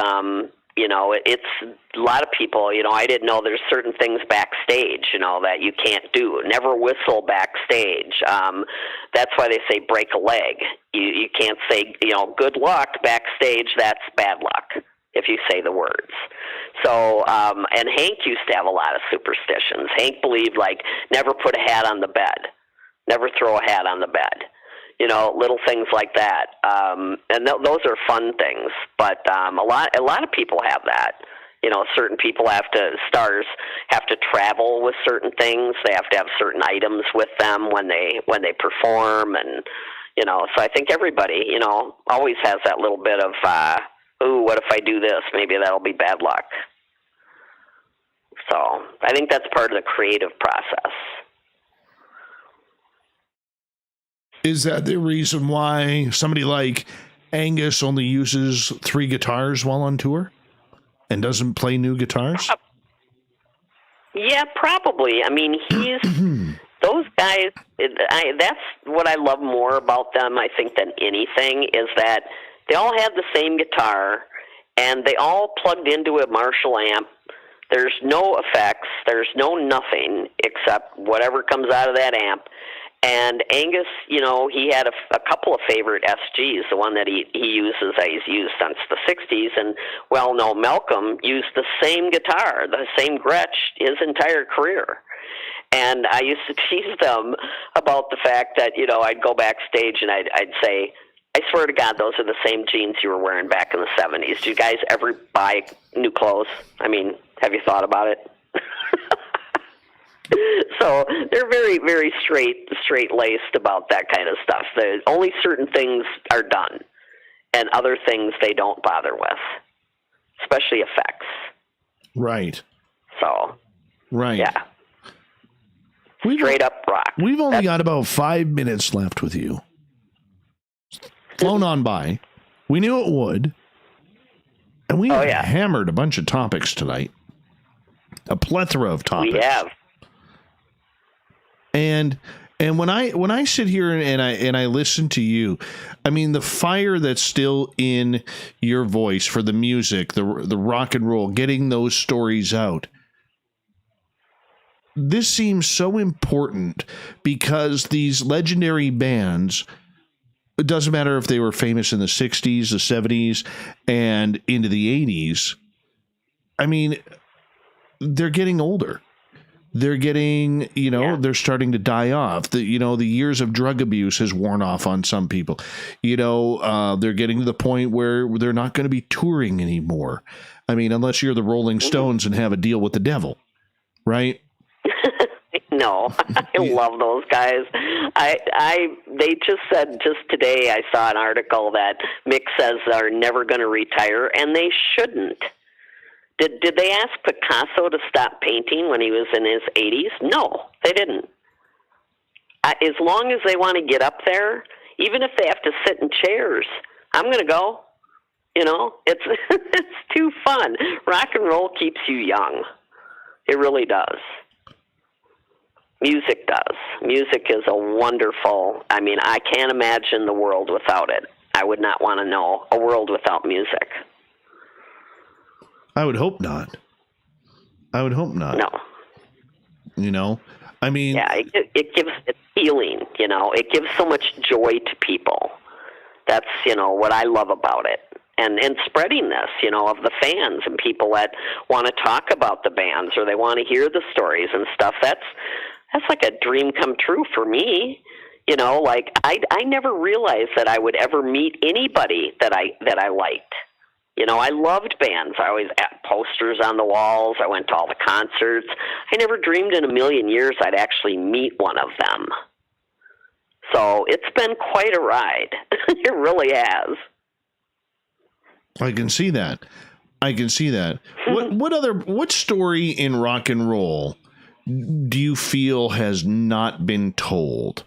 it's a lot of people, I didn't know there's certain things backstage, that you can't do. Never whistle backstage. That's why they say break a leg. You can't say, good luck backstage. That's bad luck if you say the words. So, and Hank used to have a lot of superstitions. Hank believed, like, never put a hat on the bed. Never throw a hat on the bed. Little things like that. And those are fun things. But a lot of people have that. Certain people stars have to travel with certain things. They have to have certain items with them when they perform. And, so I think everybody, always has that little bit of, ooh, what if I do this? Maybe that'll be bad luck. So I think that's part of the creative process.
Is that the reason why somebody like Angus only uses 3 guitars while on tour and doesn't play new guitars?
Yeah, probably. I mean, those guys, that's what I love more about them, I think, than anything, is that they all have the same guitar, and they all plugged into a Marshall amp. There's no effects. There's no nothing except whatever comes out of that amp. And Angus, he had a couple of favorite SGs. The one that he uses, he's used since the 60s. And, Malcolm used the same guitar, the same Gretsch, his entire career. And I used to tease them about the fact that, I'd go backstage and I'd say, I swear to God, those are the same jeans you were wearing back in the 70s. Do you guys ever buy new clothes? I mean, have you thought about it? So they're very, very straight-laced about that kind of stuff. Only certain things are done, and other things they don't bother with, especially effects.
Right.
So.
Right.
Yeah. Straight up rock.
We've only got about 5 minutes left with you. Flown on by. We knew it would. And we have hammered a bunch of topics tonight. A plethora of topics.
We have.
And when I sit here and I listen to you, I mean, the fire that's still in your voice for the music, the rock and roll, getting those stories out. This seems so important because these legendary bands, it doesn't matter if they were famous in the 60s, the 70s, and into the 80s. I mean, they're getting older. They're getting, they're starting to die off. The years of drug abuse has worn off on some people. They're getting to the point where they're not going to be touring anymore. I mean, unless you're the Rolling Stones and have a deal with the devil, right?
No, I love those guys. They just said just today, I saw an article that Mick says they're never going to retire, and they shouldn't. Did they ask Picasso to stop painting when he was in his 80s? No, they didn't. As long as they want to get up there, even if they have to sit in chairs, I'm going to go. It's it's too fun. Rock and roll keeps you young. It really does. Music does. Music is a wonderful, I can't imagine the world without it. I would not want to know a world without music.
I would hope not.
No.
Yeah,
it gives it healing, It gives so much joy to people. That's, what I love about it. and spreading this, of the fans and people that want to talk about the bands or they want to hear the stories and stuff. That's like a dream come true for me. Like I never realized that I would ever meet anybody that I liked. I loved bands. I always had posters on the walls. I went to all the concerts. I never dreamed in a million years I'd actually meet one of them. So it's been quite a ride. It really has.
I can see that. What story in rock and roll do you feel has not been told?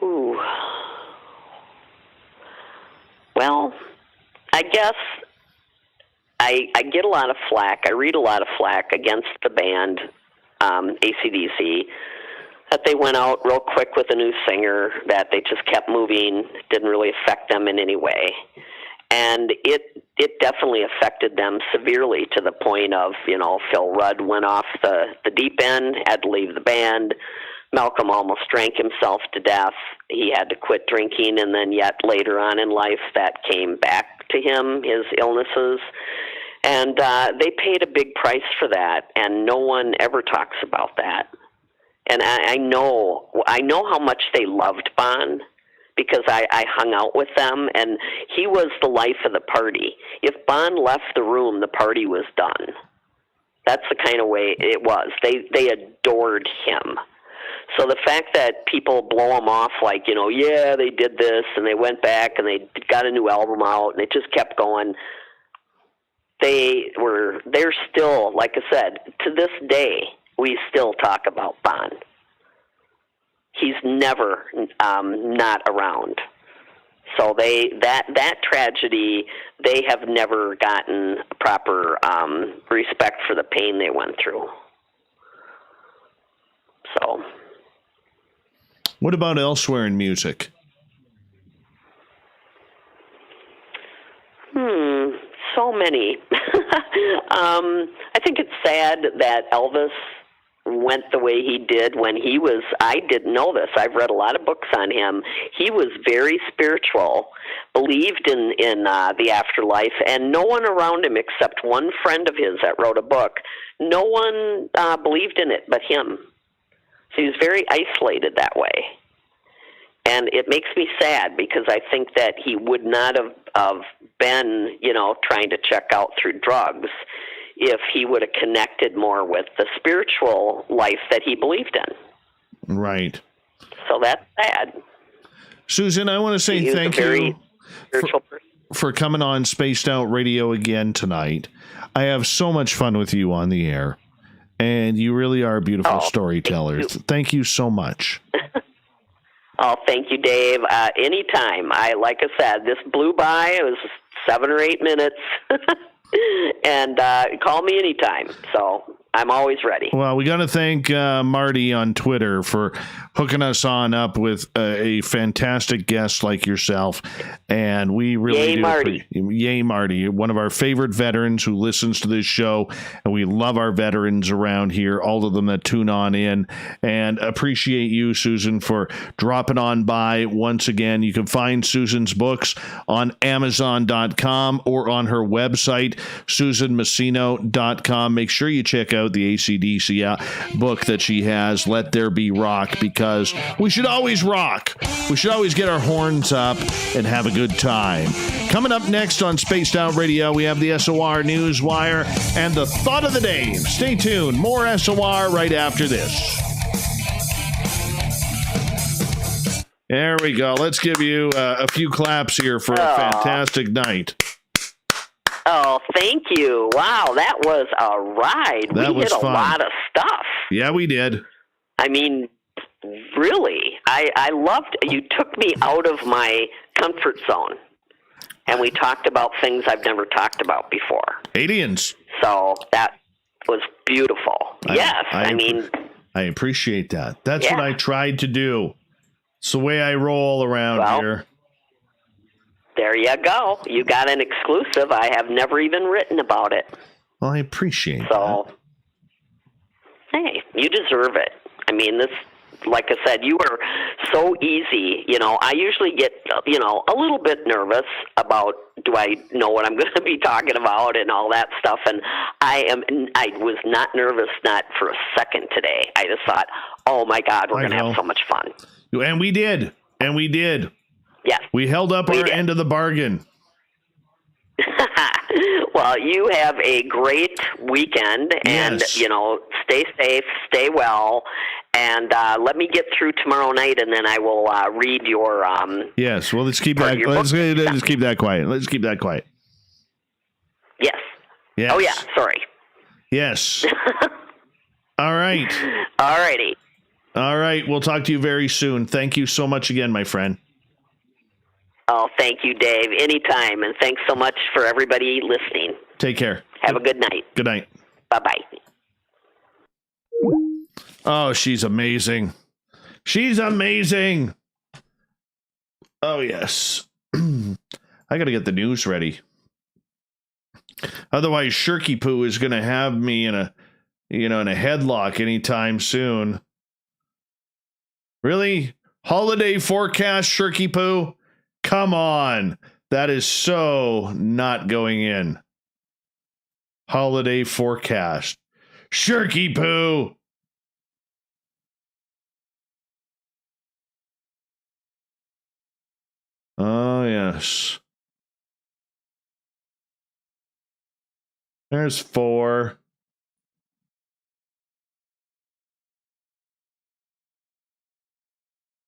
Ooh. Well, I guess I get a lot of flack. I read a lot of flack against the band AC/DC, that they went out real quick with a new singer, that they just kept moving, didn't really affect them in any way. And it definitely affected them severely to the point of, Phil Rudd went off the deep end, had to leave the band. Malcolm almost drank himself to death. He had to quit drinking, and then yet later on in life that came back to him, his illnesses. And they paid a big price for that, and no one ever talks about that. And I know how much they loved Bon, because I hung out with them, and he was the life of the party. If Bon left the room, the party was done. That's the kind of way it was. They adored him. So the fact that people blow him off like, yeah, they did this, and they went back, and they got a new album out, and it just kept going. They're still, like I said, to this day, we still talk about Bon. He's never not around. So that tragedy, they have never gotten proper respect for the pain they went through. So.
What about elsewhere in music?
So many. I think it's sad that Elvis went the way he did when he was, I didn't know this, I've read a lot of books on him. He was very spiritual, believed in the afterlife, and no one around him except one friend of his that wrote a book, no one believed in it but him. So he was very isolated that way. And it makes me sad because I think that he would not have been, trying to check out through drugs if he would have connected more with the spiritual life that he believed in.
Right.
So that's sad.
Susan, I want to say thank you for coming on Spaced Out Radio again tonight. I have so much fun with you on the air, and you really are beautiful storytellers. Thank you so much.
Oh, thank you, Dave. Anytime. Like I said, this blew by. It was 7 or 8 minutes. And call me anytime. So I'm always ready.
Well, we got to thank Marty on Twitter for hooking us on up with a fantastic guest like yourself. And we really Yay, Marty, one of our favorite veterans who listens to this show. And we love our veterans around here, all of them that tune on in. And appreciate you, Susan, for dropping on by once again. You can find Susan's books on Amazon.com or on her website, SusanMasino.com. Make sure you check out the AC/DC book that she has, Let There Be Rock, because we should always rock. We should always get our horns up and have a good time. Coming up next on Spaced Out Radio, we have the SOR Newswire and the Thought of the Day. Stay tuned. More SOR right after this. There we go. Let's give you a few claps here for a fantastic night.
Oh, thank you. Wow, that was a ride. We hit a lot of stuff.
Yeah, we did.
I mean, really, I loved it. You took me out of my comfort zone, and we talked about things I've never talked about before.
Aliens.
So that was beautiful.
I appreciate that. That's what I tried to do. It's the way I roll around here.
There you go. You got an exclusive. I have never even written about it.
Well, I appreciate that.
So, hey, you deserve it. I mean, like I said, you were so easy. You know, I usually get, you know, a little bit nervous about, do I know what I'm going to be talking about and all that stuff. And I was not nervous, not for a second today. I just thought, oh my God, we're going to have so much fun.
And we did. And we did.
Yes.
We held up our end of the bargain.
Well, you have a great weekend, and, you know, stay safe, stay well, and let me get through tomorrow night, and then I will read your...
yes, well, let's keep that keep that quiet. Let's keep that quiet.
Yes.
Yes.
Oh, yeah, sorry.
Yes. All right.
All righty.
All right, we'll talk to you very soon. Thank you so much again, my friend.
Oh, thank you, Dave. Anytime. And thanks so much for everybody listening.
Take care.
Have a good night.
Good night.
Bye-bye.
Oh, she's amazing. She's amazing. Oh, yes. I got to get the news ready. Otherwise, Shirky Poo is going to have me in a headlock anytime soon. Really? Holiday forecast, Shirky Poo? Come on. That is so not going in. Holiday forecast. Shirky Poo. Oh, yes. There's 4.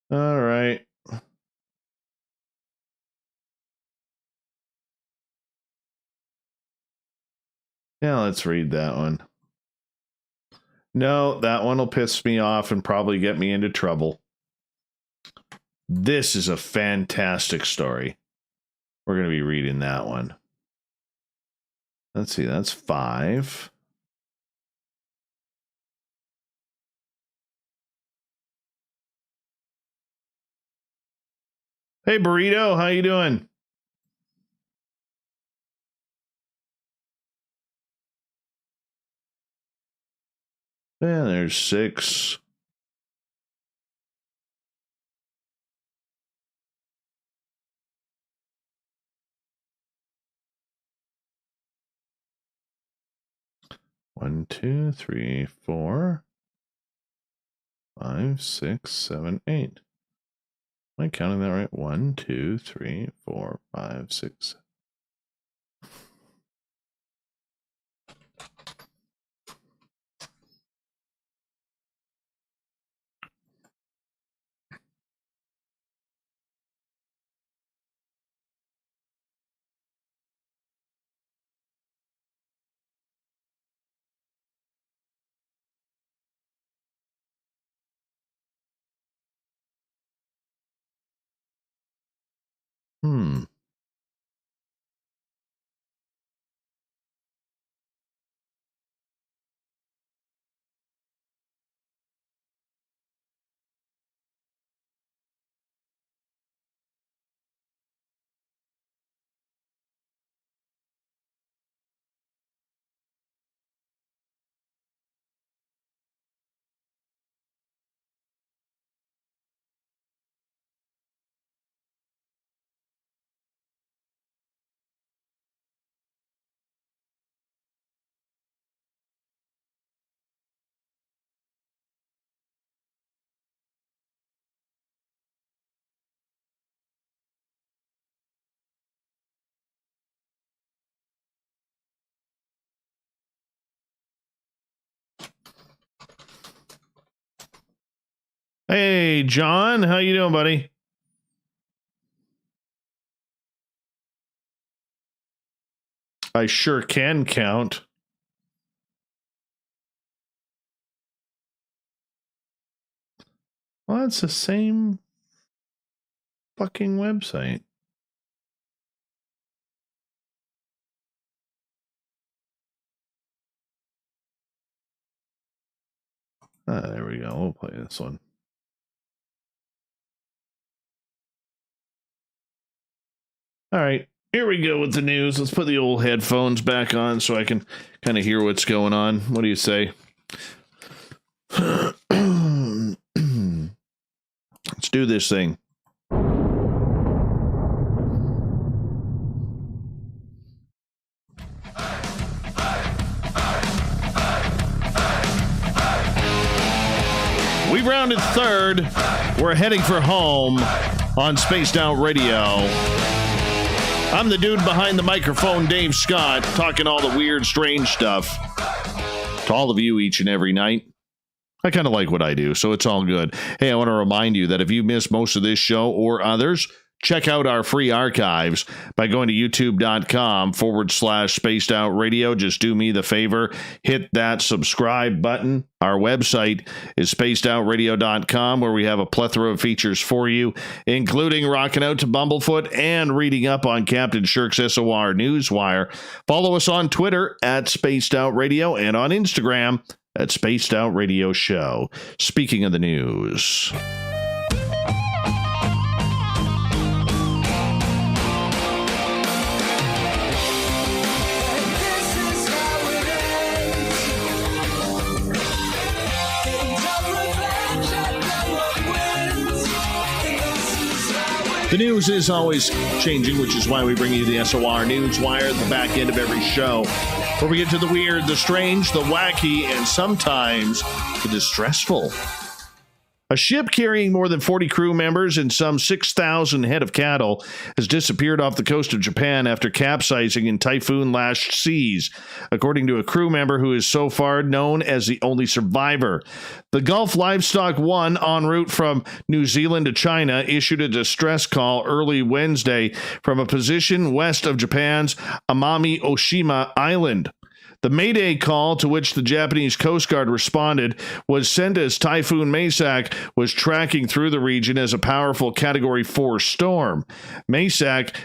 All right. Yeah, let's read that one. No, that one will piss me off and probably get me into trouble. This is a fantastic story. We're going to be reading that one. Let's see, that's 5. Hey, Burrito, how you doing? Yeah, there's 6. One, 2, 3, 4, 5, 6, 7, 8. Am I counting that right? 1, 2, 3, 4, 5, 6. Hey, John, how you doing, buddy? I sure can count. Well, it's the same fucking website. There we go. We'll play this one. All right, here we go with the news. Let's put the old headphones back on so I can kind of hear what's going on. What do you say? do this thing. We've rounded third. We're heading for home on Spaced Out Radio. I'm the dude behind the microphone, Dave Scott, talking all the weird, strange stuff to all of you each and every night. I kind of like what I do, so it's all good. Hey, I want to remind you that if you missed most of this show or others, check out our free archives by going to youtube.com/spaced out radio. Just do me the favor, hit that subscribe button. Our website is spacedoutradio.com, where we have a plethora of features for you, including rocking out to Bumblefoot and reading up on Captain Shirk's SOR Newswire. Follow us on Twitter at Spaced Out Radio and on Instagram at Spaced Out Radio Show. Speaking of the news, the news is always changing, which is why we bring you the SOR Newswire at the back end of every show, where we get to the weird, the strange, the wacky, and sometimes the distressful. A ship carrying more than 40 crew members and some 6,000 head of cattle has disappeared off the coast of Japan after capsizing in typhoon-lashed seas, according to a crew member who is so far known as the only survivor. The Gulf Livestock One, en route from New Zealand to China, issued a distress call early Wednesday from a position west of Japan's Amami Oshima Island. The Mayday call, to which the Japanese Coast Guard responded, was sent as Typhoon Maysak was tracking through the region as a powerful Category 4 storm. Maysak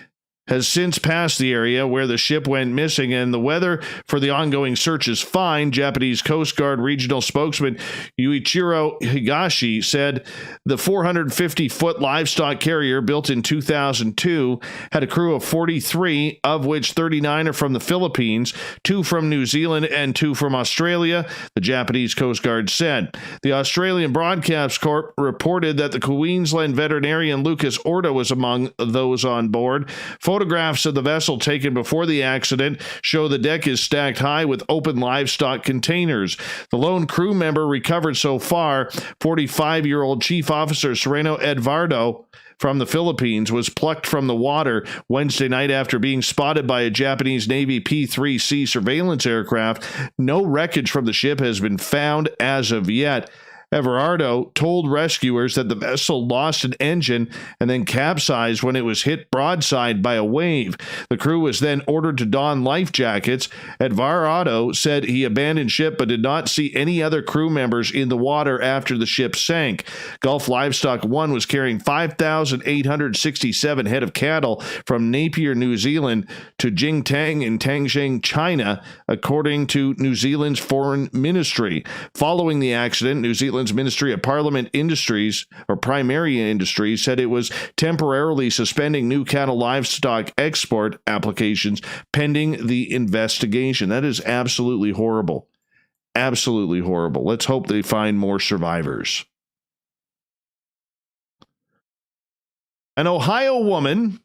has since passed the area where the ship went missing, and the weather for the ongoing search is fine. Japanese Coast Guard regional spokesman Yuichiro Higashi said the 450-foot livestock carrier, built in 2002, had a crew of 43, of which 39 are from the Philippines, 2 from New Zealand, and 2 from Australia, the Japanese Coast Guard said. The Australian Broadcast Corp reported that the Queensland veterinarian Lucas Orta was among those on board. Photographs of the vessel taken before the accident show the deck is stacked high with open livestock containers. The lone crew member recovered so far, 45-year-old Chief Officer Sereno Eduardo from the Philippines, was plucked from the water Wednesday night after being spotted by a Japanese Navy P-3C surveillance aircraft. No wreckage from the ship has been found as of yet. Everardo told rescuers that the vessel lost an engine and then capsized when it was hit broadside by a wave. The crew was then ordered to don life jackets. Everardo said he abandoned ship but did not see any other crew members in the water after the ship sank. Gulf Livestock One was carrying 5,867 head of cattle from Napier, New Zealand to Jingtang in Tangshan, China, according to New Zealand's Foreign Ministry. Following the accident, New Zealand's Ministry of Parliament Industries, or Primary Industries, said it was temporarily suspending new cattle livestock export applications pending the investigation. That is absolutely horrible. Absolutely horrible. Let's hope they find more survivors. An Ohio woman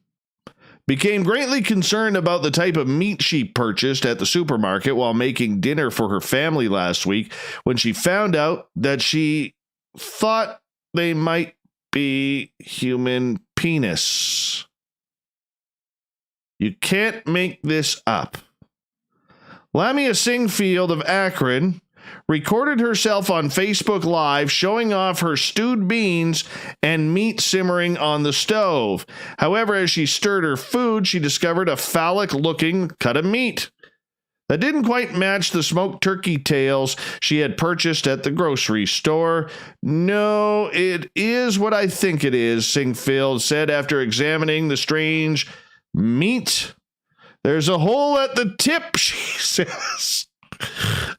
became greatly concerned about the type of meat she purchased at the supermarket while making dinner for her family last week when she found out that she thought they might be human penis. You can't make this up. Lamia Singfield of Akron recorded herself on Facebook Live showing off her stewed beans and meat simmering on the stove. However, as she stirred her food, she discovered a phallic-looking cut of meat that didn't quite match the smoked turkey tails she had purchased at the grocery store. No, it is what I think it is, Singfield said after examining the strange meat. There's a hole at the tip, she says.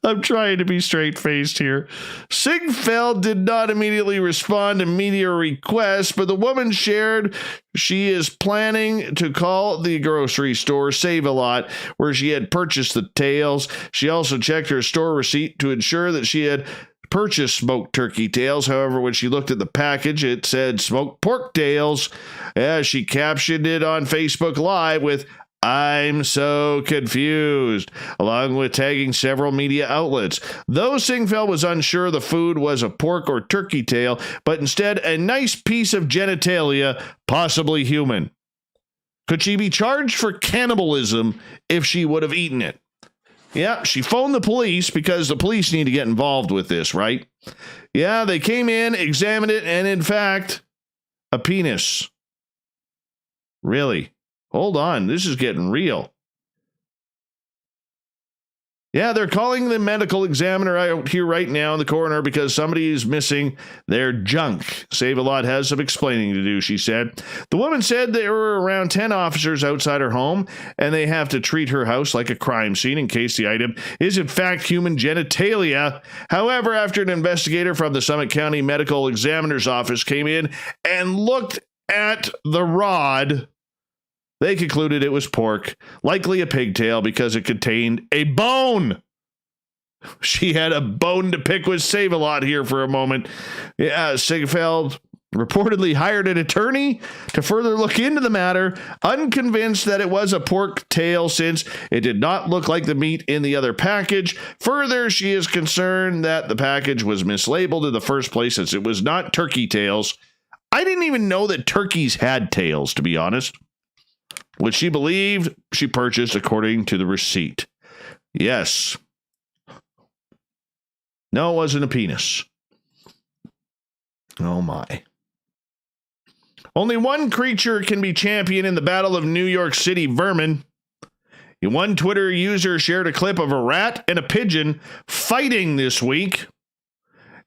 I'm trying to be straight-faced here. Singfield did not immediately respond to media requests, but the woman shared she is planning to call the grocery store Save-A-Lot, where she had purchased the tails. She also checked her store receipt to ensure that she had purchase smoked turkey tails. However, when she looked at the package, it said smoked pork tails. As she captioned it on Facebook Live with, "I'm so confused," along with tagging several media outlets. Though Singfeld was unsure the food was a pork or turkey tail, but instead a nice piece of genitalia, possibly human. Could she be charged for cannibalism if she would have eaten it? Yeah, she phoned the police because the police need to get involved with this, right? Yeah, they came in, examined it, and in fact, a penis. Really? Hold on, this is getting real. Yeah, they're calling the medical examiner out here right now, the coroner, because somebody is missing their junk. Save-A-Lot has some explaining to do, she said. The woman said there were around 10 officers outside her home, and they have to treat her house like a crime scene in case the item is in fact human genitalia. However, after an investigator from the Summit County Medical Examiner's Office came in and looked at the rod, they concluded it was pork, likely a pigtail because it contained a bone. She had a bone to pick with Save-A-Lot here for a moment. Yeah, Singfeld reportedly hired an attorney to further look into the matter, unconvinced that it was a pork tail since it did not look like the meat in the other package. Further, she is concerned that the package was mislabeled in the first place since it was not turkey tails. I didn't even know that turkeys had tails, to be honest. Which she believed she purchased according to the receipt. Yes. No, it wasn't a penis. Oh my. Only one creature can be champion in the battle of New York City vermin. One Twitter user shared a clip of a rat and a pigeon fighting this week.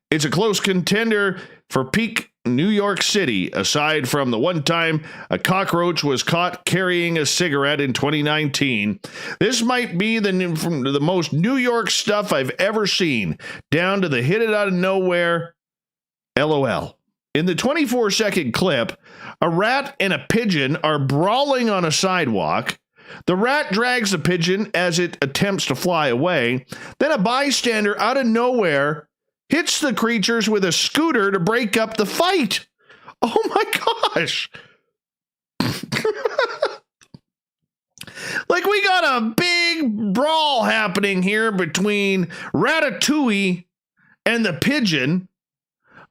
It's a close contender for peak New York City, aside from the one time a cockroach was caught carrying a cigarette in 2019. This might be the most New York stuff I've ever seen, down to the hit it out of nowhere, LOL. In the 24-second clip, a rat and a pigeon are brawling on a sidewalk. The rat drags the pigeon as it attempts to fly away. Then a bystander out of nowhere hits the creatures with a scooter to break up the fight. Oh my gosh. Like we got a big brawl happening here between Ratatouille and the pigeon.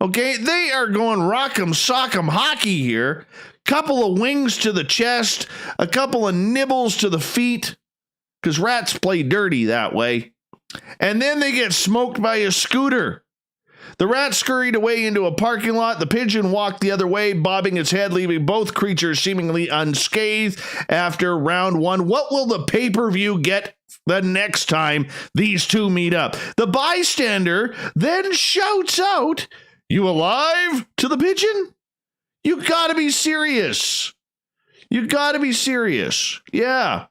Okay, they are going rock'em sock'em hockey here. Couple of wings to the chest, a couple of nibbles to the feet, because rats play dirty that way. And then they get smoked by a scooter. The rat scurried away into a parking lot. The pigeon walked the other way, bobbing its head, leaving both creatures seemingly unscathed after round one. What will the pay-per-view get the next time these two meet up? The bystander then shouts out, "You alive?" to the pigeon. You gotta be serious. You gotta be serious. Yeah.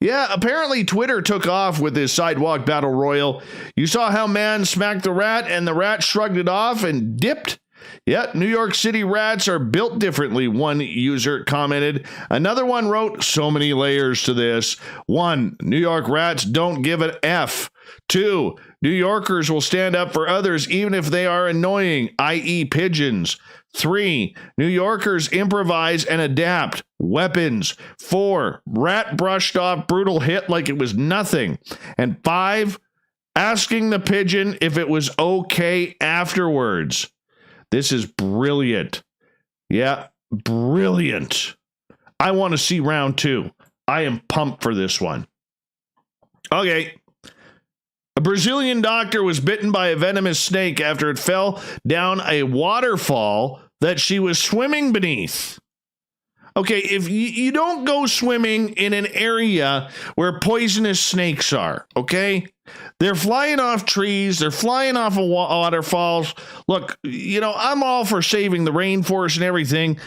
Yeah, apparently Twitter took off with this sidewalk battle royal. You saw how man smacked the rat and the rat shrugged it off and dipped. Yeah, New York City rats are built differently, one user commented. Another one wrote, so many layers to this. 1, New York rats don't give an F. 2, New Yorkers will stand up for others even if they are annoying, i.e. pigeons. 3, New Yorkers improvise and adapt. Weapons. 4, rat brushed off brutal hit like it was nothing. And 5, asking the pigeon if it was okay afterwards. This is brilliant. Yeah, brilliant. I want to see round 2. I am pumped for this one. Okay. A Brazilian doctor was bitten by a venomous snake after it fell down a waterfall that she was swimming beneath. Okay, if you don't go swimming in an area where poisonous snakes are, okay? They're flying off trees. They're flying off of waterfalls. Look, I'm all for saving the rainforest and everything,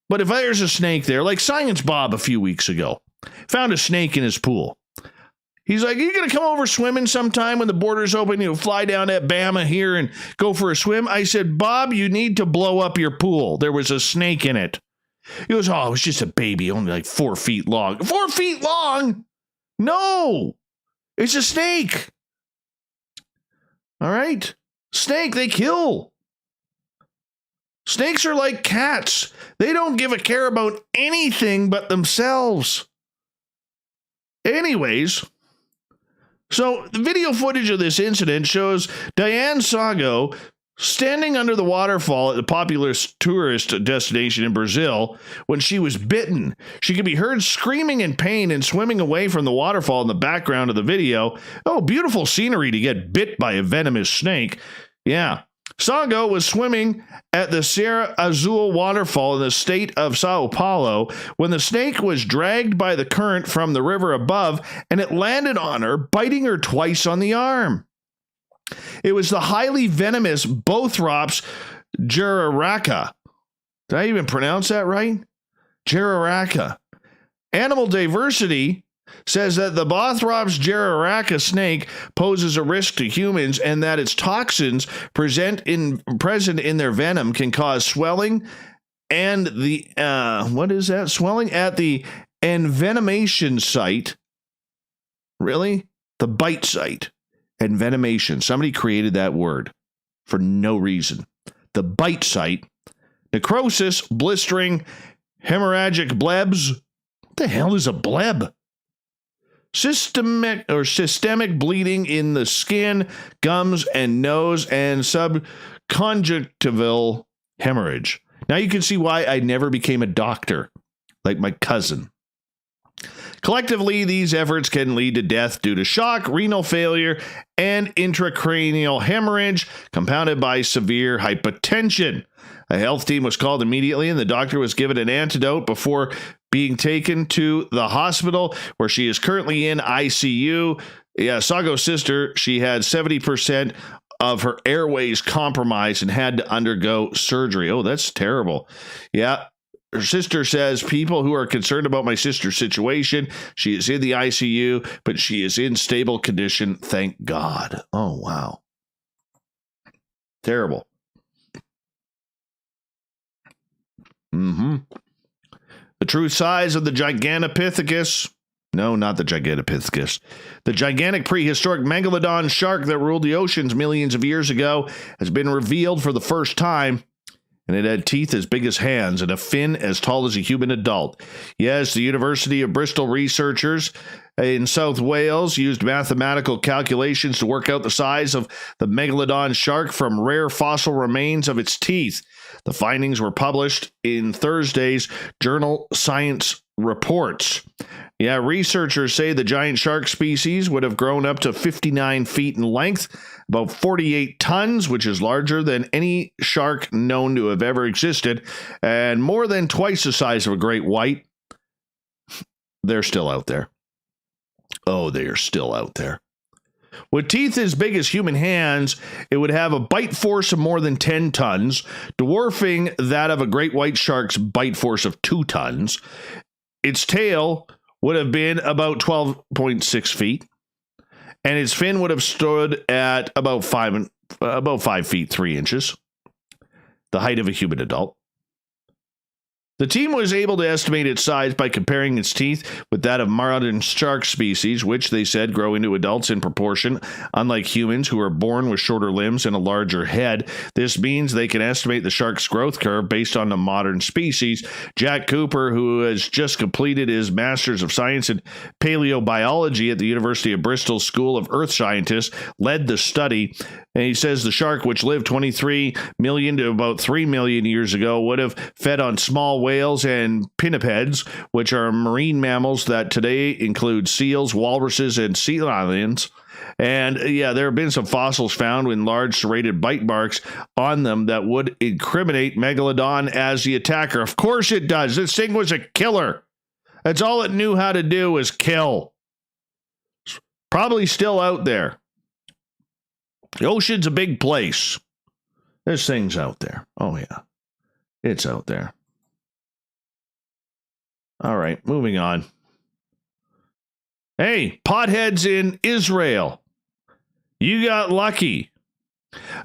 but if there's a snake there, like Science Bob a few weeks ago, found a snake in his pool. He's like, you going to come over swimming sometime when the border's open? You fly down at Bama here and go for a swim. I said, Bob, you need to blow up your pool. There was a snake in it. He goes, oh, it was just a baby, only like 4 feet long. 4 feet long? No, it's a snake. All right. Snake, they kill. Snakes are like cats. They don't give a care about anything but themselves. Anyways, so the video footage of this incident shows Diane Sago standing under the waterfall at the popular tourist destination in Brazil when she was bitten. She could be heard screaming in pain and swimming away from the waterfall in the background of the video. Oh, beautiful scenery to get bit by a venomous snake. Yeah. Sago was swimming at the Serra Azul waterfall in the state of Sao Paulo when the snake was dragged by the current from the river above, and it landed on her, biting her twice on the arm. It was the highly venomous Bothrops jararaca. Did I even pronounce that right? Jararaca. Animal Diversity says that the Bothrops jararaca snake poses a risk to humans and that its toxins present in their venom can cause swelling and the swelling at the envenomation site. Really? The bite site. Envenomation. Somebody created that word for no reason. The bite site. Necrosis, blistering, hemorrhagic blebs. What the hell is a bleb? Systemic bleeding in the skin, gums, and nose, and subconjunctival hemorrhage. Now you can see why I never became a doctor, like my cousin. Collectively, these efforts can lead to death due to shock, renal failure, and intracranial hemorrhage, compounded by severe hypotension. A health team was called immediately, and the doctor was given an antidote before being taken to the hospital, where she is currently in ICU. Yeah, Sago's sister, she had 70% of her airways compromised and had to undergo surgery. Oh, that's terrible. Yeah. Her sister says, people who are concerned about my sister's situation, she is in the ICU, but she is in stable condition. Thank God. Oh, wow. Terrible. The true size of the Gigantopithecus. No, not the Gigantopithecus. The gigantic prehistoric megalodon shark that ruled the oceans millions of years ago has been revealed for the first time. And it had teeth as big as hands and a fin as tall as a human adult. Yes, the University of Bristol researchers in South Wales used mathematical calculations to work out the size of the megalodon shark from rare fossil remains of its teeth. The findings were published in Thursday's journal Science Reports. Yeah, researchers say the giant shark species would have grown up to 59 feet in length, about 48 tons, which is larger than any shark known to have ever existed, and more than twice the size of a great white. They're still out there. Oh, they are still out there. With teeth as big as human hands, it would have a bite force of more than 10 tons, dwarfing that of a great white shark's bite force of 2 tons. Its tail would have been about 12.6 feet, and its fin would have stood at about 5 feet 3 inches, the height of a human adult. The team was able to estimate its size by comparing its teeth with that of modern shark species, which they said grow into adults in proportion, unlike humans who are born with shorter limbs and a larger head. This means they can estimate the shark's growth curve based on the modern species. Jack Cooper, who has just completed his Master's of Science in Paleobiology at the University of Bristol School of Earth Scientists, led the study. And he says the shark, which lived 23 million to about 3 million years ago, would have fed on small whales and pinnipeds, which are marine mammals that today include seals, walruses, and sea lions. And yeah, there have been some fossils found with large serrated bite marks on them that would incriminate Megalodon as the attacker. Of course it does. This thing was a killer. That's all it knew how to do, was kill. Probably still out there. The ocean's a big place. There's things out there. Oh, yeah. It's out there. All right, moving on. Hey, potheads in Israel. You got lucky.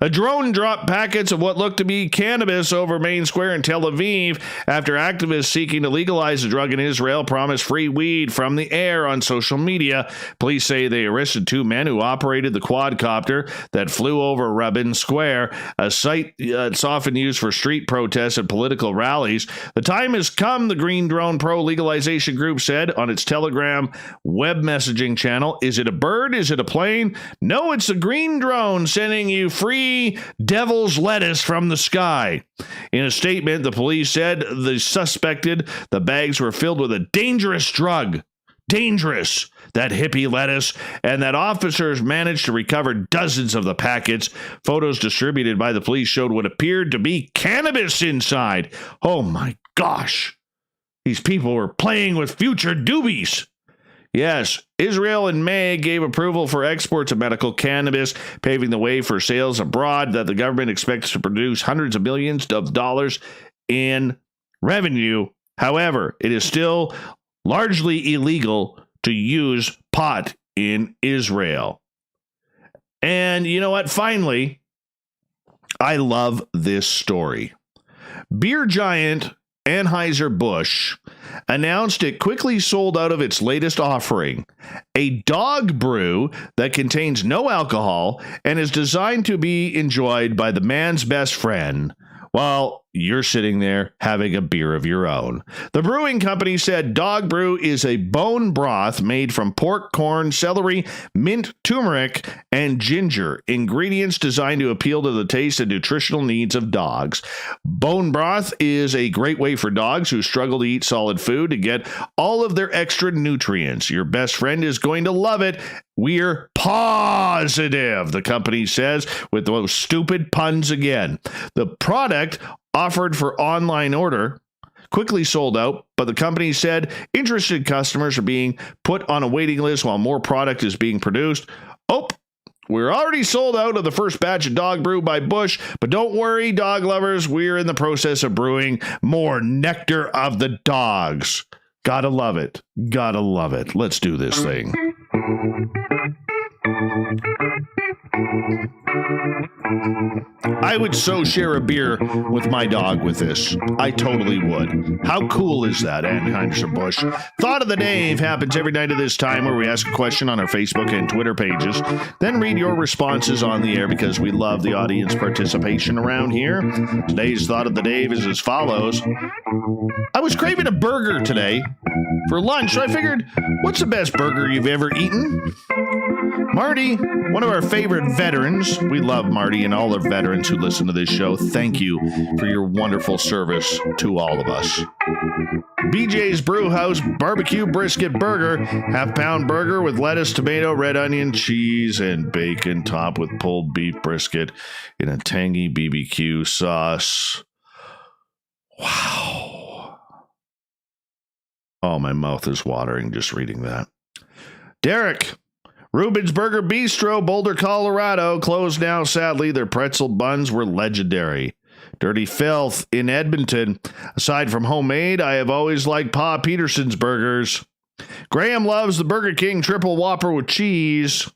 A drone dropped packets of what looked to be cannabis over Main Square in Tel Aviv after activists seeking to legalize the drug in Israel promised free weed from the air on social media. Police say they arrested 2 men who operated the quadcopter that flew over Rabin Square, a site that's often used for street protests and political rallies. The time has come, the Green Drone Pro legalization group said on its Telegram web messaging channel. Is it a bird? Is it a plane? No, it's a green drone sending you free devil's lettuce from the sky. In a statement, the police said the suspected the bags were filled with a dangerous drug. Dangerous, that hippie lettuce, and that officers managed to recover dozens of the packets. Photos distributed by the police showed what appeared to be cannabis inside. Oh my gosh. These people were playing with future doobies. Yes, Israel in May gave approval for exports of medical cannabis, paving the way for sales abroad that the government expects to produce hundreds of millions of dollars in revenue. However, it is still largely illegal to use pot in Israel. And you know what? Finally, I love this story. Beer giant Anheuser-Busch announced it quickly sold out of its latest offering, a dog brew that contains no alcohol and is designed to be enjoyed by the man's best friend while you're sitting there having a beer of your own. The brewing company said dog brew is a bone broth made from pork, corn, celery, mint, turmeric, and ginger, ingredients designed to appeal to the taste and nutritional needs of dogs. Bone broth is a great way for dogs who struggle to eat solid food to get all of their extra nutrients. Your best friend is going to love it. We're positive, the company says, with those stupid puns again. The product offered for online order quickly sold out, but the company said interested customers are being put on a waiting list while more product is being produced. Oh, we're already sold out of the first batch of dog brew by Bush, but don't worry, dog lovers, we're in the process of brewing more nectar of the dogs. Gotta love it. Gotta love it. Let's do this thing. I would so share a beer with my dog with this. I totally would. How cool is that, Anheuser-Busch? Thought of the Dave happens every night at this time where we ask a question on our Facebook and Twitter pages, then read your responses on the air because we love the audience participation around here. Today's Thought of the Dave is as follows. I was craving a burger today for lunch, so I figured, what's the best burger you've ever eaten? Marty, one of our favorite veterans. We love Marty and all the veterans who listen to this show. Thank you for your wonderful service to all of us. BJ's Brewhouse Barbecue Brisket Burger, half-pound burger with lettuce, tomato, red onion, cheese, and bacon, topped with pulled beef brisket in a tangy BBQ sauce. Wow. Oh, my mouth is watering just reading that. Derek, Reuben's Burger Bistro, Boulder, Colorado, closed now, sadly. Their pretzel buns were legendary. Dirty Filth in Edmonton. Aside from homemade, I have always liked Pa Peterson's burgers. Graham loves the Burger King Triple Whopper with cheese.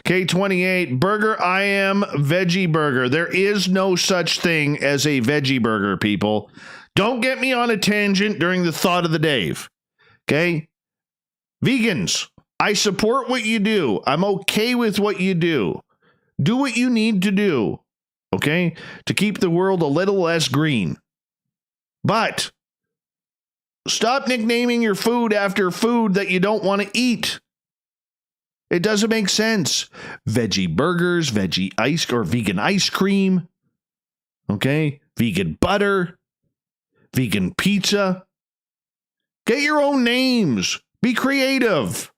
K28, Burger I Am Veggie Burger. There is no such thing as a veggie burger, people. Don't get me on a tangent during the Thought of the Dave. Okay? Vegans, I support what you do. I'm okay with what you do. Do what you need to do, okay, to keep the world a little less green. But stop nicknaming your food after food that you don't want to eat. It doesn't make sense. Veggie burgers, veggie ice or vegan ice cream, okay, vegan butter, vegan pizza. Get your own names. Be creative.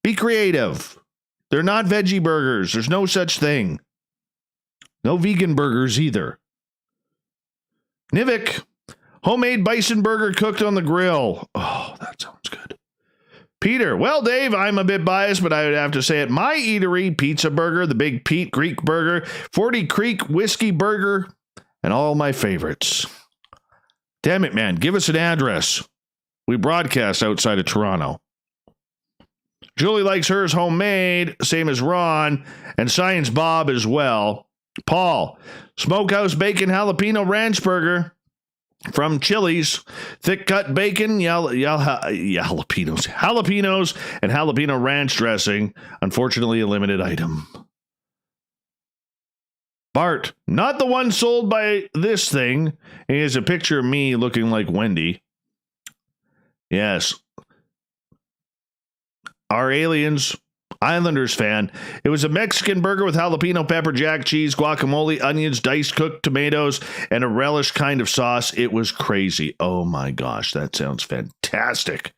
Be creative. They're not veggie burgers. There's no such thing. No vegan burgers either. Nivik, homemade bison burger cooked on the grill. Oh, that sounds good. Peter, well, Dave, I'm a bit biased, but I would have to say it. My eatery, Pizza Burger, the Big Pete Greek Burger, 40 Creek Whiskey Burger, and all my favorites. Damn it, man. Give us an address. We broadcast outside of Toronto. Julie likes hers homemade, same as Ron, and Science Bob as well. Paul, smokehouse bacon jalapeno ranch burger from Chili's. Thick cut bacon, jalapenos, and jalapeno ranch dressing. Unfortunately, a limited item. Bart, not the one sold by this thing. Here's a picture of me looking like Wendy. Yes. Our Aliens Islanders fan. It was a Mexican burger with jalapeno pepper jack cheese, guacamole, onions, diced cooked tomatoes, and a relish kind of sauce. It was crazy. Oh my gosh, that sounds fantastic.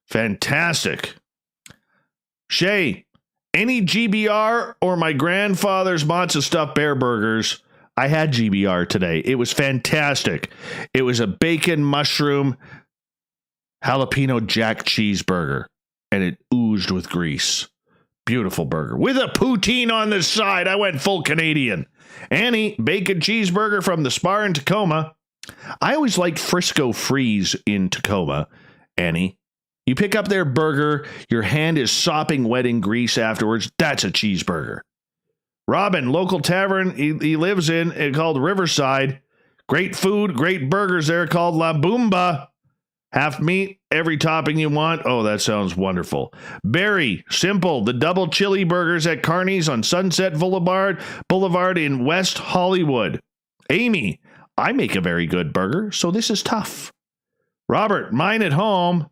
Fantastic. Shay, any GBR or my grandfather's matzo stuffed bear burgers? I had GBR today. It was fantastic. It was a bacon, mushroom, jalapeno jack cheeseburger, and it oozed with grease. Beautiful burger with a poutine on the side. I went full Canadian. Annie, bacon cheeseburger from the Spar in Tacoma. I always liked Frisco Freeze in Tacoma. Annie, you pick up their burger, your hand is sopping wet in grease afterwards. That's a cheeseburger. Robin, local tavern he lives in called Riverside. Great food, great burgers there called La Boomba. Half meat, every topping you want. Oh, that sounds wonderful. Barry, simple, the double chili burgers at Carney's on Sunset Boulevard in West Hollywood. Amy, I make a very good burger, so this is tough. Robert, mine at home.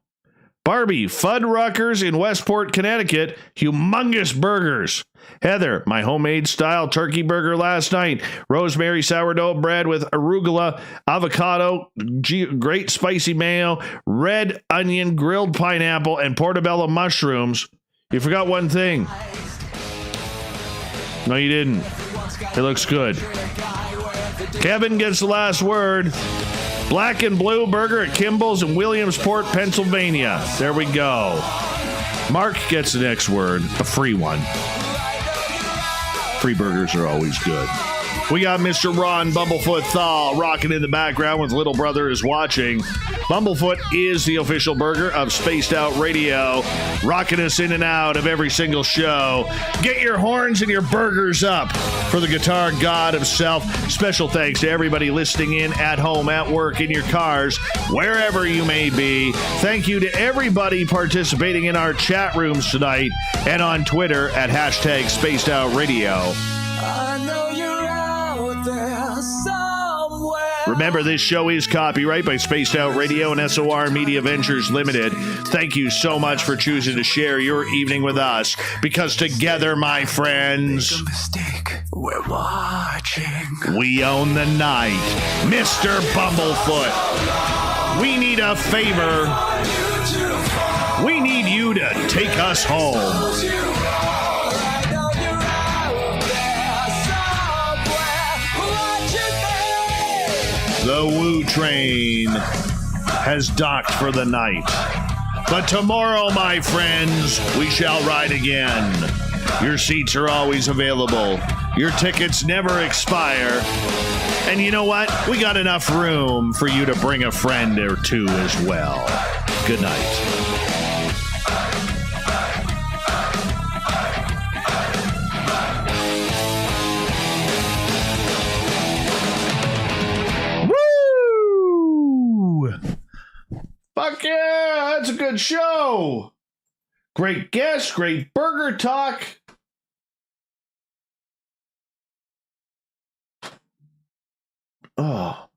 Barbie, Fuddruckers in Westport, Connecticut. Humongous burgers. Heather, my homemade style turkey burger last night. Rosemary sourdough bread with arugula, avocado, great spicy mayo, red onion, grilled pineapple, and portobello mushrooms. You forgot one thing. No, you didn't. It looks good. Kevin gets the last word. Black and Blue Burger at Kimball's in Williamsport, Pennsylvania. There we go. Mark gets the next word, a free one. Free burgers are always good. We got Mr. Ron Bumblefoot Thaw rocking in the background with Little Brother is watching. Bumblefoot is the official burger of Spaced Out Radio, rocking us in and out of every single show. Get your horns and your burgers up for the guitar god himself. Special thanks to everybody listening in at home, at work, in your cars, wherever you may be. Thank you to everybody participating in our chat rooms tonight and on Twitter at hashtag Spaced Out Radio.
I know you're out there somewhere.
Remember, this show is copyright by Spaced Out Radio and SOR Media Ventures Limited. Thank you so much for choosing to share your evening with us, because together, my friends,
Make a mistake. We're watching.
we own the night. Mr. Bumblefoot, we need a favor. We need you to take us home. The Woo Train has docked for the night. But tomorrow, my friends, we shall ride again. Your seats are always available. Your tickets never expire. And you know what? We got enough room for you to bring a friend or two as well. Good night. Fuck yeah, that's a good show. Great guest, great burger talk. Oh.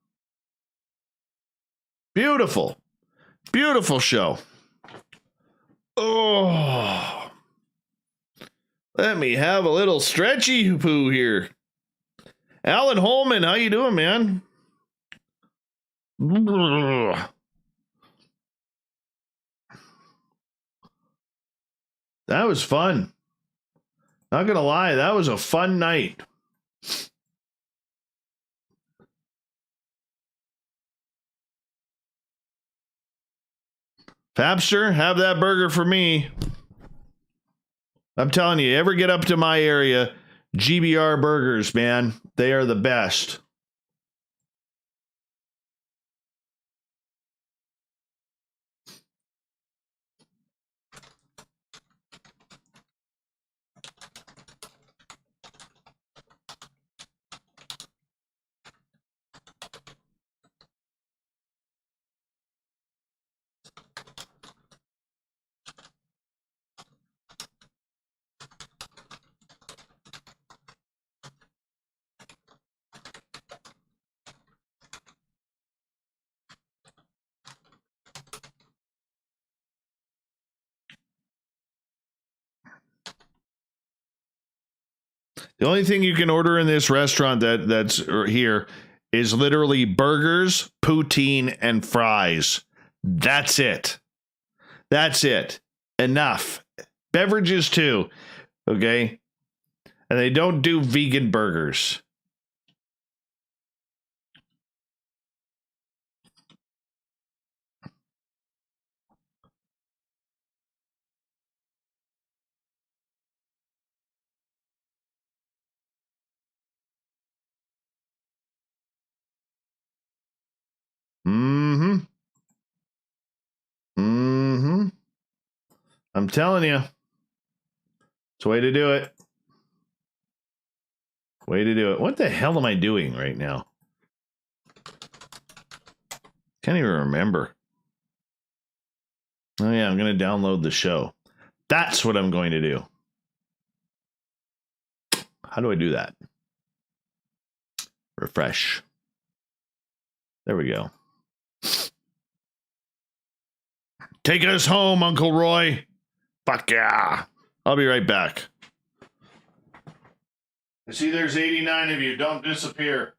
Beautiful. Beautiful show. Oh. Let me have a little stretchy poo here. Alan Holman, how you doing, man? That was fun. Not gonna lie, that was a fun night. Papster, have that burger for me. I'm telling you, ever get up to my area, GBR burgers, man, they are the best. The only thing you can order in this restaurant that's here is literally burgers, poutine, and fries. That's it. That's it. Enough. Beverages too. Okay? And they don't do vegan burgers. Mm-hmm. Mm-hmm. I'm telling you. It's a way to do it. Way to do it. What the hell am I doing right now? Can't even remember. Oh yeah, I'm going to download the show. That's what I'm going to do. How do I do that? Refresh. There we go. Take us home, Uncle Roy. Fuck yeah. I'll be right back. I see there's 89 of you. Don't disappear.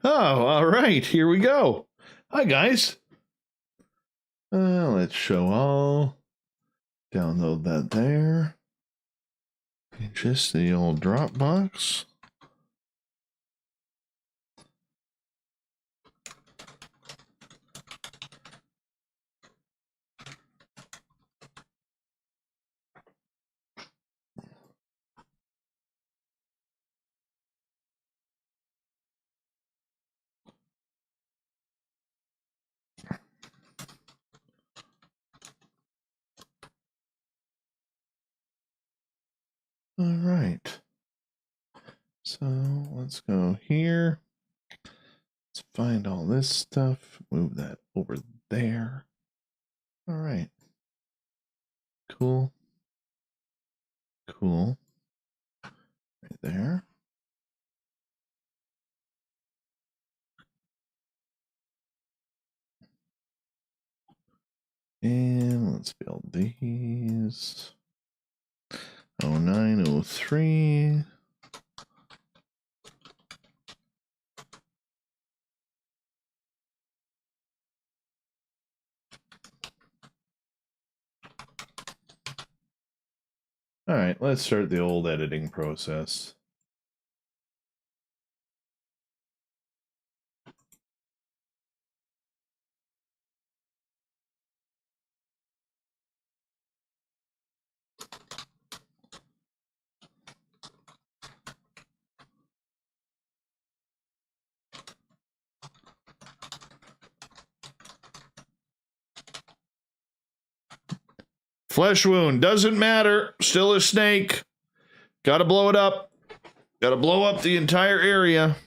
Oh, all right. Here we go. Hi, guys. Let's show all. Download that there. Just the old Dropbox. All right. So let's go here. Let's find all this stuff. Move that over there. All right. Cool. Cool. Right there. And let's build these. 0903. All right, let's start the old editing process. Flesh wound, doesn't matter. Still a snake. Gotta blow it up. Gotta blow up the entire area.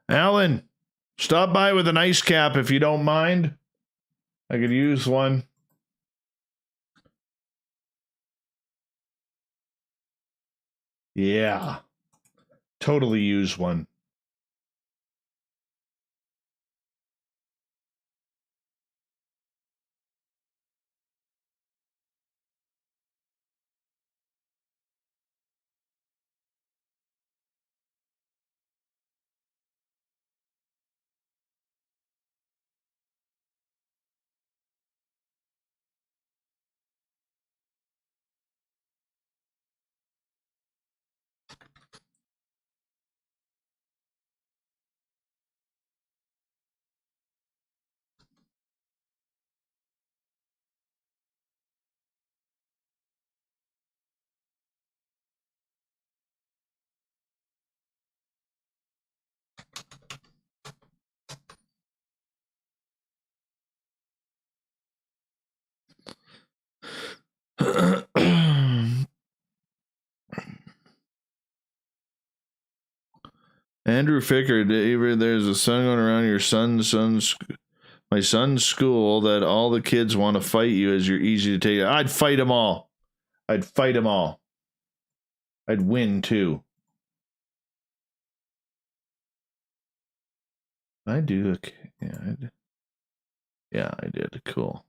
Alan, stop by with an ice cap if you don't mind. I could use one. Yeah, totally use one. Andrew Ficker, there's a song going around my son's school that all the kids want to fight you as you're easy to take. I'd fight them all. I'd win too. I do. Yeah, I did. Cool.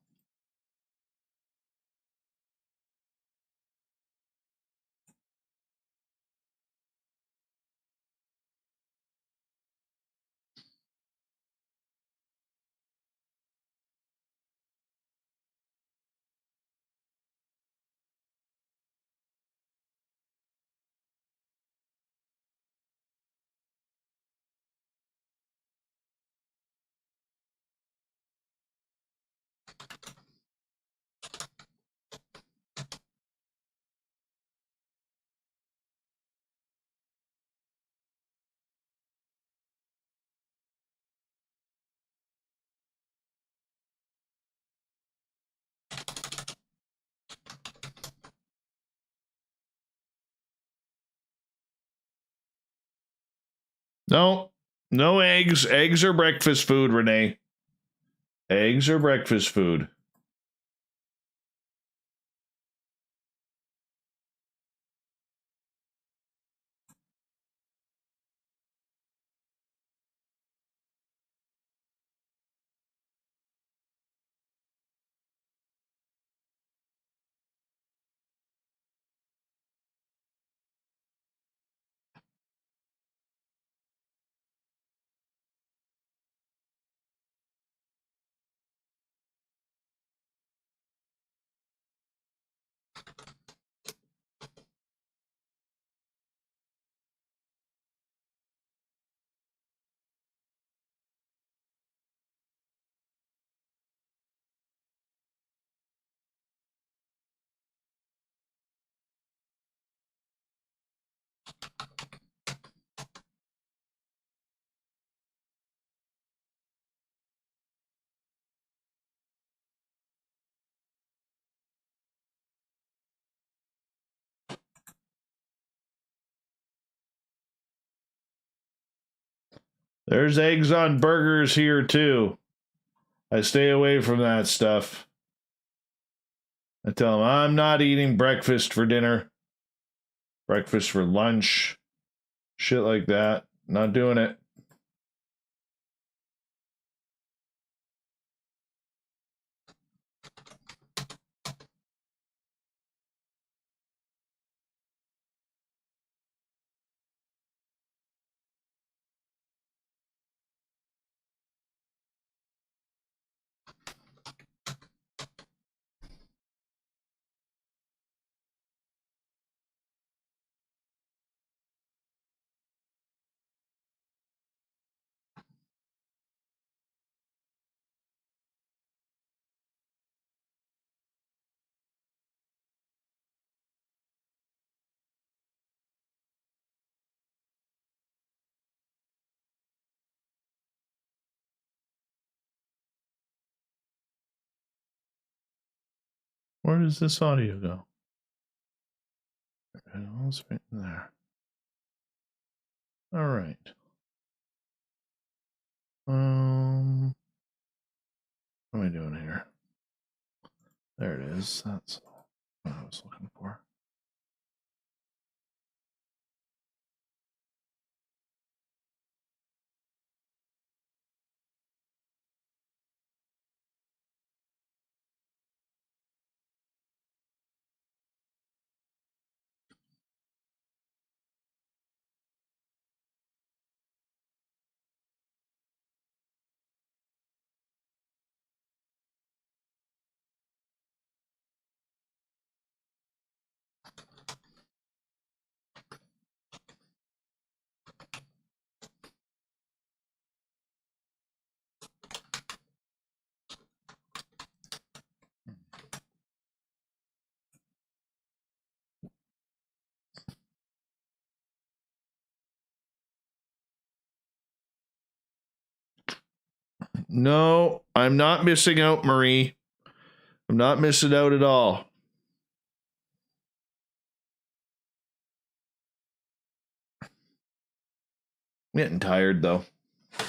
No eggs. Eggs are breakfast food, Renee. Eggs are breakfast food. There's eggs on burgers here, too. I stay away from that stuff. I tell them I'm not eating breakfast for dinner. Breakfast for lunch. Shit like that. Not doing it. Where does this audio go? It's right there. All right. What am I doing here? There it is. That's what I was looking for. No, I'm not missing out, Marie. I'm not missing out at all. I'm getting tired, though. I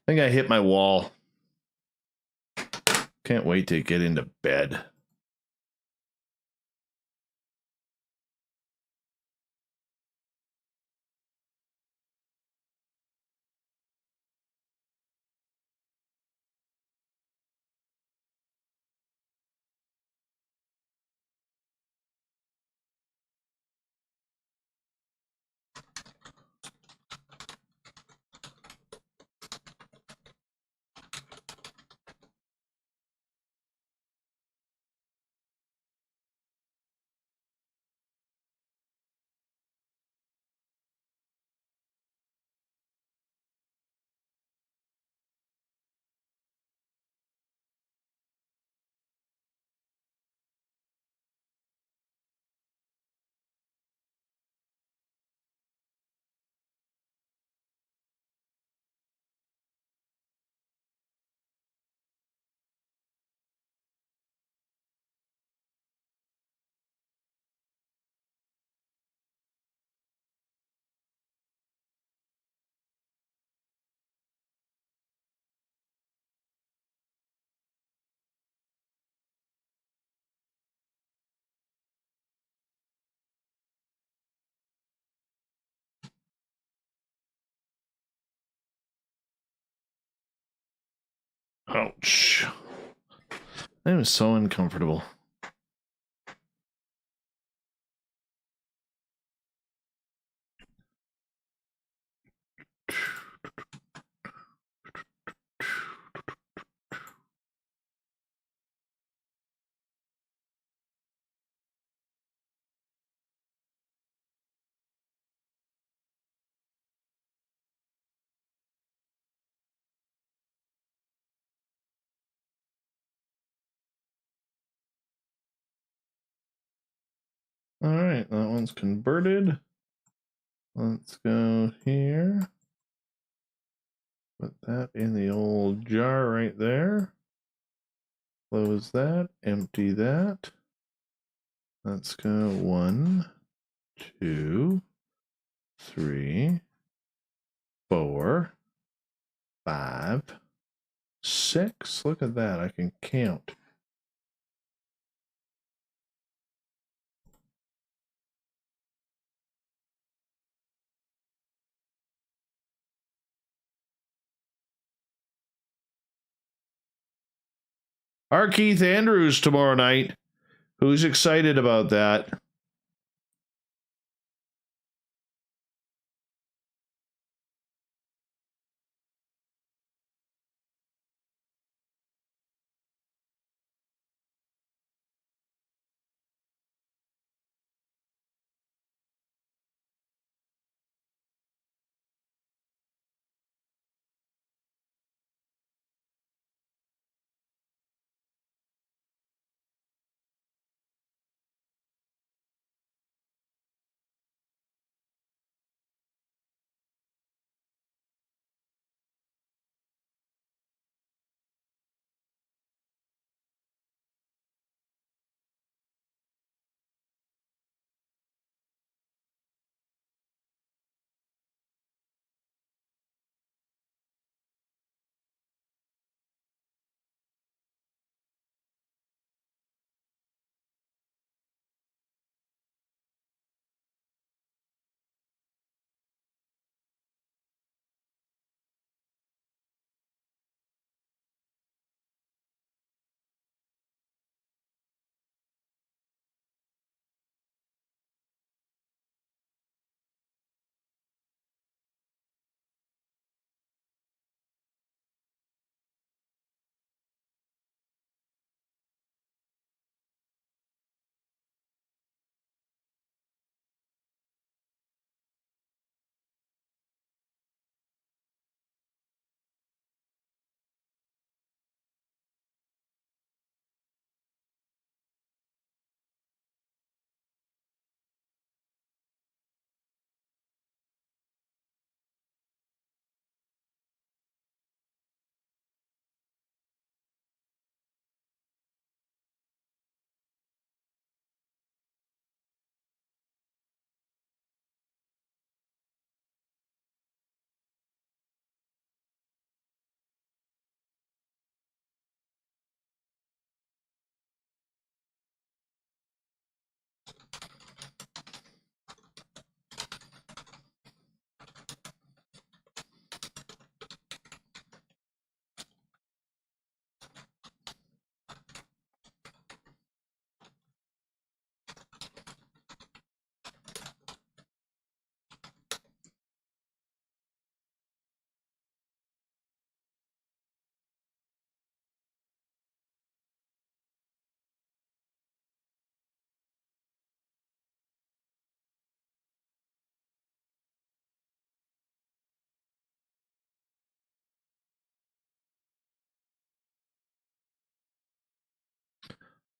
think I hit my wall. Can't wait to get into bed. Ouch. That was so uncomfortable. All right, that one's converted. Let's go here. Put that in the old jar right there. Close that, empty that. Let's go 1, 2, 3, 4, 5, 6. Look at that, I can count. Our Keith Andrews tomorrow night. Who's excited about that?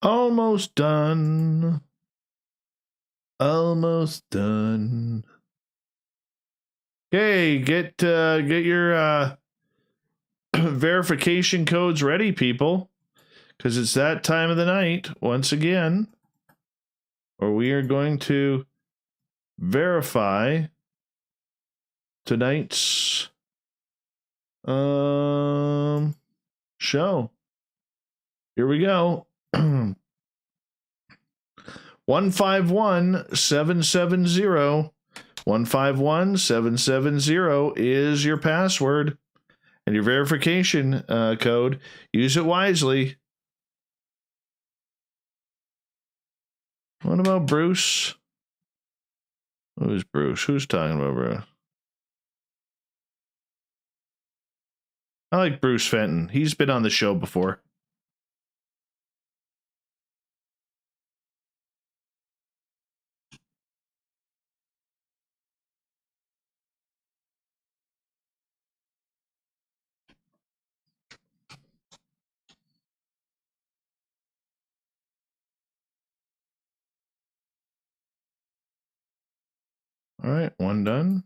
Almost done. Almost done. Okay, get your verification codes ready, people, because it's that time of the night once again, where we are going to verify tonight's show. Here we go. 151770. 151770 is your password and your verification code. Use it wisely. What about Bruce? Who's Bruce? Who's talking about Bruce? I like Bruce Fenton. He's been on the show before. All right, one done.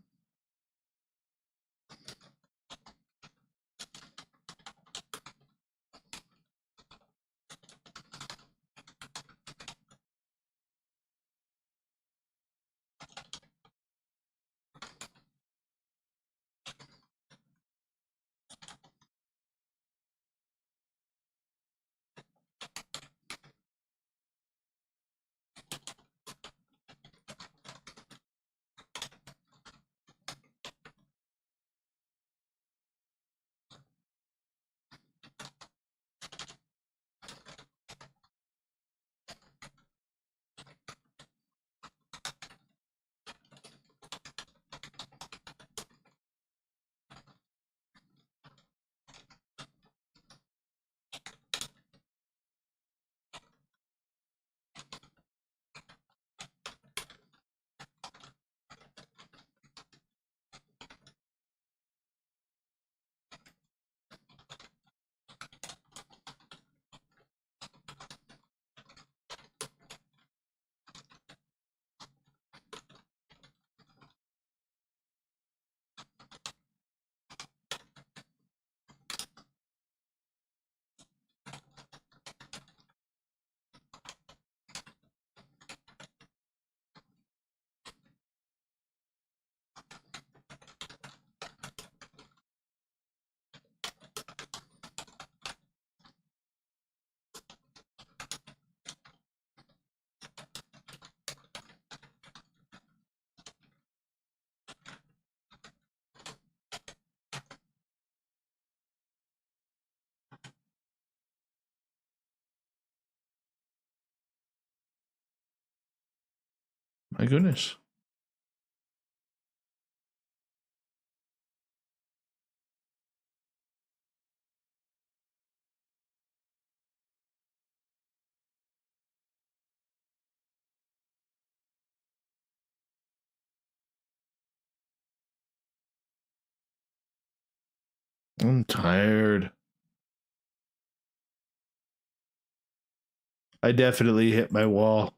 My goodness. I'm tired. I definitely hit my wall.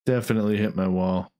Definitely hit my wall.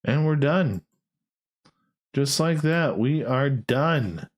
And we're done. Just like that, we are done.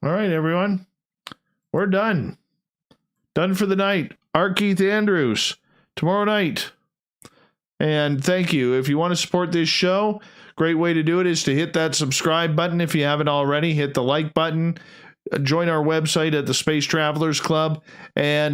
All right, everyone. We're done. Done for the night. R. Keith Andrews. Tomorrow night. And thank you. If you want to support this show, great way to do it is to hit that subscribe button if you haven't already. Hit the like button. Join our website at the Space Travelers Club. And